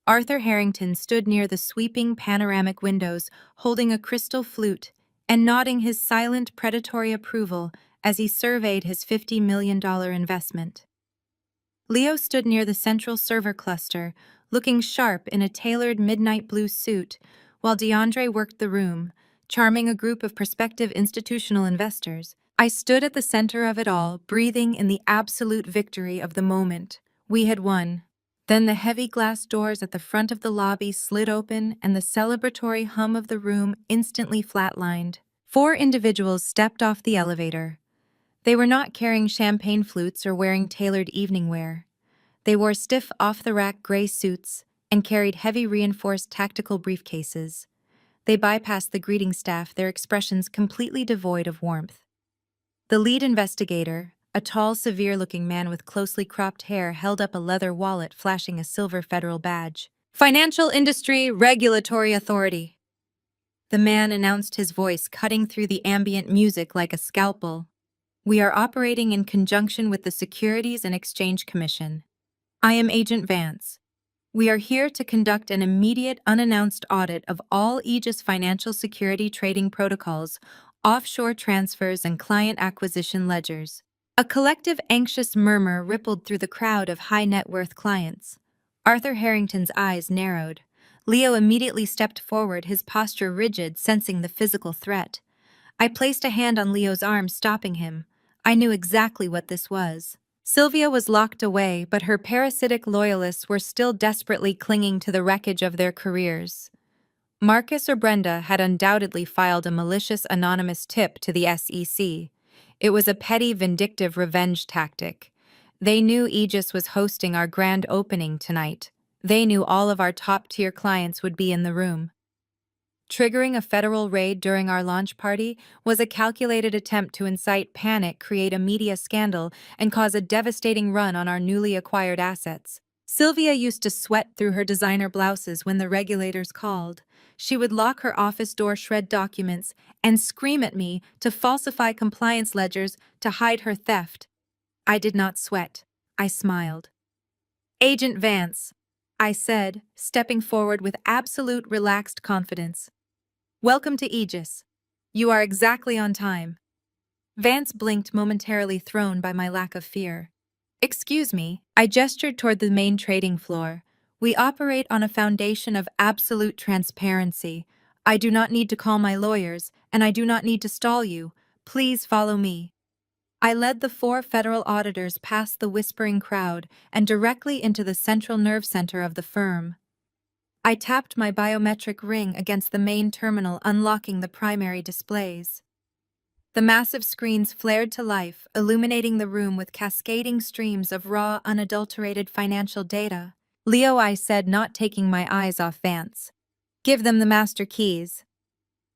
Arthur Harrington stood near the sweeping panoramic windows, holding a crystal flute and nodding his silent predatory approval as he surveyed his $50 million investment. Leo stood near the central server cluster, looking sharp in a tailored midnight blue suit, while DeAndre worked the room, charming a group of prospective institutional investors. I stood at the center of it all, breathing in the absolute victory of the moment. We had won. Then the heavy glass doors at the front of the lobby slid open and the celebratory hum of the room instantly flatlined. 4 individuals stepped off the elevator. They were not carrying champagne flutes or wearing tailored evening wear. They wore stiff, off-the-rack gray suits and carried heavy reinforced tactical briefcases. They bypassed the greeting staff, their expressions completely devoid of warmth. The lead investigator, a tall, severe-looking man with closely cropped hair, held up a leather wallet flashing a silver federal badge. Financial Industry Regulatory Authority. The man announced, his voice cutting through the ambient music like a scalpel. We are operating in conjunction with the Securities and Exchange Commission. I am Agent Vance. We are here to conduct an immediate unannounced audit of all Aegis financial security trading protocols, offshore transfers, and client acquisition ledgers. A collective anxious murmur rippled through the crowd of high-net-worth clients. Arthur Harrington's eyes narrowed. Leo immediately stepped forward, his posture rigid, sensing the physical threat. I placed a hand on Leo's arm, stopping him. I knew exactly what this was. Sylvia was locked away, but her parasitic loyalists were still desperately clinging to the wreckage of their careers. Marcus or Brenda had undoubtedly filed a malicious anonymous tip to the SEC. It was a petty, vindictive revenge tactic. They knew Aegis was hosting our grand opening tonight. They knew all of our top-tier clients would be in the room. Triggering a federal raid during our launch party was a calculated attempt to incite panic, create a media scandal, and cause a devastating run on our newly acquired assets. Sylvia used to sweat through her designer blouses when the regulators called. She would lock her office door, shred documents, and scream at me to falsify compliance ledgers to hide her theft. I did not sweat. I smiled. "Agent Vance," I said, stepping forward with absolute relaxed confidence. "Welcome to Aegis. You are exactly on time." Vance blinked, momentarily thrown by my lack of fear. "Excuse me," I gestured toward the main trading floor. "We operate on a foundation of absolute transparency. I do not need to call my lawyers, and I do not need to stall you. Please follow me." I led the 4 federal auditors past the whispering crowd and directly into the central nerve center of the firm. I tapped my biometric ring against the main terminal, unlocking the primary displays. The massive screens flared to life, illuminating the room with cascading streams of raw, unadulterated financial data. "Leo," I said, not taking my eyes off Vance. "Give them the master keys."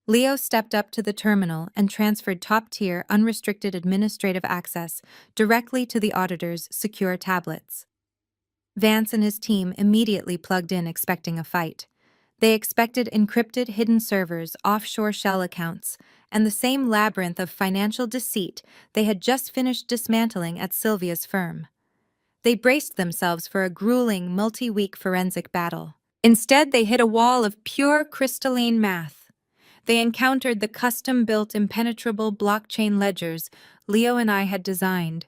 Leo stepped up to the terminal and transferred top-tier, unrestricted administrative access directly to the auditor's secure tablets. Vance and his team immediately plugged in, expecting a fight. They expected encrypted hidden servers, offshore shell accounts, and the same labyrinth of financial deceit they had just finished dismantling at Sylvia's firm. They braced themselves for a grueling, multi-week forensic battle. Instead, they hit a wall of pure crystalline math. They encountered the custom-built, impenetrable blockchain ledgers Leo and I had designed.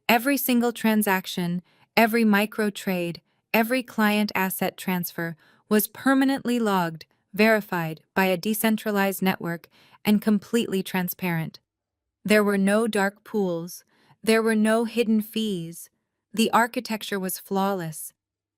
Every single transaction, every micro-trade, every client asset transfer was permanently logged, verified by a decentralized network, and completely transparent. There were no dark pools. There were no hidden fees. The architecture was flawless.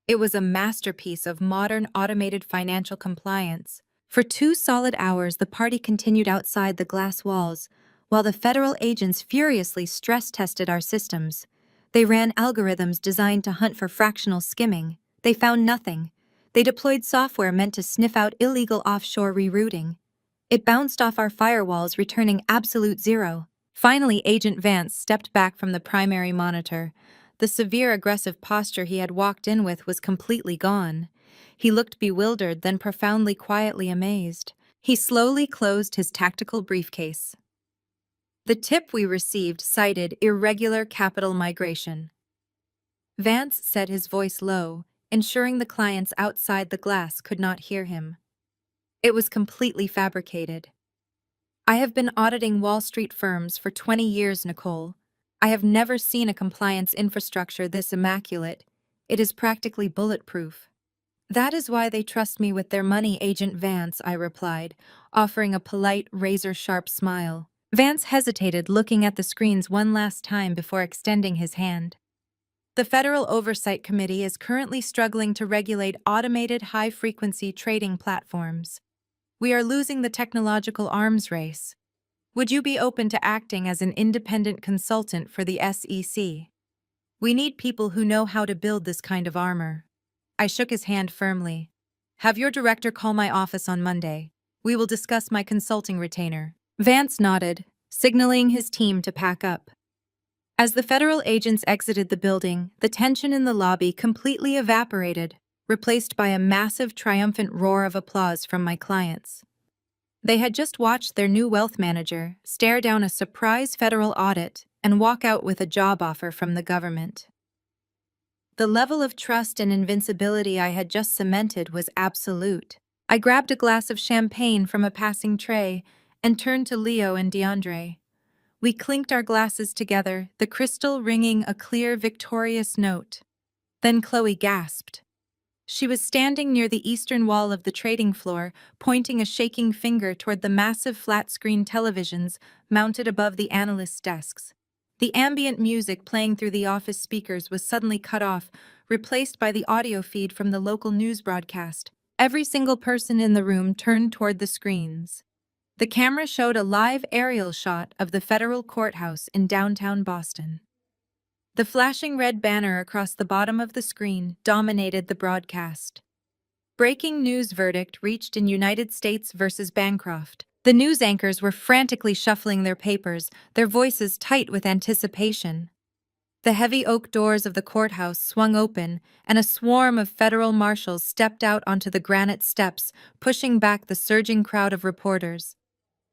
It was a masterpiece of modern automated financial compliance. For 2 solid hours, the party continued outside the glass walls, while the federal agents furiously stress-tested our systems. They ran algorithms designed to hunt for fractional skimming. They found nothing. They deployed software meant to sniff out illegal offshore rerouting. It bounced off our firewalls, returning absolute zero. Finally, Agent Vance stepped back from the primary monitor. The severe, aggressive posture he had walked in with was completely gone. He looked bewildered, then profoundly, quietly amazed. He slowly closed his tactical briefcase. The tip we received cited irregular capital migration. Vance said, his voice low, ensuring the clients outside the glass could not hear him. It was completely fabricated. "I have been auditing Wall Street firms for 20 years, Nicole. I have never seen a compliance infrastructure this immaculate. It is practically bulletproof." "That is why they trust me with their money, Agent Vance," I replied, offering a polite, razor-sharp smile. Vance hesitated, looking at the screens one last time before extending his hand. "The Federal Oversight Committee is currently struggling to regulate automated high-frequency trading platforms. We are losing the technological arms race. Would you be open to acting as an independent consultant for the SEC? We need people who know how to build this kind of armor." I shook his hand firmly. "Have your director call my office on Monday. We will discuss my consulting retainer." Vance nodded, signaling his team to pack up. As the federal agents exited the building, the tension in the lobby completely evaporated, replaced by a massive, triumphant roar of applause from my clients. They had just watched their new wealth manager stare down a surprise federal audit and walk out with a job offer from the government. The level of trust and invincibility I had just cemented was absolute. I grabbed a glass of champagne from a passing tray and turned to Leo and DeAndre. We clinked our glasses together, the crystal ringing a clear, victorious note. Then Chloe gasped. She was standing near the eastern wall of the trading floor, pointing a shaking finger toward the massive flat-screen televisions mounted above the analysts' desks. The ambient music playing through the office speakers was suddenly cut off, replaced by the audio feed from the local news broadcast. Every single person in the room turned toward the screens. The camera showed a live aerial shot of the federal courthouse in downtown Boston. The flashing red banner across the bottom of the screen dominated the broadcast. Breaking news verdict reached in United States versus Bancroft. The news anchors were frantically shuffling their papers, their voices tight with anticipation. The heavy oak doors of the courthouse swung open, and a swarm of federal marshals stepped out onto the granite steps, pushing back the surging crowd of reporters.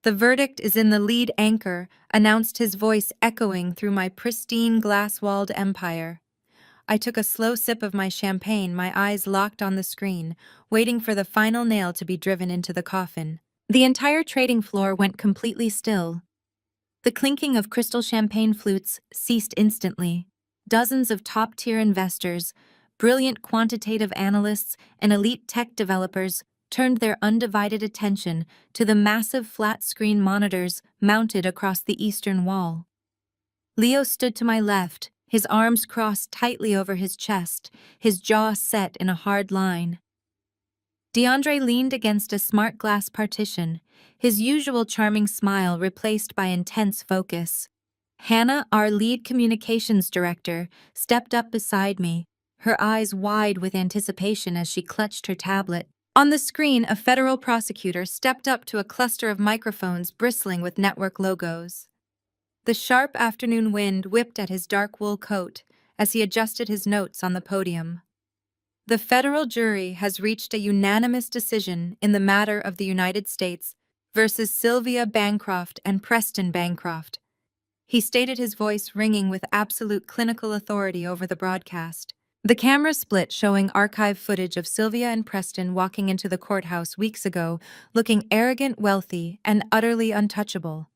"The verdict is in the lead anchor," announced his voice echoing through my pristine glass-walled empire. I took a slow sip of my champagne, my eyes locked on the screen, waiting for the final nail to be driven into the coffin. The entire trading floor went completely still. The clinking of crystal champagne flutes ceased instantly. Dozens of top-tier investors, brilliant quantitative analysts, and elite tech developers turned their undivided attention to the massive flat-screen monitors mounted across the eastern wall. Leo stood to my left, his arms crossed tightly over his chest, his jaw set in a hard line. DeAndre leaned against a smart glass partition, his usual charming smile replaced by intense focus. Hannah, our lead communications director, stepped up beside me, her eyes wide with anticipation as she clutched her tablet. On the screen, a federal prosecutor stepped up to a cluster of microphones bristling with network logos. The sharp afternoon wind whipped at his dark wool coat as he adjusted his notes on the podium. "The federal jury has reached a unanimous decision in the matter of the United States versus Sylvia Bancroft and Preston Bancroft," he stated, his voice ringing with absolute clinical authority over the broadcast. The camera split, showing archive footage of Sylvia and Preston walking into the courthouse weeks ago, looking arrogant, wealthy, and utterly untouchable.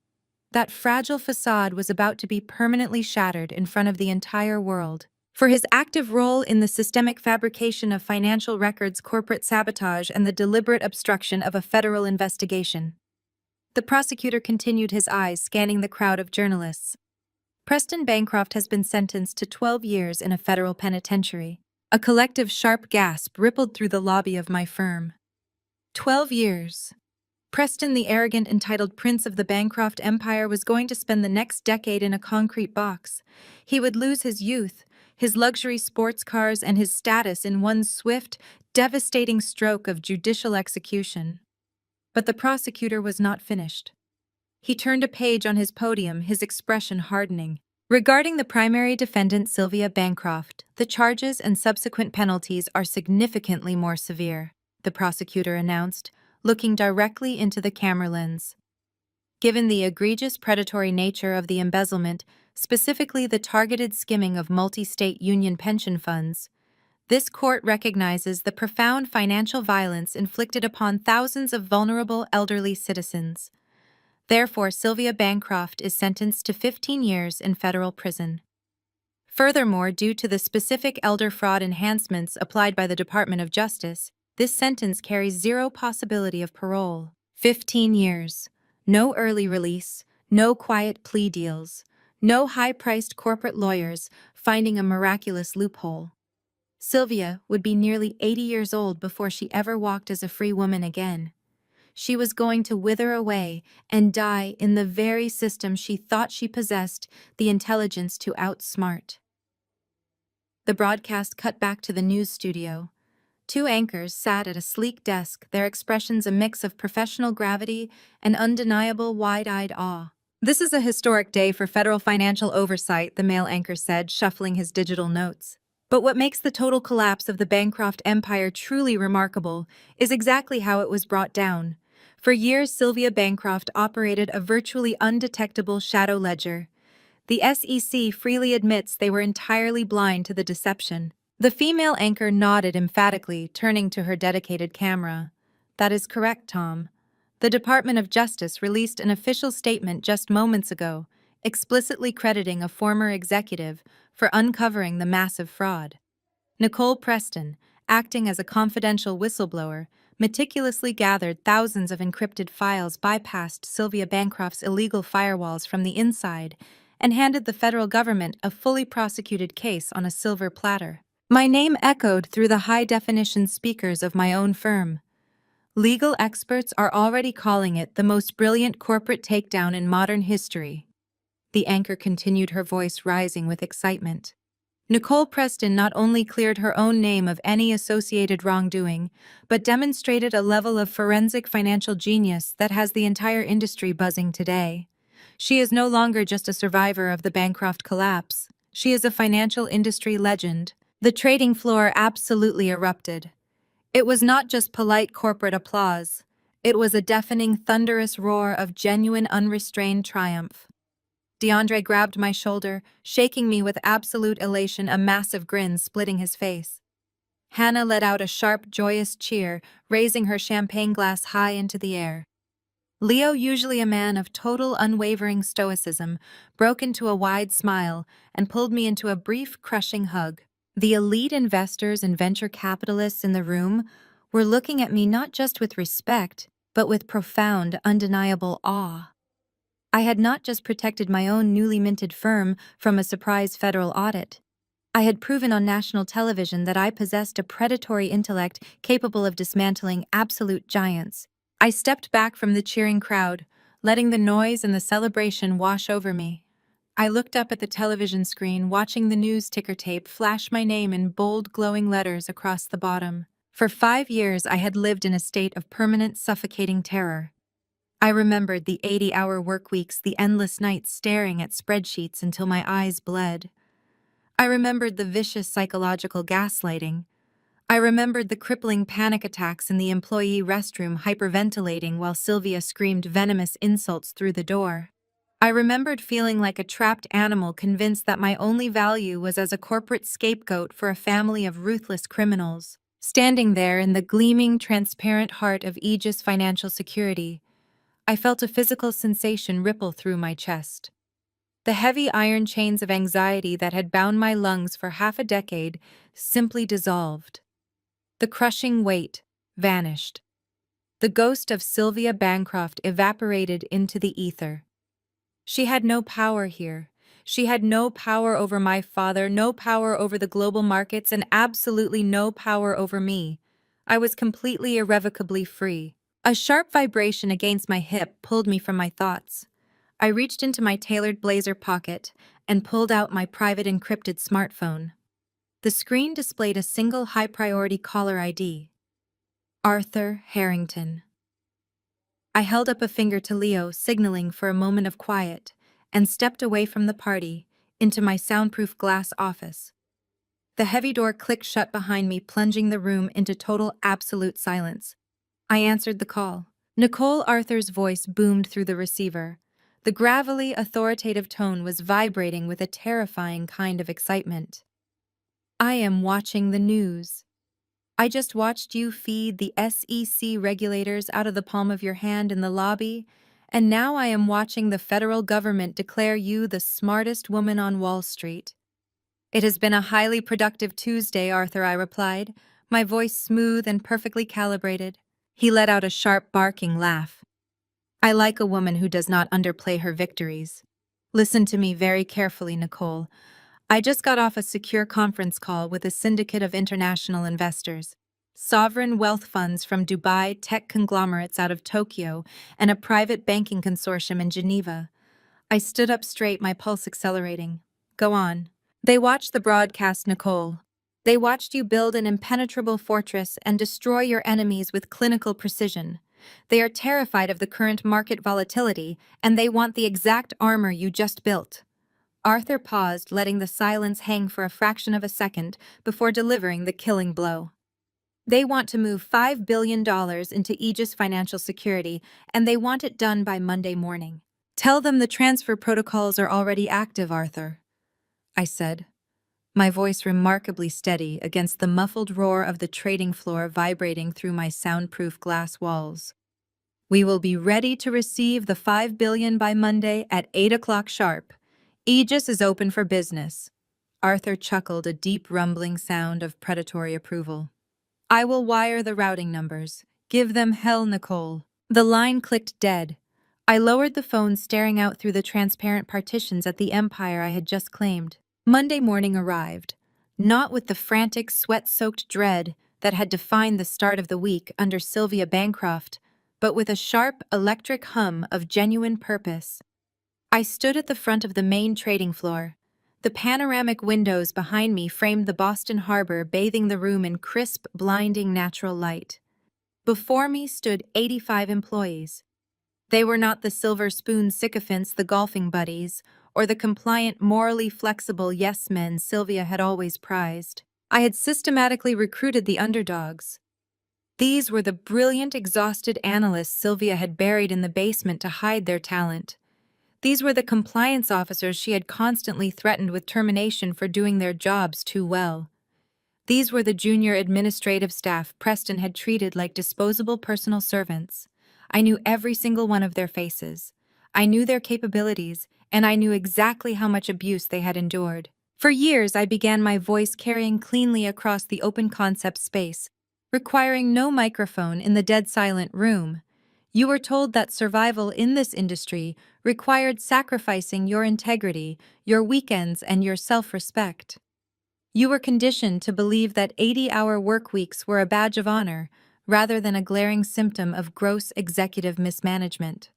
That fragile facade was about to be permanently shattered in front of the entire world. For his active role in the systemic fabrication of financial records, corporate sabotage, and the deliberate obstruction of a federal investigation. The prosecutor continued, his eyes scanning the crowd of journalists. "Preston Bancroft has been sentenced to 12 years in a federal penitentiary." A collective sharp gasp rippled through the lobby of my firm. 12 years. Preston, the arrogant, entitled prince of the Bancroft Empire, was going to spend the next decade in a concrete box. He would lose his youth, his luxury sports cars, and his status in one swift, devastating stroke of judicial execution. But the prosecutor was not finished. He turned a page on his podium, his expression hardening. "Regarding the primary defendant, Sylvia Bancroft, the charges and subsequent penalties are significantly more severe," the prosecutor announced, looking directly into the camera lens. "Given the egregious predatory nature of the embezzlement, specifically the targeted skimming of multi-state union pension funds, this court recognizes the profound financial violence inflicted upon thousands of vulnerable elderly citizens. Therefore, Sylvia Bancroft is sentenced to 15 years in federal prison. Furthermore, due to the specific elder fraud enhancements applied by the Department of Justice, this sentence carries zero possibility of parole. 15 years. No early release, no quiet plea deals, no high-priced corporate lawyers finding a miraculous loophole. Sylvia would be nearly 80 years old before she ever walked as a free woman again. She was going to wither away and die in the very system she thought she possessed the intelligence to outsmart." The broadcast cut back to the news studio. Two anchors sat at a sleek desk, their expressions a mix of professional gravity and undeniable wide-eyed awe. "This is a historic day for federal financial oversight," the male anchor said, shuffling his digital notes. "But what makes the total collapse of the Bancroft Empire truly remarkable is exactly how it was brought down. For years, Sylvia Bancroft operated a virtually undetectable shadow ledger. The SEC freely admits they were entirely blind to the deception. The female anchor nodded emphatically, turning to her dedicated camera. That is correct, Tom. The Department of Justice released an official statement just moments ago, explicitly crediting a former executive for uncovering the massive fraud. Nicole Preston, acting as a confidential whistleblower, meticulously gathered thousands of encrypted files, bypassed Sylvia Bancroft's illegal firewalls from the inside, and handed the federal government a fully prosecuted case on a silver platter. My name echoed through the high-definition speakers of my own firm. Legal experts are already calling it the most brilliant corporate takedown in modern history. The anchor continued, her voice rising with excitement. Nicole Preston not only cleared her own name of any associated wrongdoing, but demonstrated a level of forensic financial genius that has the entire industry buzzing today. She is no longer just a survivor of the Bancroft collapse. She is a financial industry legend. The trading floor absolutely erupted. It was not just polite corporate applause. It was a deafening, thunderous roar of genuine, unrestrained triumph. DeAndre grabbed my shoulder, shaking me with absolute elation, a massive grin splitting his face. Hannah let out a sharp, joyous cheer, raising her champagne glass high into the air. Leo, usually a man of total, unwavering stoicism, broke into a wide smile and pulled me into a brief, crushing hug. The elite investors and venture capitalists in the room were looking at me not just with respect, but with profound, undeniable awe. I had not just protected my own newly minted firm from a surprise federal audit. I had proven on national television that I possessed a predatory intellect capable of dismantling absolute giants. I stepped back from the cheering crowd, letting the noise and the celebration wash over me. I looked up at the television screen, watching the news ticker tape flash my name in bold, glowing letters across the bottom. For 5 years, I had lived in a state of permanent, suffocating terror. I remembered the 80-hour work weeks, the endless nights staring at spreadsheets until my eyes bled. I remembered the vicious psychological gaslighting. I remembered the crippling panic attacks in the employee restroom, hyperventilating while Sylvia screamed venomous insults through the door. I remembered feeling like a trapped animal, convinced that my only value was as a corporate scapegoat for a family of ruthless criminals. Standing there in the gleaming, transparent heart of Aegis Financial Security, I felt a physical sensation ripple through my chest. The heavy iron chains of anxiety that had bound my lungs for half a decade simply dissolved. The crushing weight vanished. The ghost of Sylvia Bancroft evaporated into the ether. She had no power here. She had no power over my father, no power over the global markets, and absolutely no power over me. I was completely, irrevocably free. A sharp vibration against my hip pulled me from my thoughts. I reached into my tailored blazer pocket and pulled out my private encrypted smartphone. The screen displayed a single high-priority caller ID. Arthur Harrington. I held up a finger to Leo, signaling for a moment of quiet, and stepped away from the party into my soundproof glass office. The heavy door clicked shut behind me, plunging the room into total, absolute silence. I answered the call. Nicole Arthur's voice boomed through the receiver. The gravelly, authoritative tone was vibrating with a terrifying kind of excitement. I am watching the news. I just watched you feed the SEC regulators out of the palm of your hand in the lobby, and now I am watching the federal government declare you the smartest woman on Wall Street. It has been a highly productive Tuesday, Arthur, I replied, my voice smooth and perfectly calibrated. He let out a sharp, barking laugh. I like a woman who does not underplay her victories. Listen to me very carefully, Nicole. I just got off a secure conference call with a syndicate of international investors. Sovereign wealth funds from Dubai, tech conglomerates out of Tokyo, and a private banking consortium in Geneva. I stood up straight, my pulse accelerating. Go on. They watched the broadcast, Nicole. They watched you build an impenetrable fortress and destroy your enemies with clinical precision. They are terrified of the current market volatility, and they want the exact armor you just built. Arthur paused, letting the silence hang for a fraction of a second before delivering the killing blow. They want to move $5 billion into Aegis Financial Security, and they want it done by Monday morning. Tell them the transfer protocols are already active, Arthur, I said, my voice remarkably steady against the muffled roar of the trading floor vibrating through my soundproof glass walls. We will be ready to receive the $5 billion by Monday at 8 o'clock sharp. Aegis is open for business. Arthur chuckled, a deep rumbling sound of predatory approval. I will wire the routing numbers. Give them hell, Nicole. The line clicked dead. I lowered the phone, staring out through the transparent partitions at the empire I had just claimed. Monday morning arrived, not with the frantic, sweat-soaked dread that had defined the start of the week under Sylvia Bancroft, but with a sharp, electric hum of genuine purpose. I stood at the front of the main trading floor. The panoramic windows behind me framed the Boston Harbor, bathing the room in crisp, blinding natural light. Before me stood 85 employees. They were not the silver spoon sycophants, the golfing buddies, or the compliant, morally flexible yes-men Sylvia had always prized. I had systematically recruited the underdogs. These were the brilliant, exhausted analysts Sylvia had buried in the basement to hide their talent. These were the compliance officers she had constantly threatened with termination for doing their jobs too well. These were the junior administrative staff Preston had treated like disposable personal servants. I knew every single one of their faces. I knew their capabilities, and I knew exactly how much abuse they had endured. For years, I began my voice carrying cleanly across the open concept space, requiring no microphone in the dead silent room. You were told that survival in this industry required sacrificing your integrity, your weekends, and your self-respect. You were conditioned to believe that 80-hour work weeks were a badge of honor, rather than a glaring symptom of gross executive mismanagement.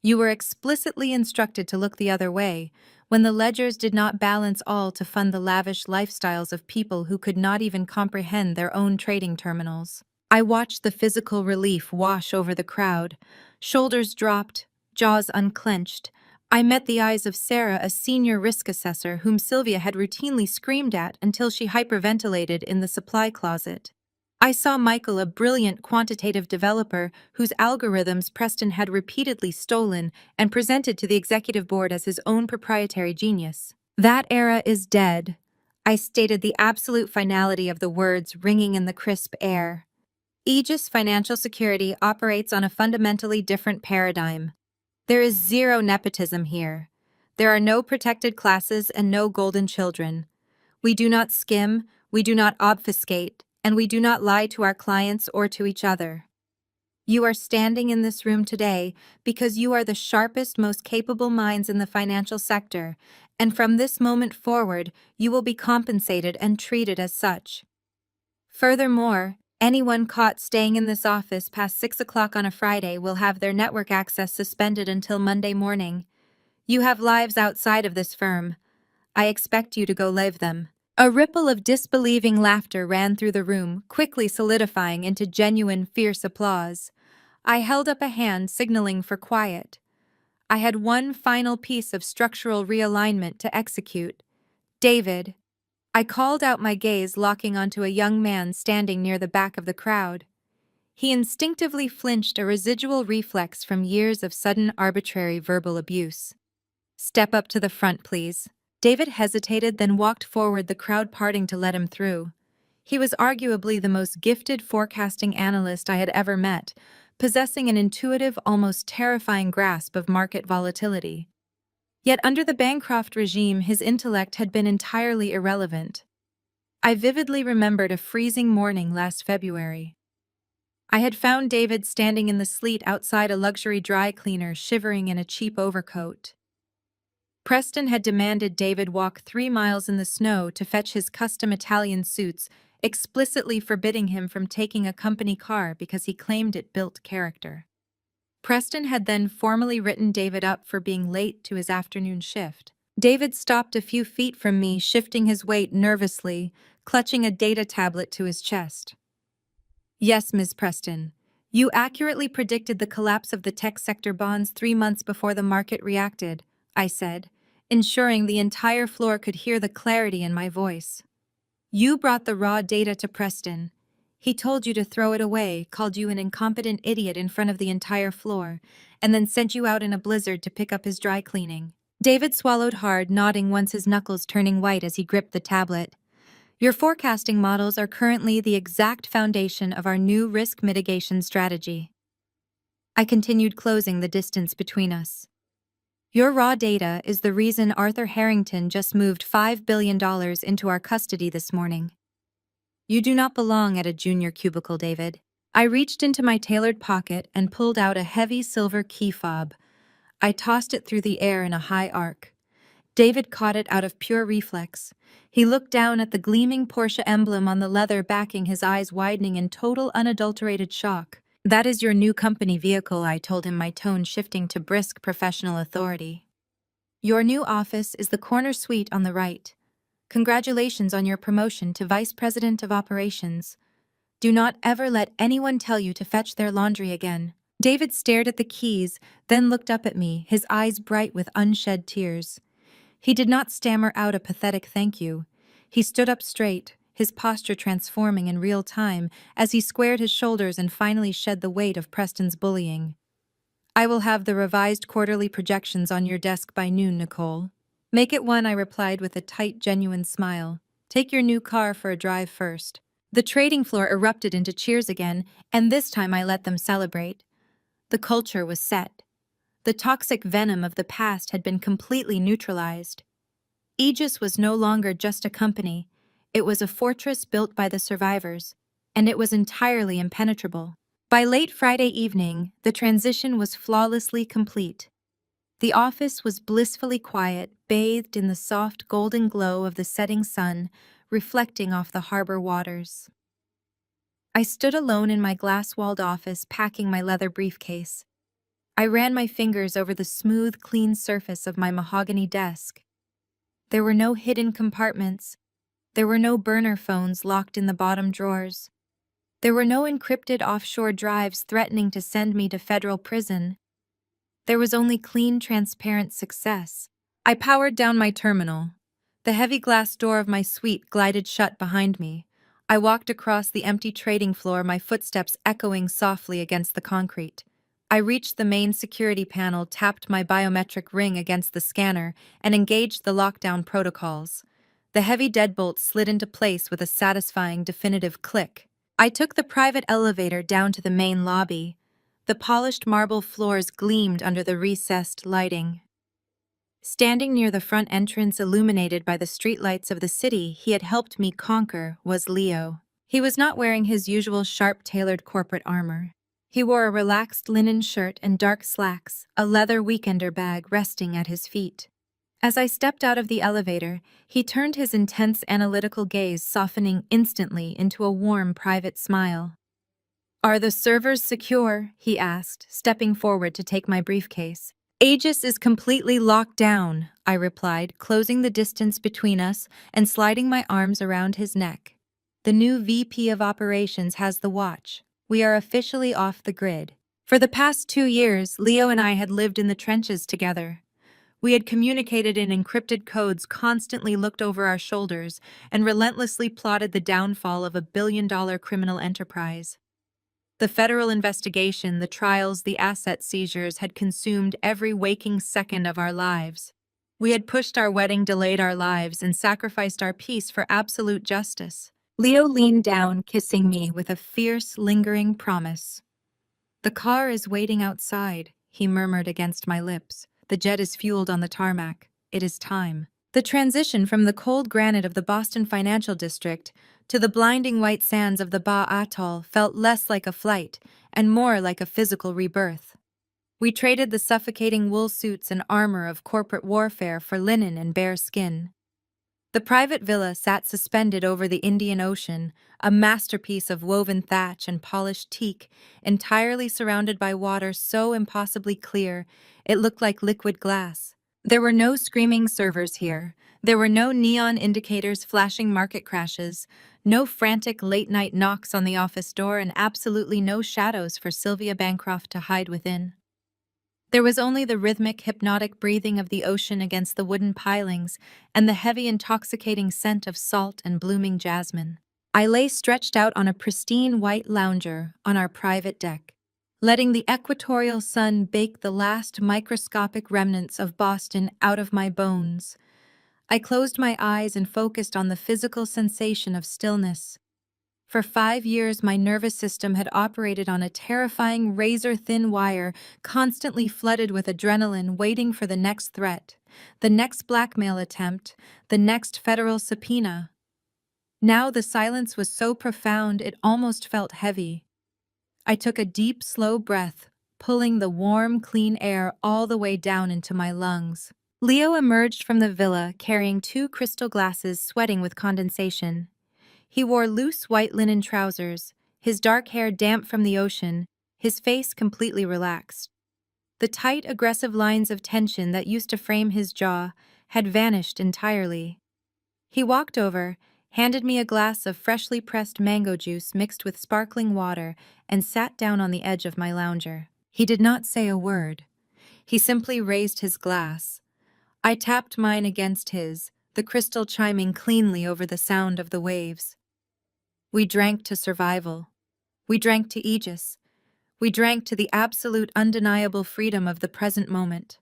You were explicitly instructed to look the other way when the ledgers did not balance all to fund the lavish lifestyles of people who could not even comprehend their own trading terminals. I watched the physical relief wash over the crowd. Shoulders dropped, jaws unclenched. I met the eyes of Sarah, a senior risk assessor whom Sylvia had routinely screamed at until she hyperventilated in the supply closet. I saw Michael, a brilliant quantitative developer whose algorithms Preston had repeatedly stolen and presented to the executive board as his own proprietary genius. That era is dead. I stated, the absolute finality of the words ringing in the crisp air. Aegis Financial Security operates on a fundamentally different paradigm. There is zero nepotism here. There are no protected classes and no golden children. We do not skim, we do not obfuscate, and we do not lie to our clients or to each other. You are standing in this room today because you are the sharpest, most capable minds in the financial sector, and from this moment forward, you will be compensated and treated as such. Furthermore, anyone caught staying in this office past 6 o'clock on a Friday will have their network access suspended until Monday morning. You have lives outside of this firm. I expect you to go live them. A ripple of disbelieving laughter ran through the room, quickly solidifying into genuine, fierce applause. I held up a hand, signaling for quiet. I had one final piece of structural realignment to execute. David. I called out, my gaze locking onto a young man standing near the back of the crowd. He instinctively flinched, a residual reflex from years of sudden, arbitrary verbal abuse. Step up to the front, please. David hesitated, then walked forward, the crowd parting to let him through. He was arguably the most gifted forecasting analyst I had ever met, possessing an intuitive, almost terrifying grasp of market volatility. Yet under the Bancroft regime, his intellect had been entirely irrelevant. I vividly remembered a freezing morning last February. I had found David standing in the sleet outside a luxury dry cleaner, shivering in a cheap overcoat. Preston had demanded David walk 3 miles in the snow to fetch his custom Italian suits, explicitly forbidding him from taking a company car because he claimed it built character. Preston had then formally written David up for being late to his afternoon shift. David stopped a few feet from me, shifting his weight nervously, clutching a data tablet to his chest. Yes, Ms. Preston. You accurately predicted the collapse of the tech sector bonds 3 months before the market reacted, I said, ensuring the entire floor could hear the clarity in my voice. You brought the raw data to Preston. He told you to throw it away, called you an incompetent idiot in front of the entire floor, and then sent you out in a blizzard to pick up his dry cleaning. David swallowed hard, nodding once his knuckles turning white as he gripped the tablet. Your forecasting models are currently the exact foundation of our new risk mitigation strategy. I continued closing the distance between us. Your raw data is the reason Arthur Harrington just moved $5 billion into our custody this morning. You do not belong at a junior cubicle, David. I reached into my tailored pocket and pulled out a heavy silver key fob. I tossed it through the air in a high arc. David caught it out of pure reflex. He looked down at the gleaming Porsche emblem on the leather backing, his eyes widening in total unadulterated shock. That is your new company vehicle, I told him, my tone shifting to brisk professional authority. Your new office is the corner suite on the right. Congratulations on your promotion to Vice President of Operations. Do not ever let anyone tell you to fetch their laundry again. David stared at the keys, then looked up at me, his eyes bright with unshed tears. He did not stammer out a pathetic thank you. He stood up straight, his posture transforming in real time as he squared his shoulders and finally shed the weight of Preston's bullying. I will have the revised quarterly projections on your desk by noon, Nicole. Make it one, I replied with a tight, genuine smile. Take your new car for a drive first. The trading floor erupted into cheers again, and this time I let them celebrate. The culture was set. The toxic venom of the past had been completely neutralized. Aegis was no longer just a company. It was a fortress built by the survivors, and it was entirely impenetrable. By late Friday evening, the transition was flawlessly complete. The office was blissfully quiet, bathed in the soft golden glow of the setting sun, reflecting off the harbor waters. I stood alone in my glass-walled office, packing my leather briefcase. I ran my fingers over the smooth, clean surface of my mahogany desk. There were no hidden compartments. There were no burner phones locked in the bottom drawers. There were no encrypted offshore drives threatening to send me to federal prison. There was only clean, transparent success. I powered down my terminal. The heavy glass door of my suite glided shut behind me. I walked across the empty trading floor, my footsteps echoing softly against the concrete. I reached the main security panel, tapped my biometric ring against the scanner, and engaged the lockdown protocols. The heavy deadbolt slid into place with a satisfying, definitive click. I took the private elevator down to the main lobby. The polished marble floors gleamed under the recessed lighting. Standing near the front entrance, illuminated by the streetlights of the city he had helped me conquer, was Leo. He was not wearing his usual sharp-tailored corporate armor. He wore a relaxed linen shirt and dark slacks, a leather weekender bag resting at his feet. As I stepped out of the elevator, he turned his intense analytical gaze, softening instantly into a warm, private smile. "Are the servers secure?" he asked, stepping forward to take my briefcase. "Aegis is completely locked down," I replied, closing the distance between us and sliding my arms around his neck. "The new VP of Operations has the watch. We are officially off the grid." For the past 2 years, Leo and I had lived in the trenches together. We had communicated in encrypted codes, constantly looked over our shoulders, and relentlessly plotted the downfall of a billion-dollar criminal enterprise. The federal investigation, the trials, the asset seizures had consumed every waking second of our lives. We had pushed our wedding, delayed our lives, and sacrificed our peace for absolute justice. Leo leaned down, kissing me with a fierce, lingering promise. "The car is waiting outside," he murmured against my lips. "The jet is fueled on the tarmac. It is time." The transition from the cold granite of the Boston Financial District to the blinding white sands of the Ba Atoll felt less like a flight and more like a physical rebirth. We traded the suffocating wool suits and armor of corporate warfare for linen and bare skin. The private villa sat suspended over the Indian Ocean, a masterpiece of woven thatch and polished teak, entirely surrounded by water so impossibly clear it looked like liquid glass. There were no screaming servers here. There were no neon indicators flashing market crashes, no frantic late-night knocks on the office door, and absolutely no shadows for Sylvia Bancroft to hide within. There was only the rhythmic, hypnotic breathing of the ocean against the wooden pilings and the heavy, intoxicating scent of salt and blooming jasmine. I lay stretched out on a pristine white lounger on our private deck, letting the equatorial sun bake the last microscopic remnants of Boston out of my bones. I closed my eyes and focused on the physical sensation of stillness. For 5 years, my nervous system had operated on a terrifying razor-thin wire, constantly flooded with adrenaline, waiting for the next threat, the next blackmail attempt, the next federal subpoena. Now the silence was so profound it almost felt heavy. I took a deep, slow breath, pulling the warm, clean air all the way down into my lungs. Leo emerged from the villa carrying 2 crystal glasses, sweating with condensation. He wore loose white linen trousers, his dark hair damp from the ocean, his face completely relaxed. The tight, aggressive lines of tension that used to frame his jaw had vanished entirely. He walked over, handed me a glass of freshly pressed mango juice mixed with sparkling water, and sat down on the edge of my lounger. He did not say a word. He simply raised his glass. I tapped mine against his, the crystal chiming cleanly over the sound of the waves. We drank to survival. We drank to Aegis. We drank to the absolute undeniable freedom of the present moment.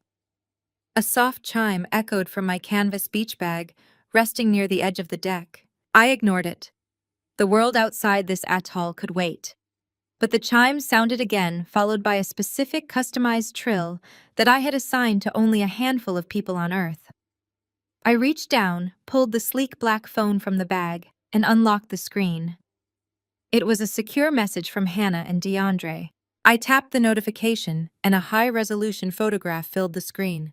A soft chime echoed from my canvas beach bag, resting near the edge of the deck. I ignored it. The world outside this atoll could wait. But the chime sounded again, followed by a specific customized trill that I had assigned to only a handful of people on Earth. I reached down, pulled the sleek black phone from the bag, and unlocked the screen. It was a secure message from Hannah and DeAndre. I tapped the notification, and a high-resolution photograph filled the screen.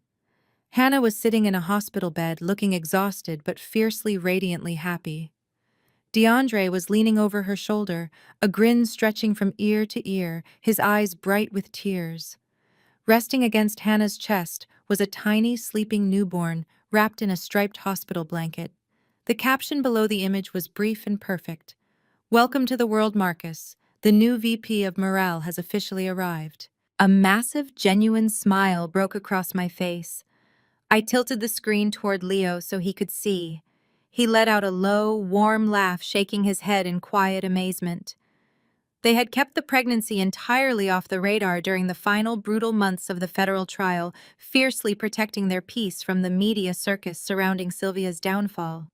Hannah was sitting in a hospital bed, looking exhausted but fiercely, radiantly happy. DeAndre was leaning over her shoulder, a grin stretching from ear to ear, his eyes bright with tears. Resting against Hannah's chest was a tiny, sleeping newborn, wrapped in a striped hospital blanket. The caption below the image was brief and perfect. "Welcome to the world, Marcus. The new VP of Morale has officially arrived." A massive, genuine smile broke across my face. I tilted the screen toward Leo so he could see. He let out a low, warm laugh, shaking his head in quiet amazement. They had kept the pregnancy entirely off the radar during the final brutal months of the federal trial, fiercely protecting their peace from the media circus surrounding Sylvia's downfall.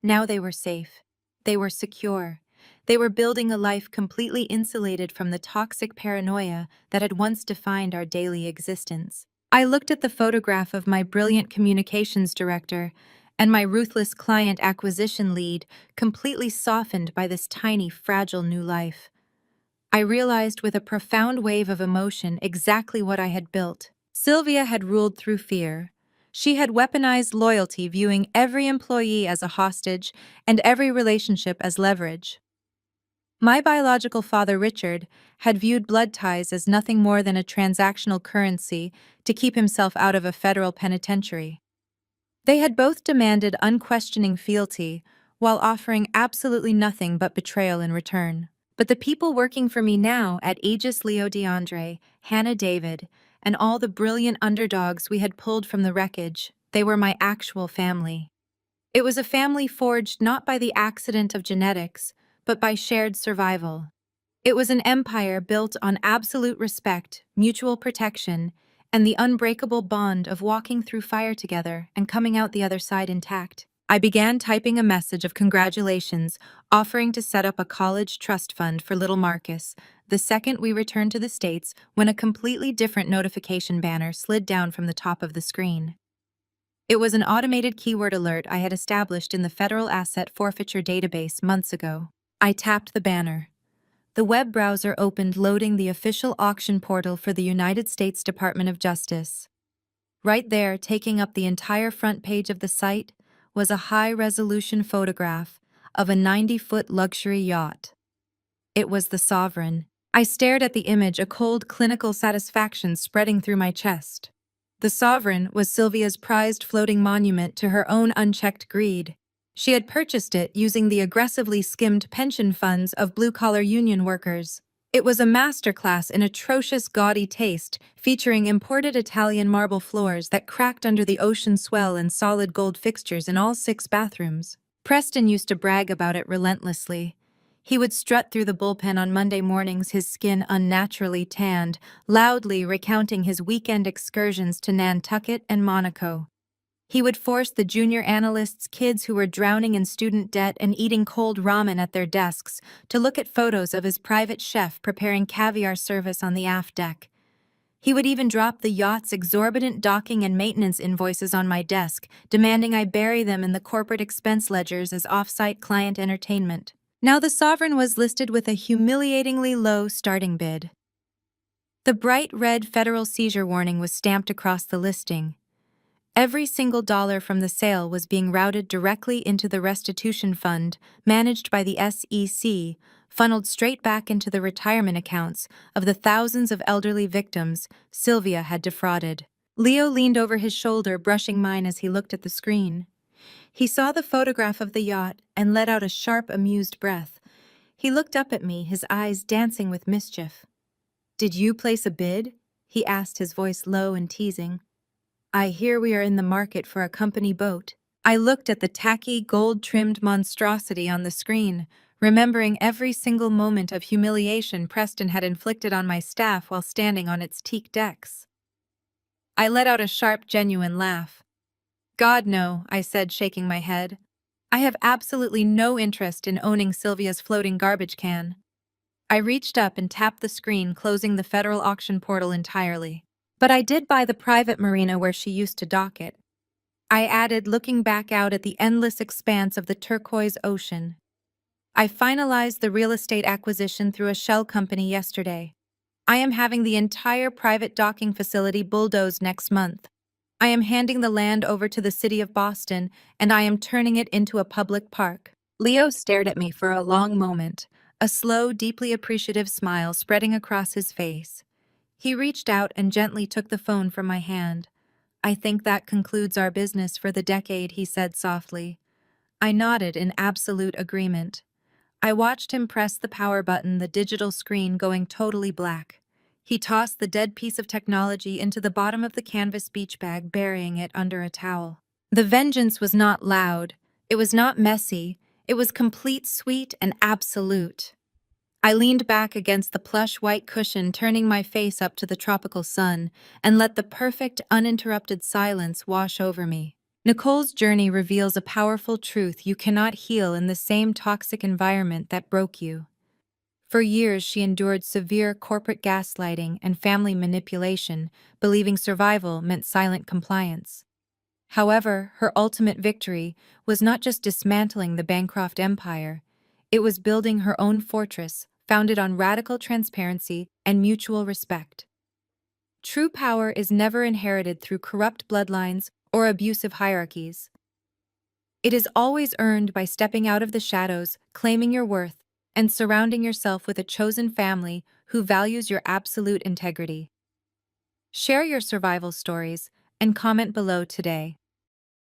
Now they were safe. They were secure. They were building a life completely insulated from the toxic paranoia that had once defined our daily existence. I looked at the photograph of my brilliant communications director and my ruthless client acquisition lead, completely softened by this tiny, fragile new life. I realized with a profound wave of emotion exactly what I had built. Sylvia had ruled through fear. She had weaponized loyalty, viewing every employee as a hostage and every relationship as leverage. My biological father, Richard, had viewed blood ties as nothing more than a transactional currency to keep himself out of a federal penitentiary. They had both demanded unquestioning fealty while offering absolutely nothing but betrayal in return. But the people working for me now at Aegis, Leo DeAndre, Hannah David, and all the brilliant underdogs we had pulled from the wreckage, they were my actual family. It was a family forged not by the accident of genetics, but by shared survival. It was an empire built on absolute respect, mutual protection, and the unbreakable bond of walking through fire together and coming out the other side intact. I began typing a message of congratulations, offering to set up a college trust fund for little Marcus, the second we returned to the States, when a completely different notification banner slid down from the top of the screen. It was an automated keyword alert I had established in the Federal Asset Forfeiture database months ago. I tapped the banner. The web browser opened, loading the official auction portal for the United States Department of Justice. Right there, taking up the entire front page of the site, was a high-resolution photograph of a 90-foot luxury yacht. It was the Sovereign. I stared at the image, a cold, clinical satisfaction spreading through my chest. The Sovereign was Sylvia's prized floating monument to her own unchecked greed. She had purchased it using the aggressively skimmed pension funds of blue-collar union workers. It was a masterclass in atrocious, gaudy taste, featuring imported Italian marble floors that cracked under the ocean swell and solid gold fixtures in all 6 bathrooms. Preston used to brag about it relentlessly. He would strut through the bullpen on Monday mornings, his skin unnaturally tanned, loudly recounting his weekend excursions to Nantucket and Monaco. He would force the junior analysts' kids who were drowning in student debt and eating cold ramen at their desks to look at photos of his private chef preparing caviar service on the aft deck. He would even drop the yacht's exorbitant docking and maintenance invoices on my desk, demanding I bury them in the corporate expense ledgers as off-site client entertainment. Now the Sovereign was listed with a humiliatingly low starting bid. The bright red federal seizure warning was stamped across the listing. Every single dollar from the sale was being routed directly into the restitution fund, managed by the SEC, funneled straight back into the retirement accounts of the thousands of elderly victims Sylvia had defrauded. Leo leaned over his shoulder, brushing mine as he looked at the screen. He saw the photograph of the yacht and let out a sharp, amused breath. He looked up at me, his eyes dancing with mischief. "Did you place a bid?" he asked, his voice low and teasing. "I hear we are in the market for a company boat." I looked at the tacky, gold-trimmed monstrosity on the screen, remembering every single moment of humiliation Preston had inflicted on my staff while standing on its teak decks. I let out a sharp, genuine laugh. "God, no," I said, shaking my head. "I have absolutely no interest in owning Sylvia's floating garbage can." I reached up and tapped the screen, closing the federal auction portal entirely. "But I did buy the private marina where she used to dock it," I added, looking back out at the endless expanse of the turquoise ocean. "I finalized the real estate acquisition through a shell company yesterday. I am having the entire private docking facility bulldozed next month. I am handing the land over to the city of Boston, and I am turning it into a public park." Leo stared at me for a long moment, a slow, deeply appreciative smile spreading across his face. He reached out and gently took the phone from my hand. "I think that concludes our business for the decade," he said softly. I nodded in absolute agreement. I watched him press the power button, the digital screen going totally black. He tossed the dead piece of technology into the bottom of the canvas beach bag, burying it under a towel. The vengeance was not loud. It was not messy. It was complete, sweet, and absolute. I leaned back against the plush white cushion, turning my face up to the tropical sun, and let the perfect, uninterrupted silence wash over me. Nicole's journey reveals a powerful truth: you cannot heal in the same toxic environment that broke you. For years, she endured severe corporate gaslighting and family manipulation, believing survival meant silent compliance. However, her ultimate victory was not just dismantling the Bancroft empire. It was building her own fortress, founded on radical transparency and mutual respect. True power is never inherited through corrupt bloodlines or abusive hierarchies. It is always earned by stepping out of the shadows, claiming your worth, and surrounding yourself with a chosen family who values your absolute integrity. Share your survival stories and comment below today.